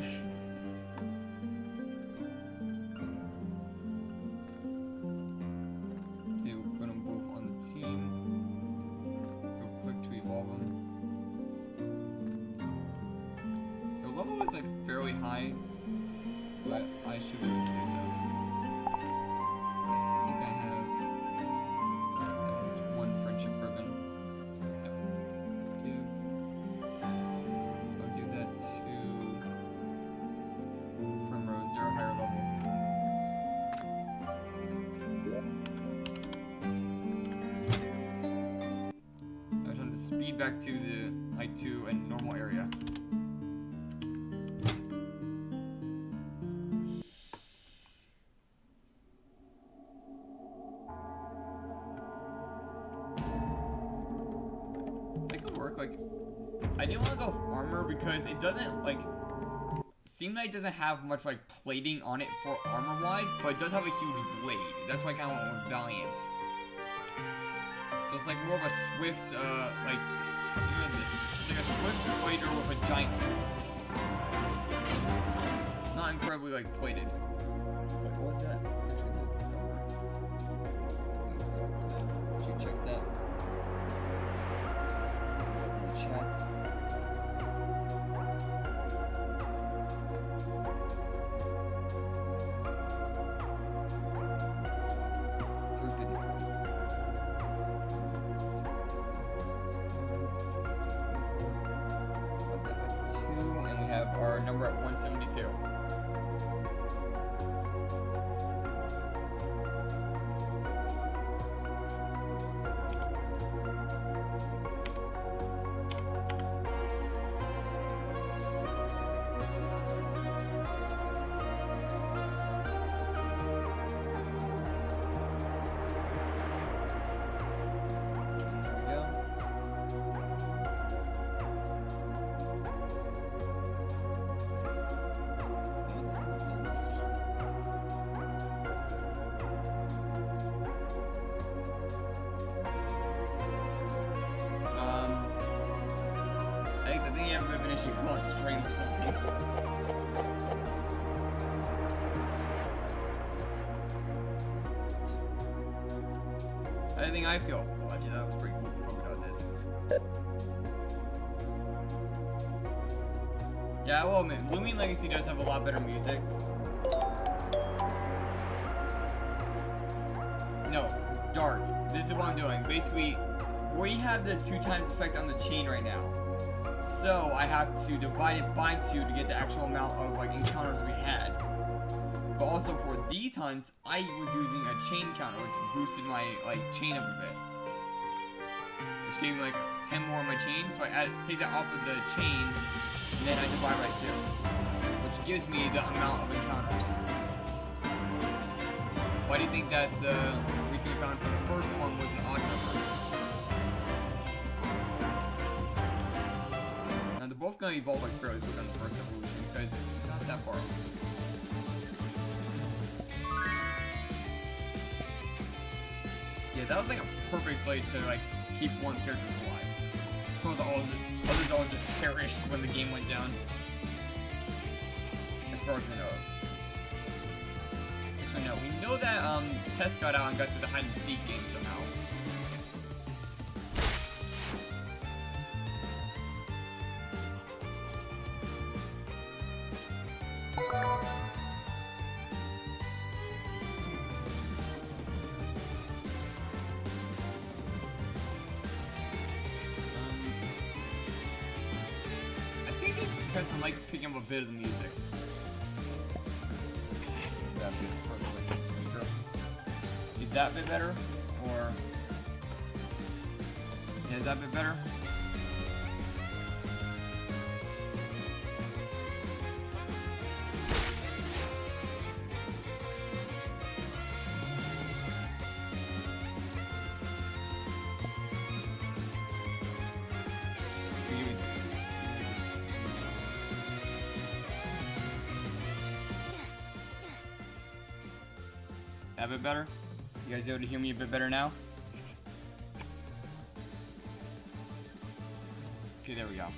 High, but I should be able to do so. I think I have at least one friendship ribbon. Yep. I'll give that to Primrose. They're a higher level. I was trying to speed back to the I2 and normal area. Like, I didn't want to go with armor because it doesn't, like, seem like it doesn't have much, like, plating on it for armor-wise, but it does have a huge blade. That's why I kind of went with Valiant. So it's, like, more of a swift, like, it's like a swift fighter with a giant sword. Not incredibly, like, plated. Wait, what was that? Should check that. Our number at 172. have an issue on stream or something. I think I feel. Oh, actually, that was pretty cool. Probably not this. Yeah, well, man, Looming Legacy does have a lot better music. No, dark. This is what I'm doing. Basically, we have the 2 times effect on the chain right now. So I have to divide it by 2 to get the actual amount of like encounters we had. But also for these hunts, I was using a chain counter, which boosted my like chain up a bit. Which gave me like 10 more on my chain. So I take that off of the chain, and then I divide by 2, which gives me the amount of encounters. Why do you think that the recently found for the first one was an odd number? Now they're both going to evolve like fairly quick on the first evolution because it's not that far off. Yeah, that was like a perfect place to like keep one character alive. Others all just perished when the game went down. As far as we know. Actually, no, we know that Tess got out and got to the hide and seek game somehow. Because I like picking up a bit of the music. That'd be the speaker. Is that a bit better? Or yeah, is that a bit better? A bit better? You guys able to hear me a bit better now? Okay, there we go.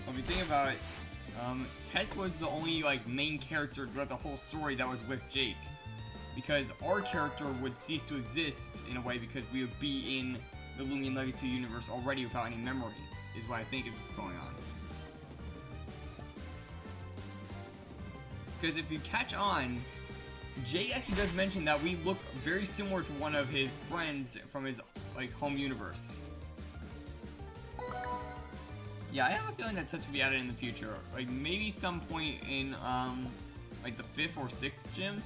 If you think about it, Tess was the only like main character throughout the whole story that was with Jake, because our character would cease to exist in a way because we would be in the Lumion Legacy universe already without any memory, is what I think is going on. Because if you catch on, Jake actually does mention that we look very similar to one of his friends from his like home universe. Yeah, I have a feeling that touch will be added in the future. Like, maybe some point in, like the 5th or 6th gym.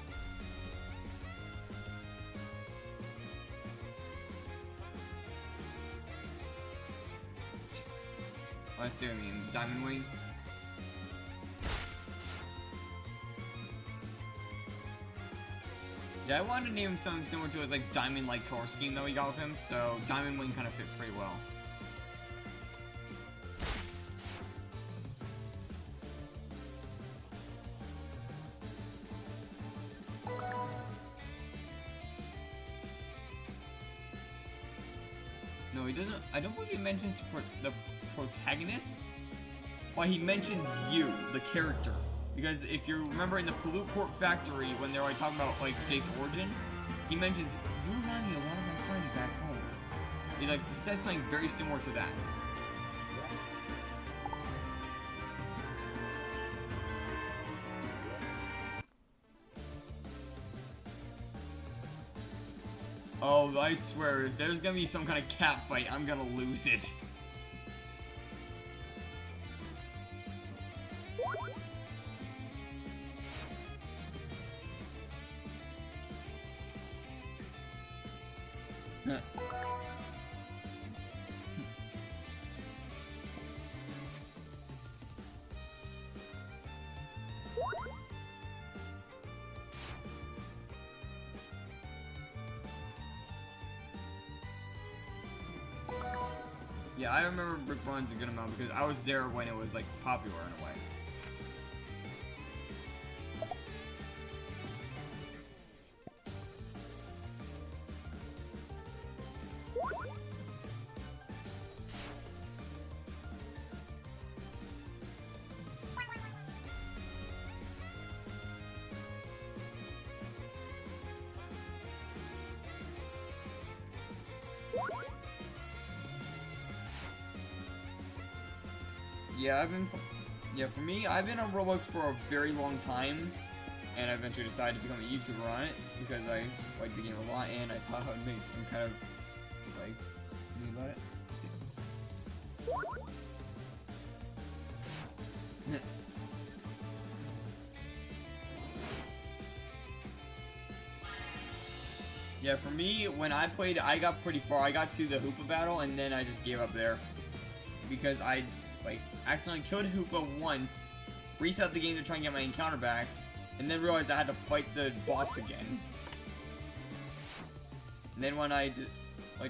Let's see what I mean. Diamond Wing. Yeah, I wanted to name him something similar to his, like, diamond-like color scheme that we got with him, so Diamond Wing kind of fit pretty well. No, he doesn't. I don't believe he mentions the protagonist. Well, he mentions you, the character. Because if you remember in the Pollute Port Factory, when they were like, talking about like Jake's origin, he mentions, you remind me a lot of my friends back home. He like says something very similar to that. smooth. I swear, if there's gonna be some kind of cat fight, I'm gonna lose it. Yeah, I remember Brick Bronze a good amount because I was there when it was like popular in a way. Yeah, for me, I've been on Roblox for a very long time, and I eventually decided to become a YouTuber on it, because I like the game a lot, and I thought I would make some kind of, like, video about it. Yeah, for me, when I played, I got pretty far. I got to the Hoopa battle, and then I just gave up there, because I accidentally killed Hoopa once, reset the game to try and get my encounter back, and then realized I had to fight the boss again. And then when I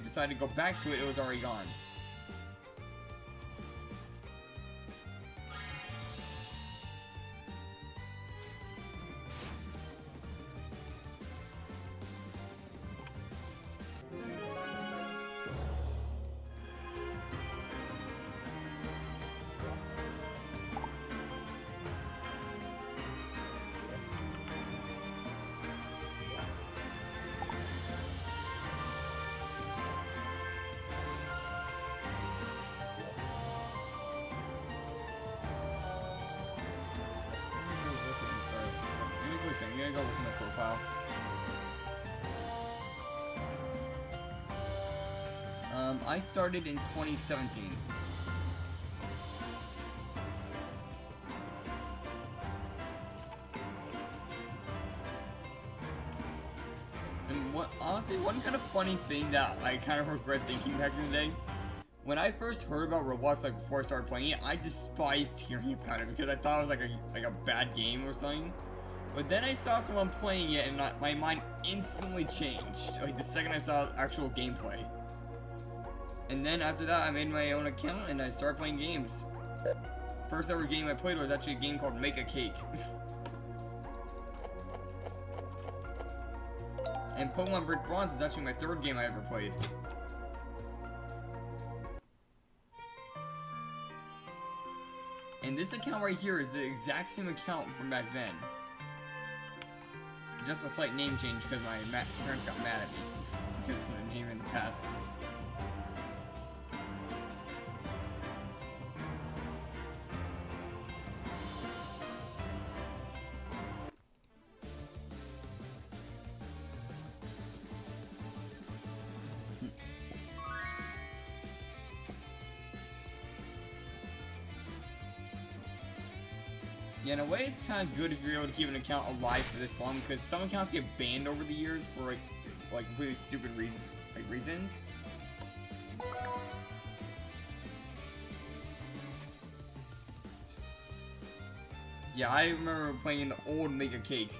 decided to go back to it, it was already gone. I'm gonna go look at my profile. I started in 2017. And honestly, one kind of funny thing that I kind of regret thinking back in the day, when I first heard about Roblox, like before I started playing it, I despised hearing about it because I thought it was like a bad game or something. But then I saw someone playing it, and my mind instantly changed. Like the second I saw actual gameplay. And then after that, I made my own account and I started playing games. First ever game I played was actually a game called Make a Cake. And Pokemon Brick Bronze is actually my third game I ever played. And this account right here is the exact same account from back then. Just a slight name change because my parents got mad at me because of the name in the past. Yeah, in a way, it's kind of good if you're able to keep an account alive for this long, because some accounts get banned over the years for like really stupid reasons. Yeah, I remember playing the old Make a Cake.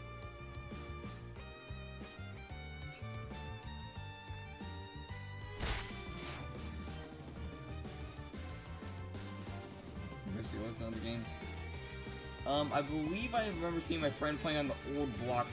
Let's see what's another game. I believe I remember seeing my friend playing on the old Bloxburg.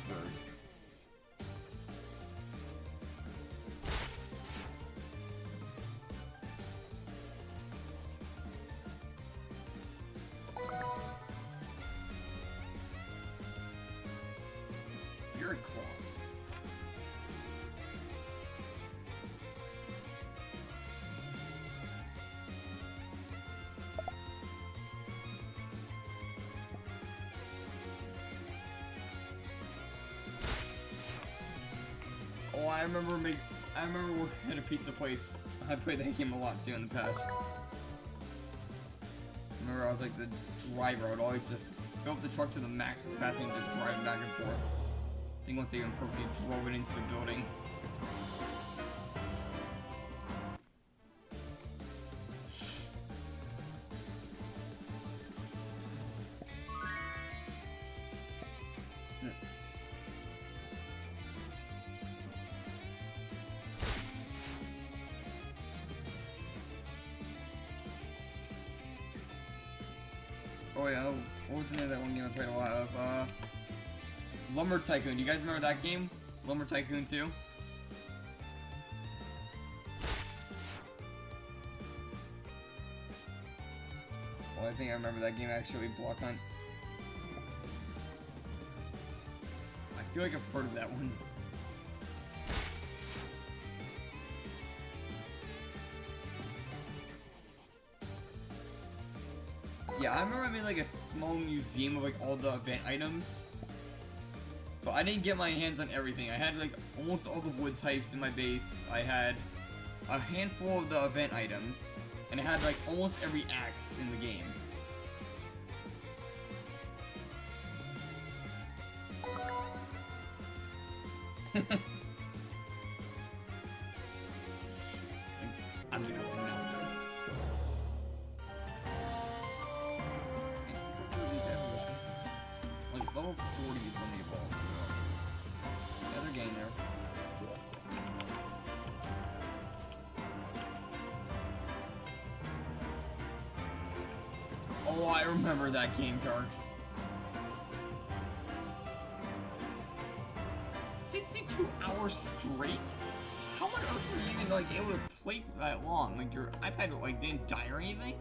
Spirit Claws. Oh, I remember I remember working at a pizza place. I played that game a lot too in the past. I remember I was like the driver. I would always just fill up the truck to the max capacity and just drive it back and forth. I think once they even purposely drove it into the building. Oh yeah, what was the name of that one game I played a lot of? Lumber Tycoon. Do you guys remember that game? Lumber Tycoon 2? Well, I think I remember that game actually, Block Hunt. I feel like I've heard of that one. Yeah, I remember I made like a small museum of like all the event items. But I didn't get my hands on everything. I had like almost all the wood types in my base. I had a handful of the event items. And I had like almost every axe in the game. I'm gonna go to now. Like level 40 is when they evolve, so yeah, they're getting there. Oh, I remember that game, Dark. 62 hours straight? How on earth were you even like able to play for that long? Like your iPad like didn't die or anything?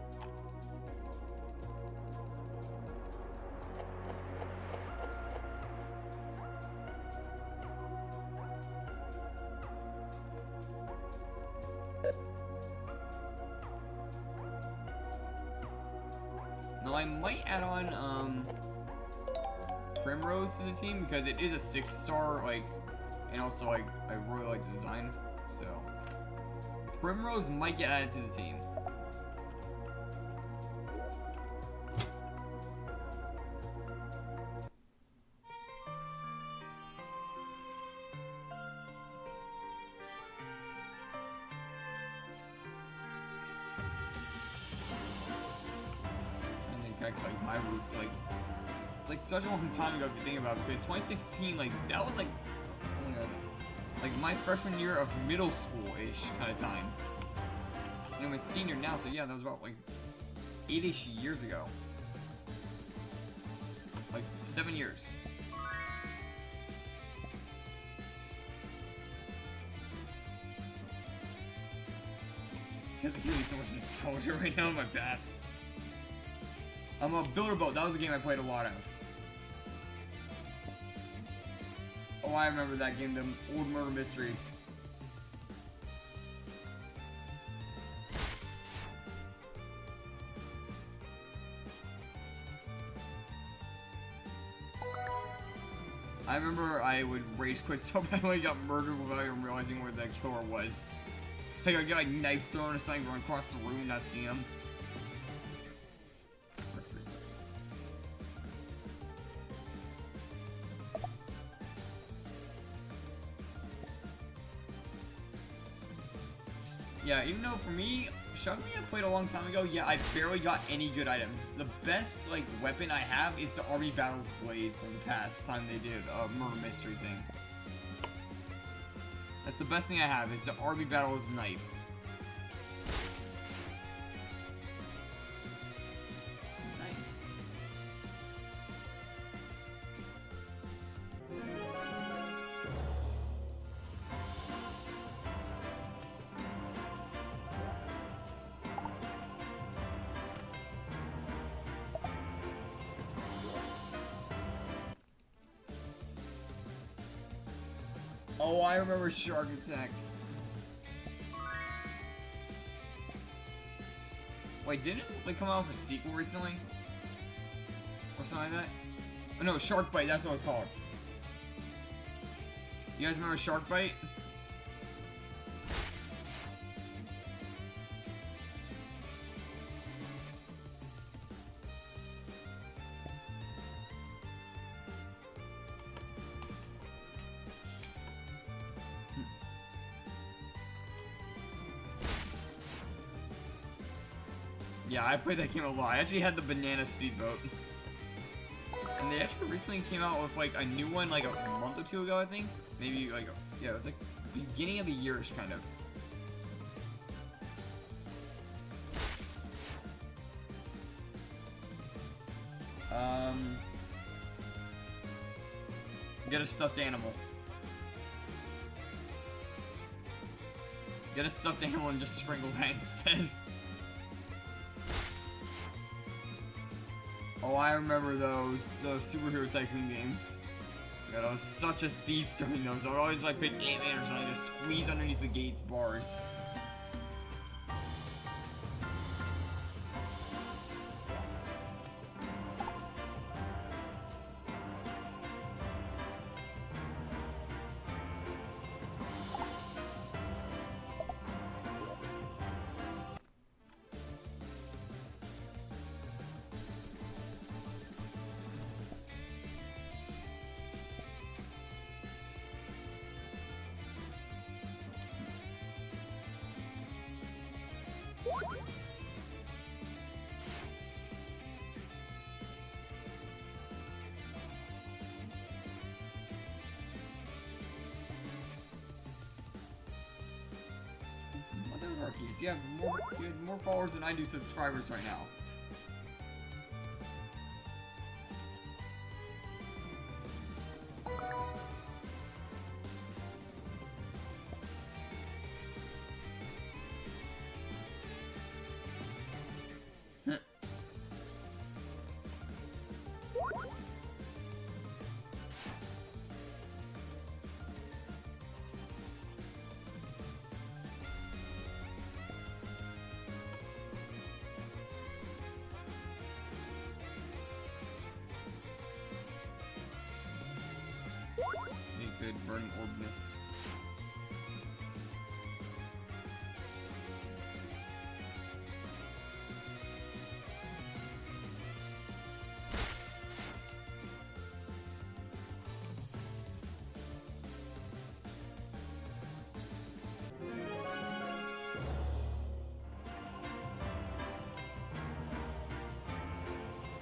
Now I might add on Primrose to the team because it is a 6-star, like, and also like I really like the design, so Primrose might get added to the team. Like my roots, like it's like such a long time ago if you think about it, because 2016, like that was like, oh my god, like my freshman year of middle school-ish kind of time. And I'm a senior now, so yeah, that was about like 8-ish years ago. Like 7 years. It's really so much nostalgia right now in my past. A Builder Boat, that was a game I played a lot of. Oh, I remember that game, the old murder mystery. I remember I would rage quit so bad when I got murdered without even realizing where the killer was. Like I get like knife thrown or something, going across the room, not seeing him. Yeah, even though for me, Shug Me I played a long time ago, yeah, I barely got any good items. The best, like, weapon I have is the Army Battle Blade from the past time they did a murder mystery thing. That's the best thing I have, is the Army Battle's knife. Nice. Oh, I remember Shark Attack. Wait, didn't it like come out with a sequel recently? Or something like that? Oh, no, Shark Bite, that's what it's called. You guys remember Shark Bite? Yeah, I played that game a lot. I actually had the banana speedboat. And they actually recently came out with like a new one like a month or two ago, I think. Maybe like, yeah, it was like beginning of the year-ish kind of. Get a stuffed animal. Get a stuffed animal and just sprinkle that instead. Oh, I remember those Superhero Tycoon games. God, I was such a thief during those. I would always like pick Ant-Man or something, just squeeze underneath the gate's bars. You have more followers than I do subscribers right now. Good burning orbness.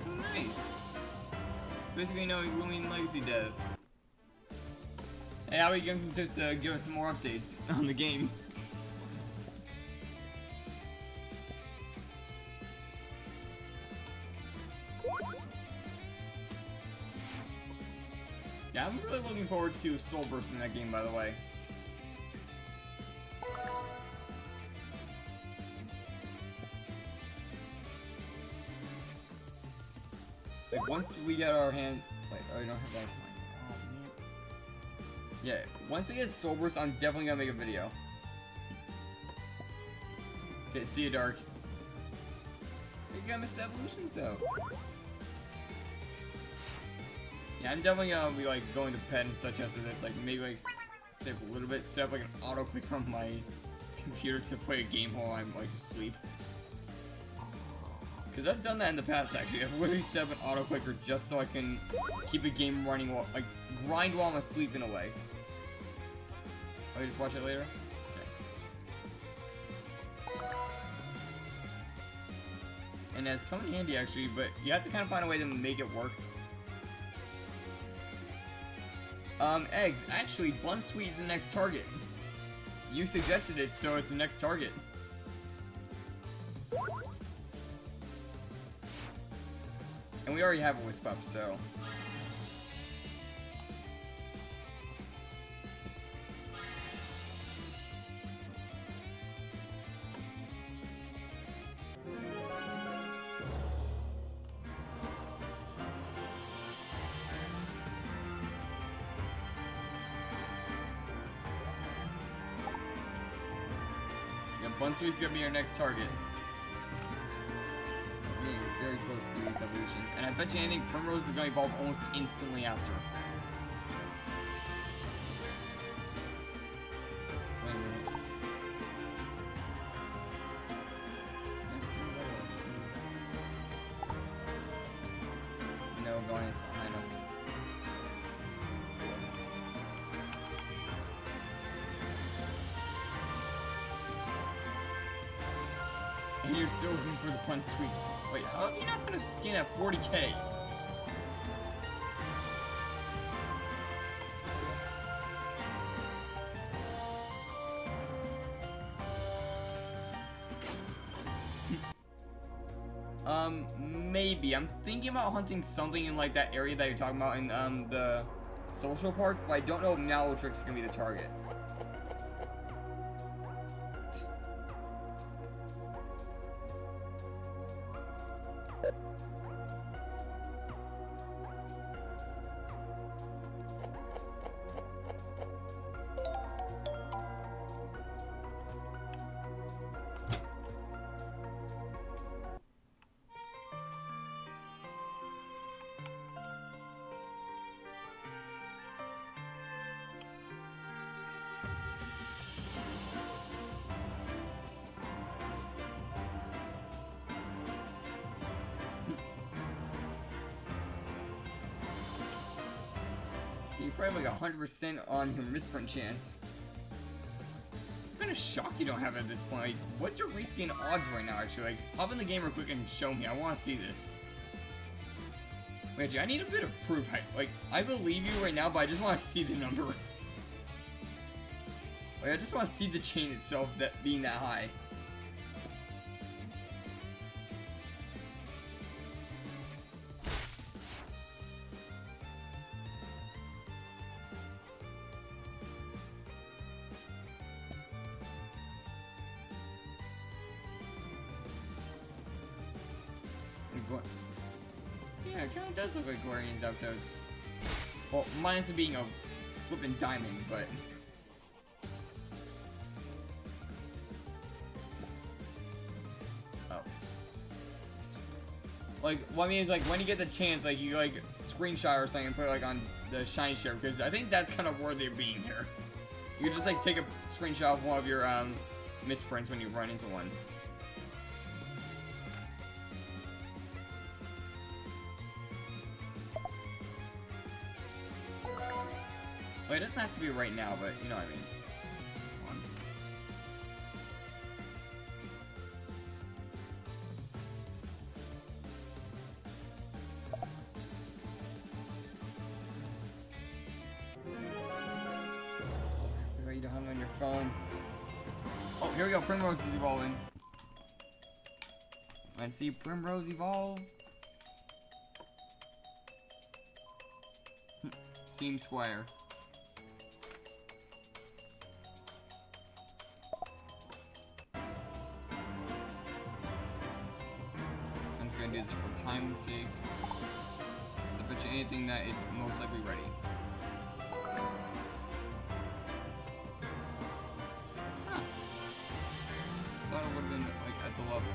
Nice. It's basically no Illumin Legacy dev. Hey, how are you going to just give us some more updates on the game? Yeah, I'm really looking forward to Soul Burst in that game, by the way. Like, once we get our hand... Wait, oh, I don't have that. Yeah, once we get Soul Burst, I'm definitely gonna make a video. Okay, see you, Dark. You got Missed Evolutions out. Yeah, I'm definitely gonna be like going to bed and such after this. Like maybe like stay up a little bit, set up like an auto click on my computer to play a game while I'm like asleep. Cause I've done that in the past actually. I've literally set up an auto clicker just so I can keep a game running while like grind while I'm asleep in a way. Oh, you just watch it later? Okay. And it's come in handy actually, but you have to kind of find a way to make it work. Eggs. Actually, Bun Sweet is the next target. You suggested it, so it's the next target. And we already have a Wisp up, so... Bunsweet's gonna be our next target. Yeah, you're very close to this evolution. And I bet you anything, Primrose is gonna evolve almost instantly after. Wait a minute. No, going is behind him. And you're still looking for the fun squeaks. Wait, how have you not found a skin at 40k? Maybe. I'm thinking about hunting something in like that area that you're talking about in the social park, but I don't know if Malatrix is gonna be the target. You probably have like 100% on your misprint chance. It's kind of shocked you don't have it at this point. Like, what's your reskin odds right now, actually? Like, hop in the game real quick and show me. I want to see this. Wait, I need a bit of proof. I believe you right now, but I just want to see the number. Like, I just want to see the chain itself that being that high. Yeah, it kind of does look like Guardian Zapdos. Well, minus it being a flippin' diamond, but... Oh. Like, what I mean is, like, when you get the chance, like, you, like, screenshot or something and put it, like, on the shiny share, because I think that's kind of worthy of being here. You can just, like, take a screenshot of one of your, misprints when you run into one. Well, it doesn't have to be right now, but you know what I mean. You don't have it on your phone. Oh, here we go. Primrose is evolving. Let's see Primrose evolve. Seems square. Do this for time's sake. I bet you anything that it's most likely ready. Huh. Thought it would have been like at the level.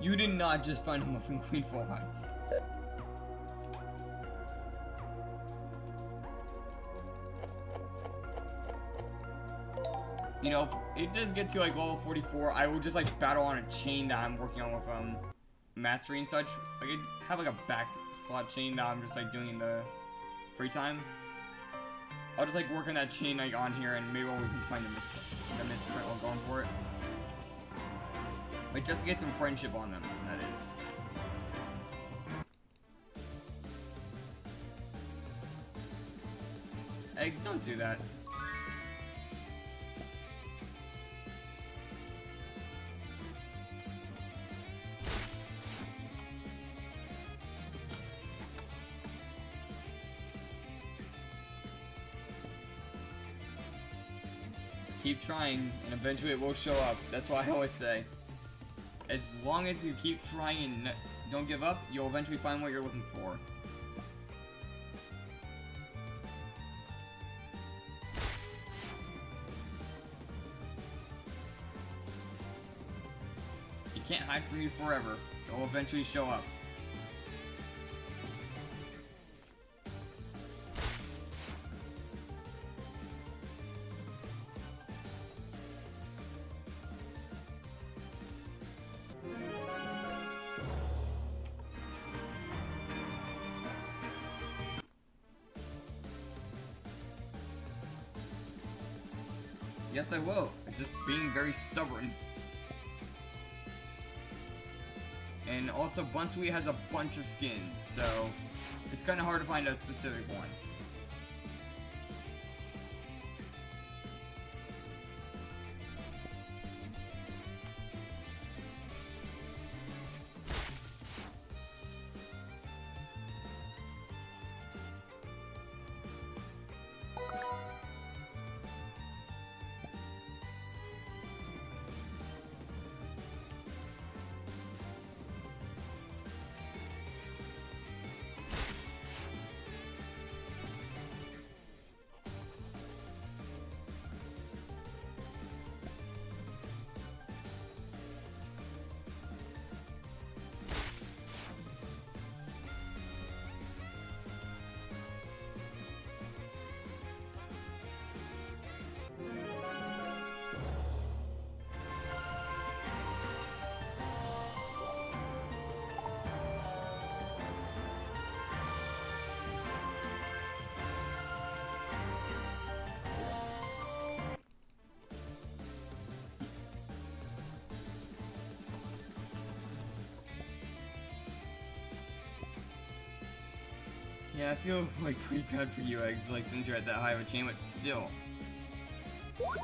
You did not just find him from Queenful Heights. You know, it does get to like level 44. I will just like battle on a chain that I'm working on with mastery and such. Like I have like a back slot chain that I'm just like doing in the free time. I'll just like work on that chain like on here, and maybe we can find the misprint while going for it. Like, just to get some friendship on them, that is. Eggs, don't do that. Keep trying, and eventually it will show up. That's what I always say. As long as you keep trying and don't give up, you'll eventually find what you're looking for. can't hide from you forever. They'll eventually show up. Yes, I will. It's just being very stubborn. And also, Bunsweet has a bunch of skins, so it's kind of hard to find a specific one. Yeah, I feel like pretty bad for you, Eggs, like since you're at that high of a chain, but still.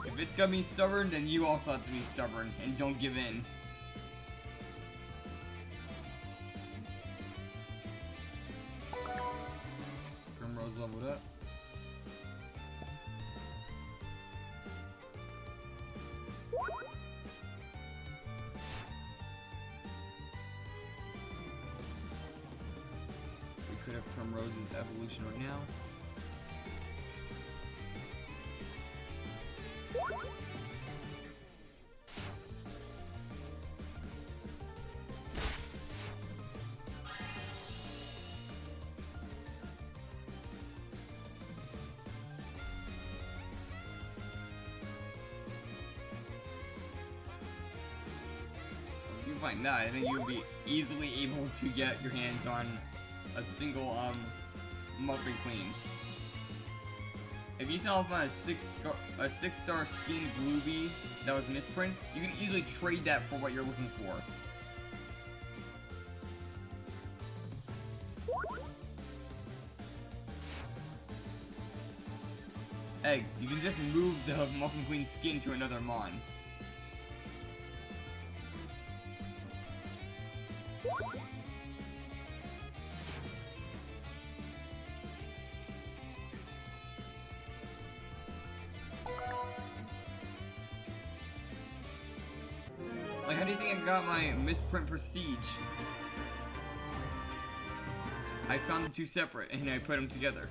If it's gonna be stubborn, then you also have to be stubborn, and don't give in. Primrose leveled up. Could have Primrose's evolution right now. If you find that, I think you'll be easily able to get your hands on a single Muffin Queen. If you sell off on a 6-star skin Glooby that was Misprint, you can easily trade that for what you're looking for. Egg, you can just move the Muffin Queen skin to another Mon. Like, how do you think I got my Misprint Prestige? I found the two separate, and I put them together.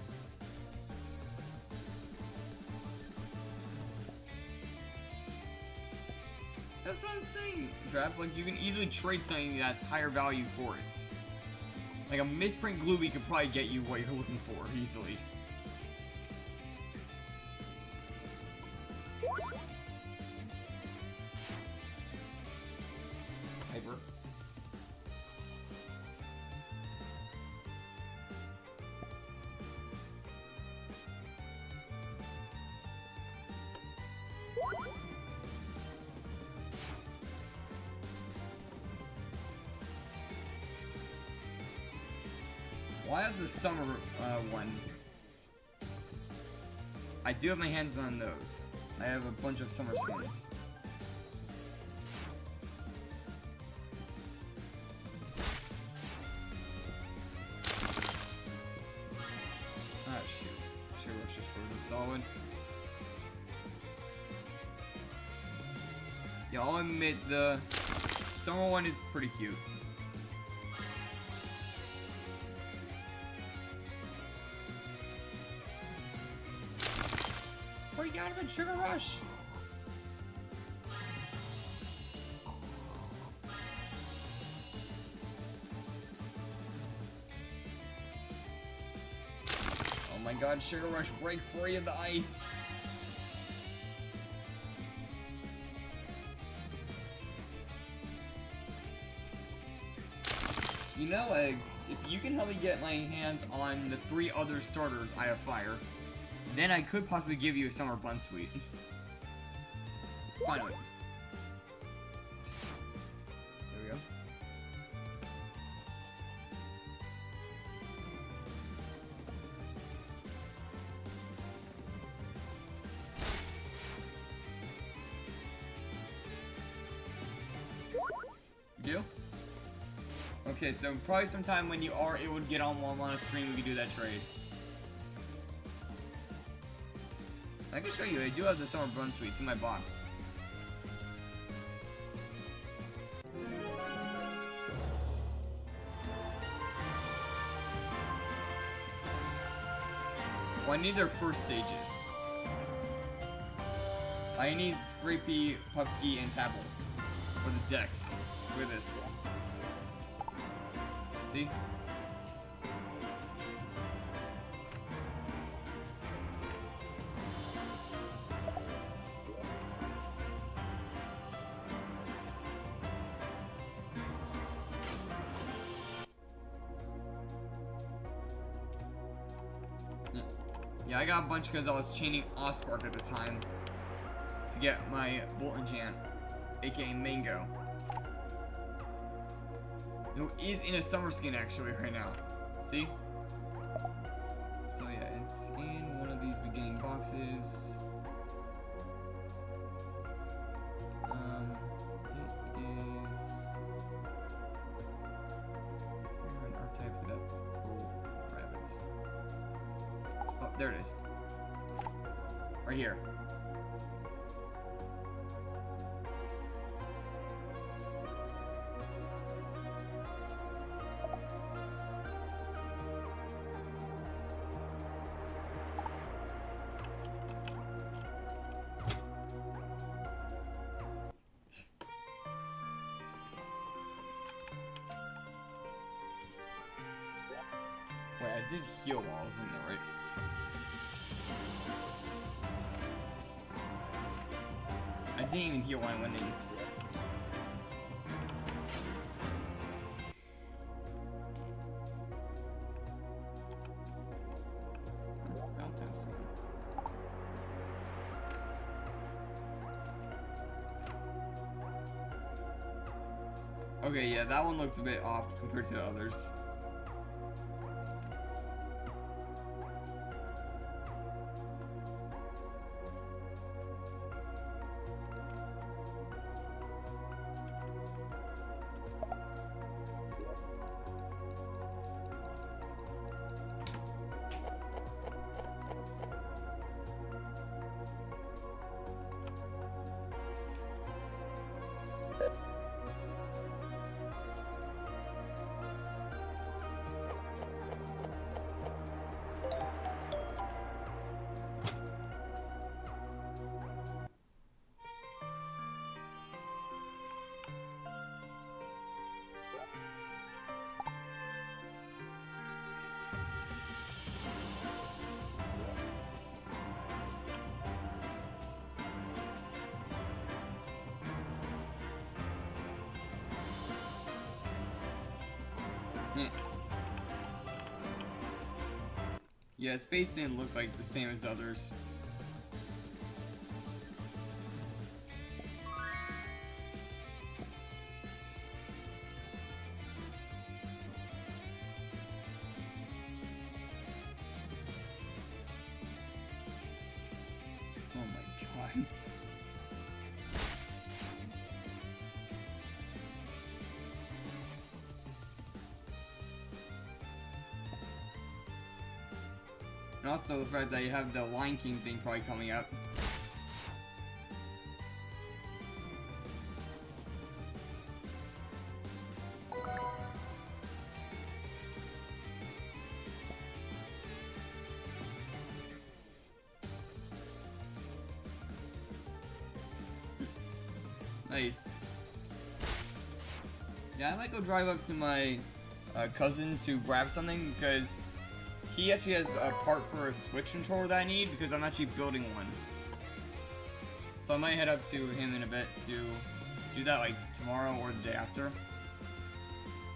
That's what I'm saying, Draft. Like, you can easily trade something that's higher value for it. Like, a Misprint Glooby could probably get you what you're looking for, easily. Hyper. Well, I have the summer one. I do have my hands on those. I have a bunch of summer skins. Ah, shoot. Sure, let's just go solid. Yeah, I'll admit the summer one is pretty cute. What you got him in Sugar Rush? god, Sugar Rush, break free of the ice! You know, Eggs, if you can help me get my hands on the 3 other starters I have fire, then I could possibly give you a Summer Bun Sweet. Finally. There we go. You do? Okay, so probably sometime when you are able to get on one on a stream, we can do that trade. I can show you, I do have the Summer Bun Sweets in my box. Well, I need their first stages. I need Scrapey, Pupsky, and Tablets. For the decks. Look at this. See? Yeah, I got a bunch because I was chaining Ospark at the time to get my Bolt Enchant, aka Mango. Who is in a summer skin actually right now. See? So yeah, it's in one of these beginning boxes. It is. Where an archetype for that? Oh, rabbit. Oh, there it is. Right here. Wait, I did heal while I was in there, right? I didn't even heal when I went in. Okay, yeah, that one looks a bit off compared to the others. Yeah, its face didn't look like the same as others. Oh my god. And also the fact that you have the Lion King thing probably coming up. Nice. Yeah, I might go drive up to my cousin to grab something because he actually has a part for a Switch controller that I need because I'm actually building one. So I might head up to him in a bit to do that like tomorrow or the day after.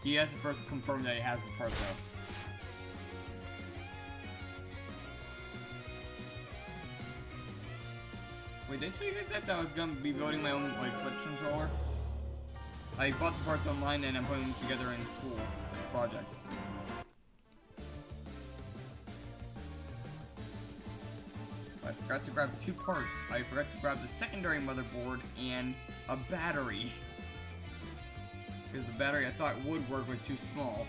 He has to first confirm that he has the part though. Wait, did I tell you guys that I was gonna be building my own like Switch controller? I bought the parts online and I'm putting them together in school as a project. I forgot to grab 2 parts. I forgot to grab the secondary motherboard and a battery. Because the battery I thought would work was too small.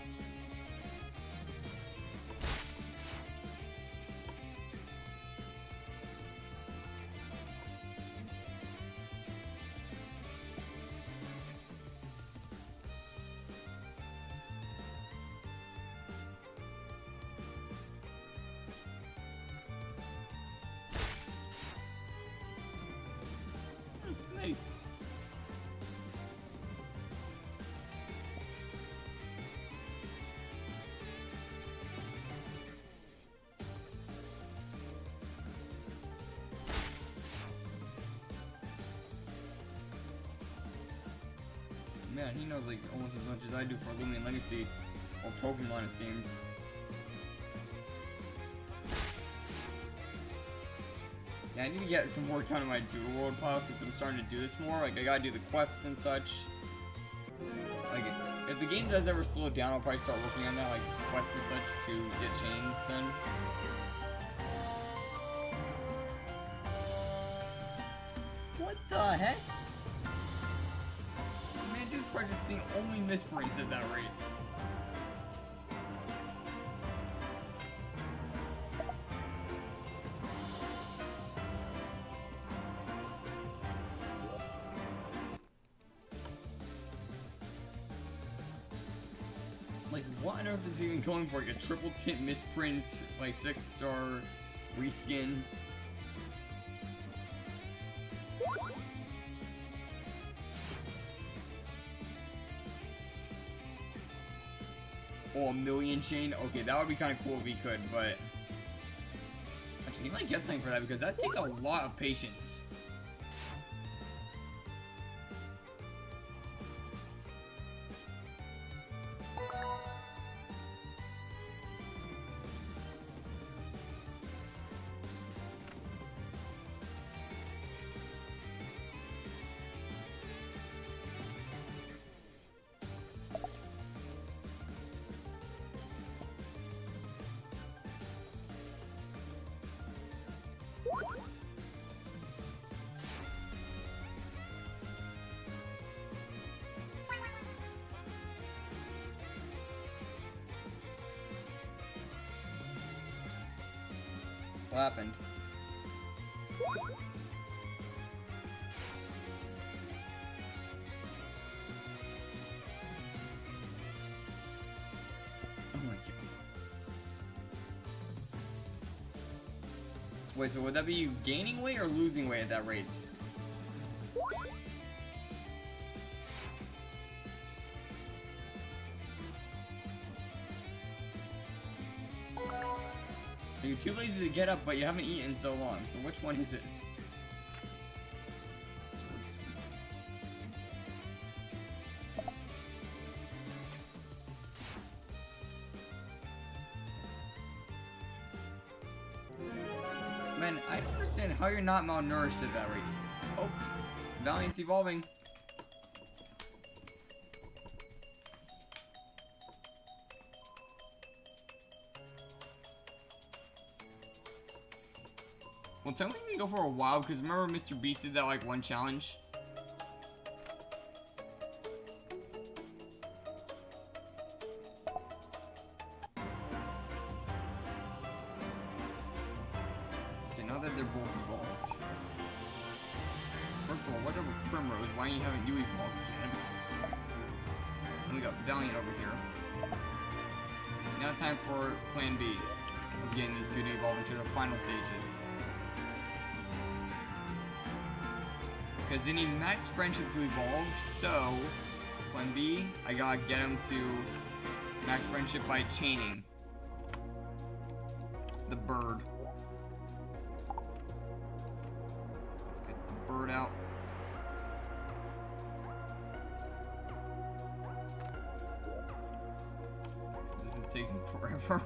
Nice. Man, he knows like almost as much as I do for Lumion Legacy or Pokemon, it seems. Yeah, I need to get some more time on my Doodle World pile since I'm starting to do this more. Like, I gotta do the quests and such. Like, if the game does ever slow down, I'll probably start working on that, like, quests and such to get chains then. What the heck? Man, dude's probably just seeing only misprints at that rate. Like, what on earth is he even going for? Like a triple tint misprint, like 6-star reskin? Oh, a million chain? Okay, that would be kind of cool if he could, but... Actually, he might get something for that because that takes a lot of patience. What happened? Oh my god. Wait, so would that be you gaining weight or losing weight at that rate? You're too lazy to get up, but you haven't eaten so long. So which one is it? Man, I don't understand how you're not malnourished at that rate. Oh, Valiant's evolving. Well, tell me we can go for a while, because remember Mr. Beast did that, like, one challenge? Okay, now that they're both evolved. First of all, what's up with Primrose? Why haven't you evolved yet? And we got Valiant over here. Now time for Plan B. Of getting these two to evolve into the final stages. Because they need max friendship to evolve, so Plan B, I gotta get them to max friendship by chaining. the bird. Let's get the bird out. This is taking forever.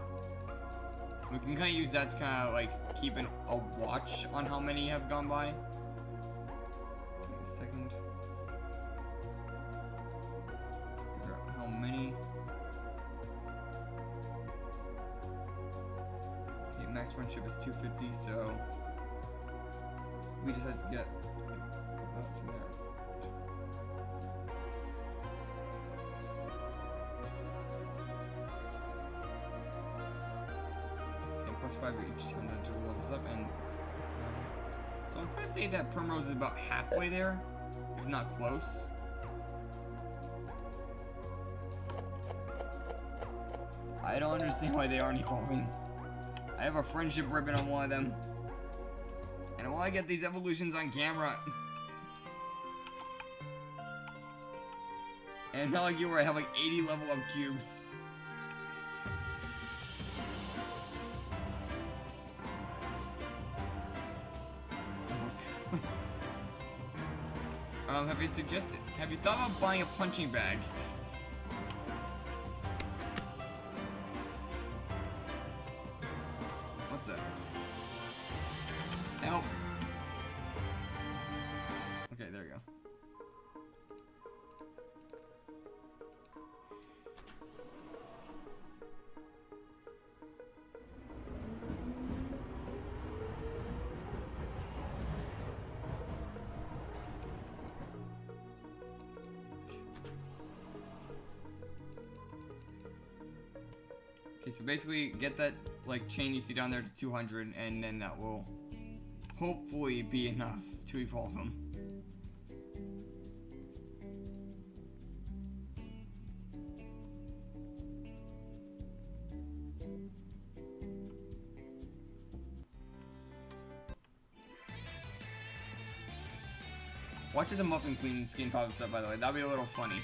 We can kind of use that to kind of like keep a watch on how many have gone by. Give me a second. Figure out how many. Okay, max friendship is 250, so we just have to get up to there. Plus 5 each when the Doodle levels up, and so I'm trying to say that Primrose is about halfway there, if not close. I don't understand why they aren't evolving. I have a friendship ribbon on one of them, and I want to get these evolutions on camera. And not like you where I have like 80 level up cubes. Have you thought about buying a punching bag? What the? Help! Okay, there you go. Okay, so basically get that like chain you see down there to 200, and then that will hopefully be enough to evolve them. Watch as the Muffin Queen skin pops up, by the way. That'll be a little funny.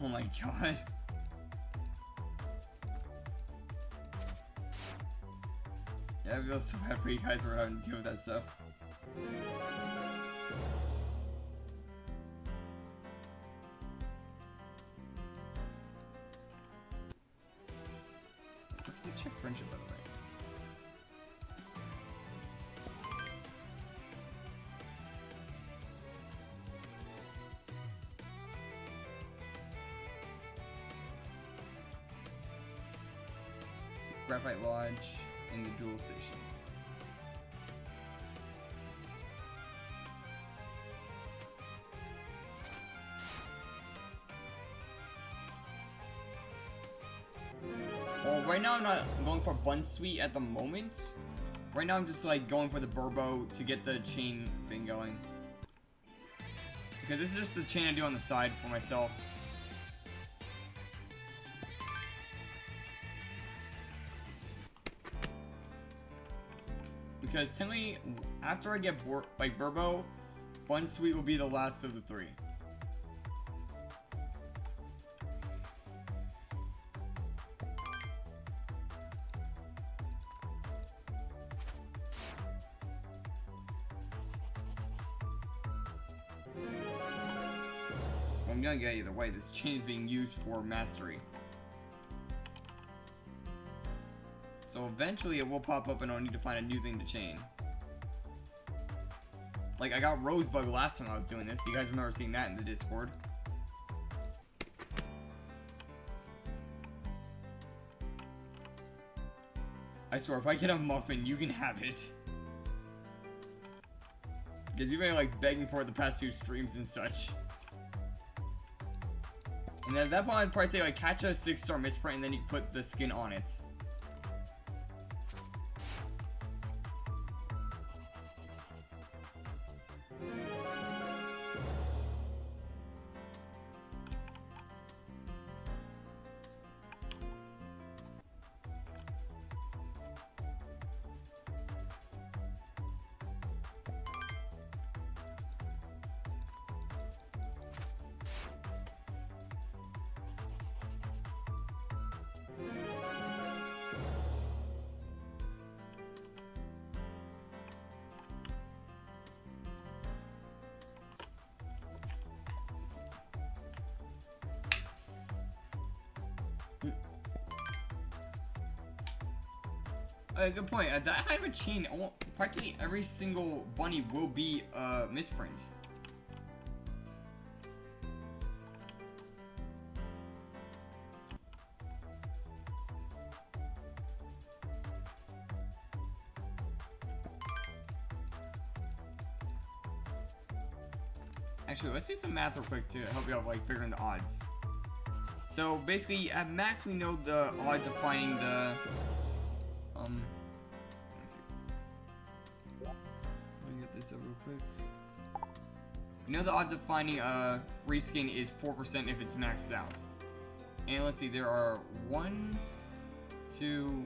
Oh my god. Yeah, I feel so bad for you guys for having to deal with that stuff. Check friendship, by the way. Graphite Lodge in the Doodle Station. Well, right now I'm not going for Bun Sweet at the moment. Right now I'm just like going for the Burbo to get the chain thing going. Because this is just the chain I do on the side for myself. Because technically, after I get like Burbo, Bun Sweet will be the last of the three. I'm gonna get either way. This chain is being used for mastery. So eventually it will pop up and I'll need to find a new thing to chain. Like I got Rosebud last time I was doing this. You guys remember seeing that in the Discord. I swear, if I get a muffin, you can have it. Because you've been like begging for it the past 2 streams and such. And at that point, I'd probably say like catch a 6-star misprint and then you can put the skin on it. Good point. That high of a chain, practically every single bunny will be misprint. Actually, let's do some math real quick to help you out, like figuring the odds. So basically, at max, we know the odds of finding the let me see. Let me get this up real quick. We know the odds of finding a reskin is 4% if it's maxed out. And let's see, there are 1, 2,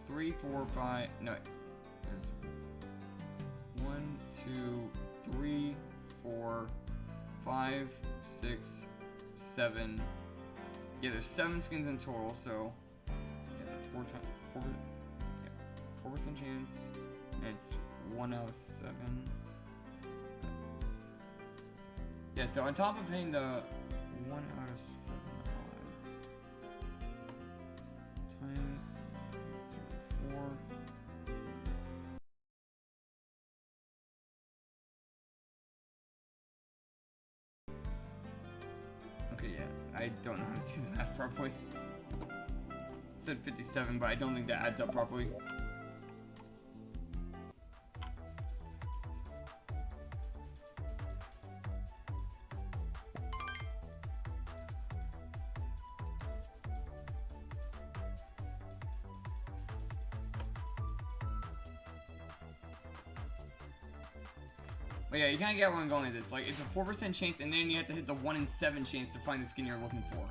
3, 4, 5. No, there's 1, 2, 3, 4, 5, 6, 7. Yeah, there's 7 skins in total, so yeah, 4% chance. It's 1 out of 7. Yeah, so on top of hitting the 1 out of 7 odds times 4. Okay, yeah, I don't know how to do the math properly. It said 57, but I don't think that adds up properly. But yeah, you kind of get where I'm going with this. Like, it's a 4% chance, and then you have to hit the 1 in 7 chance to find the skin you're looking for.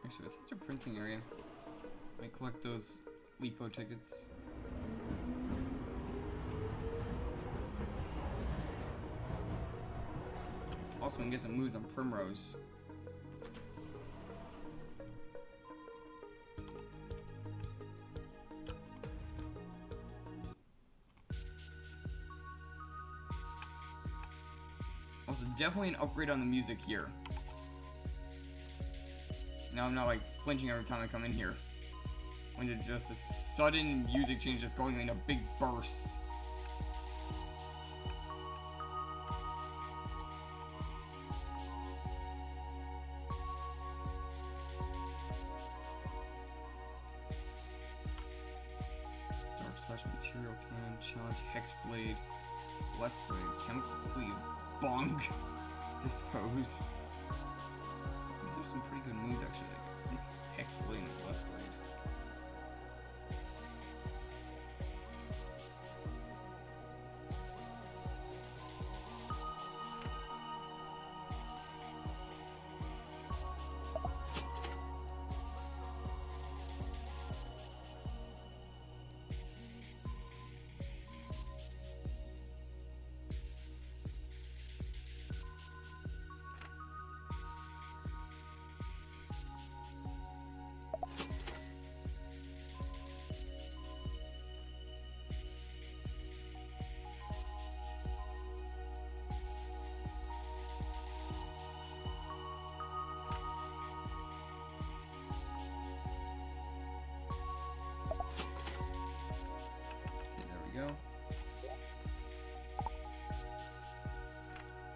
Actually, it's such a printing area. I collect those Lipo tickets. Also, we can get some moves on Primrose. Also, definitely an upgrade on the music here. Now I'm not like flinching every time I come in here. When there's just a sudden music change just going in a big burst. Dark slash material cannon, challenge, hexblade, blessed blade, chemical cleave, bong, dispose. These are some pretty good moves actually. Like, hexblade and blessed blade.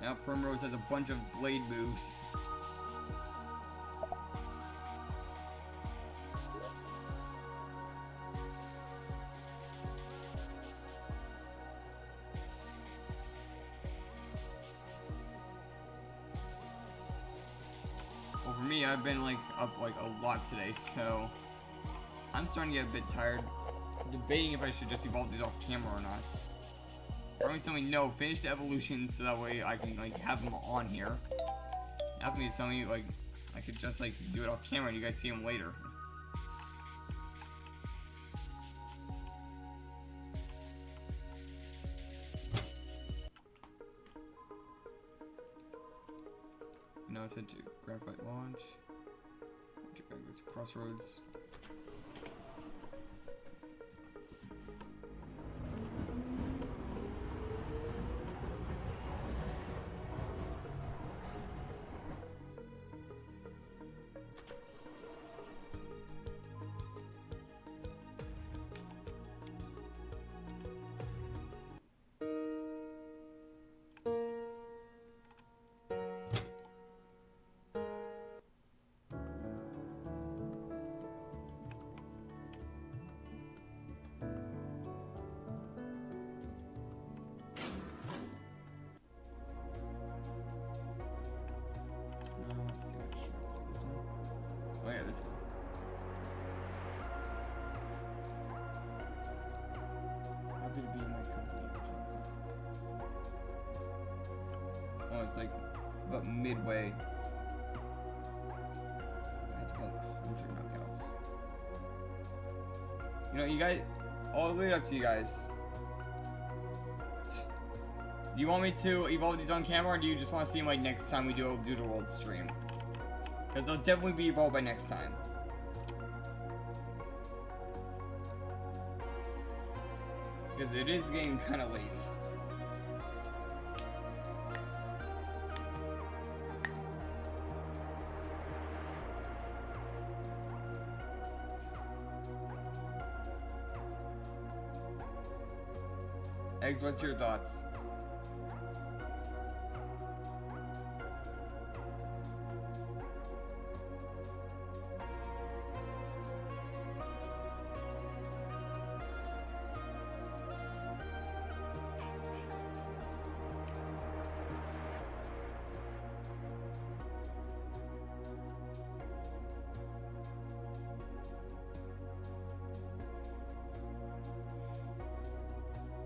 Now Primrose has a bunch of blade moves. Well, for me, I've been like up like a lot today, so I'm starting to get a bit tired. I'm debating if I should just evolve these off camera or not. Probably tell me no, finish the evolution so that way I can like have them on here. After me tell me like I could just like do it off camera and you guys see them later. Now it's head to Graphite Launch. Go to Crossroads. Oh yeah, this one. Happy to be in my company. Oh, it's like about midway. I had about 100 knockouts. You know, you guys, I'll leave it up to you guys. Do you want me to evolve these on camera, or do you just want to see them like next time we do a Doodle World stream? Because they'll definitely be evolved by next time. Because it is getting kind of late. Eggs, what's your thoughts?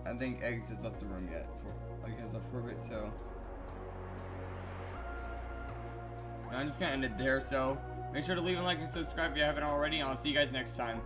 I think Eggs has left the room yet, has left for a bit, so. And I'm just gonna end it there, so make sure to leave a like and subscribe if you haven't already, and I'll see you guys next time.